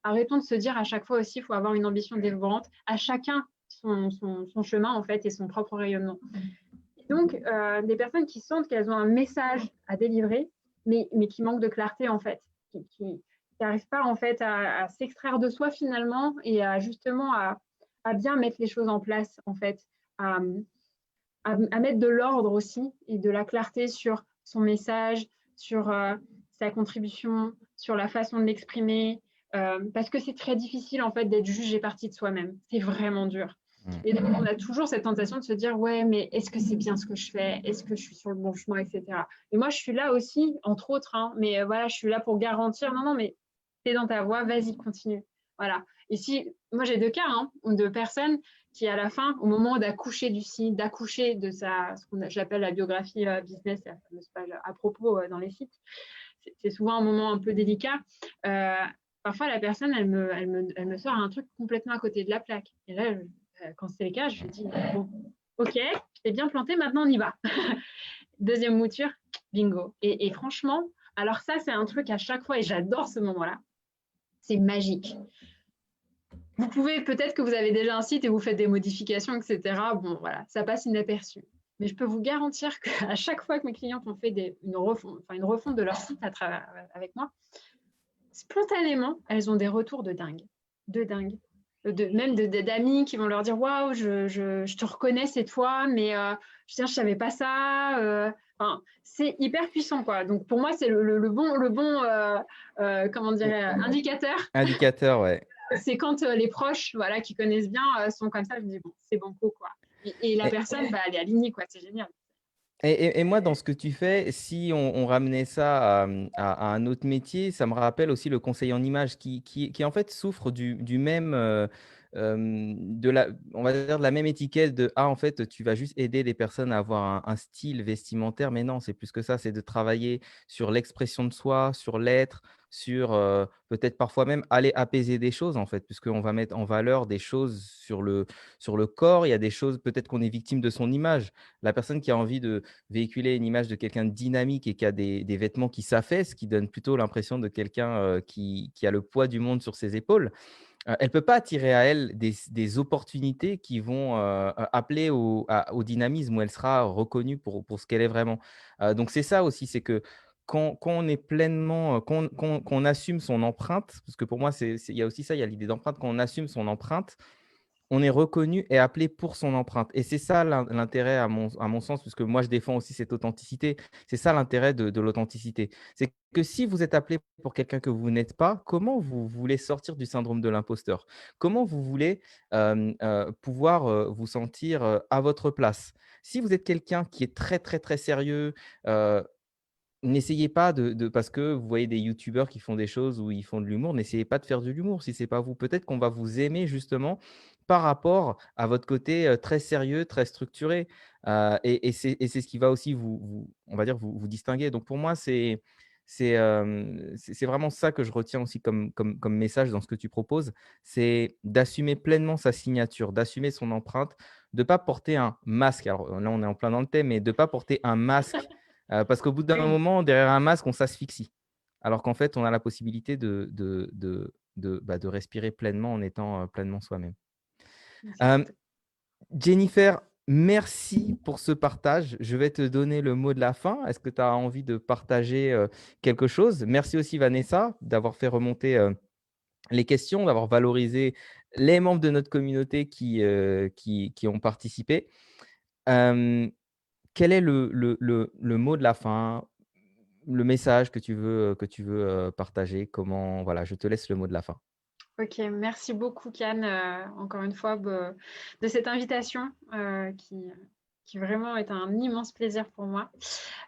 Arrêtons de se dire à chaque fois aussi, il faut avoir une ambition dévorante. À chacun son chemin en fait et son propre rayonnement. Et donc, des personnes qui sentent qu'elles ont un message à délivrer, mais qui manquent de clarté en fait, qui n'arrivent pas en fait à s'extraire de soi finalement et à justement à bien mettre les choses en place en fait, à mettre de l'ordre aussi et de la clarté sur son message, sur sa contribution, sur la façon de l'exprimer, parce que c'est très difficile en fait d'être jugé partie de soi-même. C'est vraiment dur. Et donc, on a toujours cette tentation de se dire, ouais, mais est-ce que c'est bien ce que je fais? Est-ce que je suis sur le bon chemin, etc. Et moi, je suis là aussi, entre autres, hein, mais voilà, je suis là pour garantir, non, mais t'es dans ta voie, vas-y, continue. Voilà. Et si, moi, j'ai deux cas, hein, de personnes qui, à la fin, au moment d'accoucher du site, d'accoucher de ce que j'appelle la biographie business, la fameuse page à propos dans les sites, c'est souvent un moment un peu délicat. parfois la personne, elle me sort un truc complètement à côté de la plaque. Et là, quand c'est le cas, je lui dis, bon, ok, je t'ai bien planté, maintenant on y va. Deuxième mouture, bingo. Et franchement, alors ça, c'est un truc à chaque fois, et j'adore ce moment-là. C'est magique. Vous pouvez, peut-être que vous avez déjà un site et vous faites des modifications, etc. Bon, voilà, ça passe inaperçu. Mais je peux vous garantir qu'à chaque fois que mes clientes ont fait une refonte de leur site avec moi, spontanément, elles ont des retours de dingue. De dingue. Même d'amis qui vont leur dire « Waouh, je te reconnais, c'est toi, mais je ne savais pas ça. » Enfin, c'est hyper puissant, quoi. Donc, pour moi, c'est le bon comment dirais, indicateur. Indicateur, ouais. C'est quand les proches, voilà, qui connaissent bien, sont comme ça, je me dis, bon, c'est banco, quoi. Et la personne, bah, elle est alignée, quoi, c'est génial. Et moi, dans ce que tu fais, si on ramenait ça à un autre métier, ça me rappelle aussi le conseil en images qui en fait souffre du même, on va dire de la même étiquette de ah en fait tu vas juste aider les personnes à avoir un style vestimentaire, mais non, c'est plus que ça, c'est de travailler sur l'expression de soi, sur l'être, sur peut-être parfois même aller apaiser des choses en fait, puisqu'on va mettre en valeur des choses sur le corps. Il y a des choses peut-être qu'on est victime de son image. La personne qui a envie de véhiculer une image de quelqu'un de dynamique et qui a des vêtements qui s'affaissent, qui donnent plutôt l'impression de quelqu'un qui a le poids du monde sur ses épaules, elle ne peut pas attirer à elle des opportunités qui vont appeler au dynamisme où elle sera reconnue pour ce qu'elle est vraiment. Donc c'est ça aussi, c'est que quand on est pleinement, qu'on assume son empreinte, parce que pour moi, il y a aussi ça, il y a l'idée d'empreinte, quand on assume son empreinte, on est reconnu et appelé pour son empreinte et c'est ça l'intérêt à mon sens, puisque moi je défends aussi cette authenticité. C'est ça l'intérêt de l'authenticité. C'est que si vous êtes appelé pour quelqu'un que vous n'êtes pas, comment vous voulez sortir du syndrome de l'imposteur? Comment vous voulez, pouvoir, vous sentir, à votre place? Si vous êtes quelqu'un qui est très, très, très sérieux, n'essayez pas parce que vous voyez des youtubeurs qui font des choses où ils font de l'humour, n'essayez pas de faire de l'humour si ce n'est pas vous. Peut-être qu'on va vous aimer justement par rapport à votre côté, très sérieux, très structuré, et c'est ce qui va aussi on va dire vous distinguer. Donc pour moi, c'est vraiment ça que je retiens aussi comme message dans ce que tu proposes, c'est d'assumer pleinement sa signature, d'assumer son empreinte, de ne pas porter un masque. Alors là, on est en plein dans le thème, mais de ne pas porter un masque. Parce qu'au bout d'un Oui, moment, derrière un masque, on s'asphyxie. Alors qu'en fait, on a la possibilité de respirer pleinement en étant, pleinement soi-même. Hem, exact. Jennifer, merci pour ce partage. Je vais te donner le mot de la fin. Est-ce que tu as envie de partager, quelque chose? Merci aussi Vanessa d'avoir fait remonter, les questions, d'avoir valorisé les membres de notre communauté qui ont participé. Hem, Quel est le mot de la fin? Le message que tu veux, partager? Comment voilà, je te laisse le mot de la fin. Ok, merci beaucoup, Can, encore une fois, de cette invitation qui vraiment est un immense plaisir pour moi.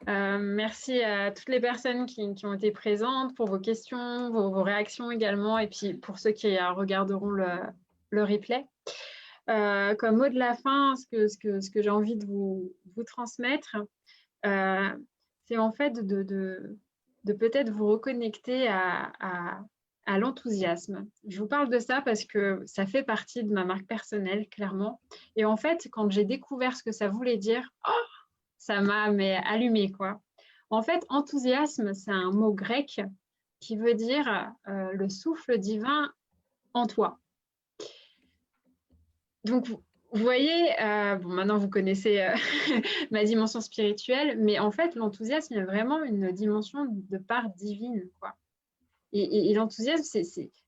Merci à toutes les personnes qui ont été présentes pour vos questions, vos réactions également, et puis pour ceux qui regarderont le replay. Comme mot de la fin, ce que j'ai envie de vous transmettre, c'est en fait de peut-être vous reconnecter à l'enthousiasme. Je vous parle de ça parce que ça fait partie de ma marque personnelle, clairement. Et en fait, quand j'ai découvert ce que ça voulait dire, oh, ça m'a allumé, quoi. En fait, enthousiasme, c'est un mot grec qui veut dire le souffle divin en toi. Donc, vous voyez, bon, maintenant vous connaissez ma dimension spirituelle, mais en fait, l'enthousiasme, il y a vraiment une dimension de part divine, quoi. Et l'enthousiasme,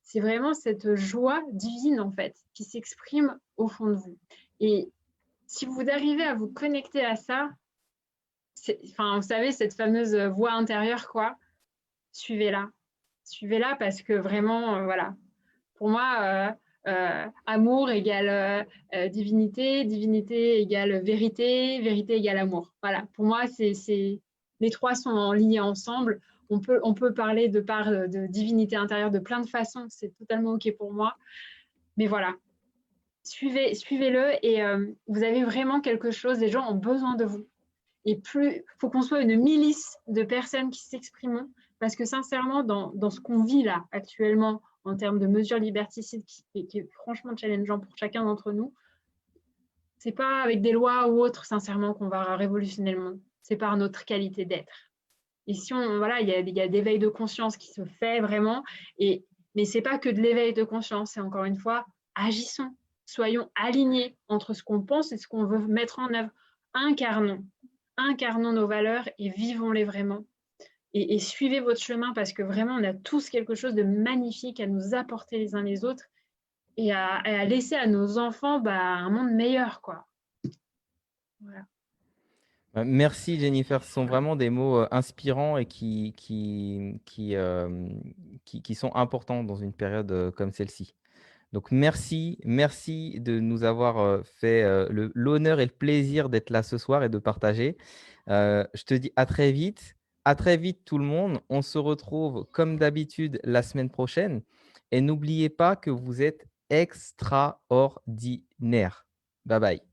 c'est vraiment cette joie divine, en fait, qui s'exprime au fond de vous. Et si vous arrivez à vous connecter à ça, enfin, vous savez, cette fameuse voix intérieure, quoi, suivez-la. Suivez-la parce que vraiment, voilà, pour moi, amour égale divinité, divinité égale vérité, vérité égale amour. Voilà, pour moi, les trois sont liés ensemble. On peut parler de part de divinité intérieure de plein de façons, c'est totalement OK pour moi. Mais voilà, suivez-le et vous avez vraiment quelque chose, les gens ont besoin de vous. Et plus, il faut qu'on soit une milice de personnes qui s'expriment, parce que sincèrement, dans ce qu'on vit là actuellement, en termes de mesures liberticides qui est franchement challengeant pour chacun d'entre nous. C'est pas avec des lois ou autres, sincèrement, qu'on va révolutionner le monde. C'est par notre qualité d'être. Et si voilà, il y a d'éveil de conscience qui se fait vraiment, mais c'est pas que de l'éveil de conscience, c'est encore une fois, agissons, soyons alignés entre ce qu'on pense et ce qu'on veut mettre en œuvre. Incarnons nos valeurs et vivons-les vraiment. Et suivez votre chemin parce que vraiment, on a tous quelque chose de magnifique à nous apporter les uns les autres et à laisser à nos enfants un monde meilleur, quoi. Voilà. Merci Jennifer, ce sont vraiment des mots inspirants et qui sont importants dans une période comme celle-ci. Donc merci de nous avoir fait l'honneur et le plaisir d'être là ce soir et de partager. Je te dis à très vite. À très vite tout le monde. On se retrouve comme d'habitude la semaine prochaine. Et n'oubliez pas que vous êtes extraordinaire. Bye bye.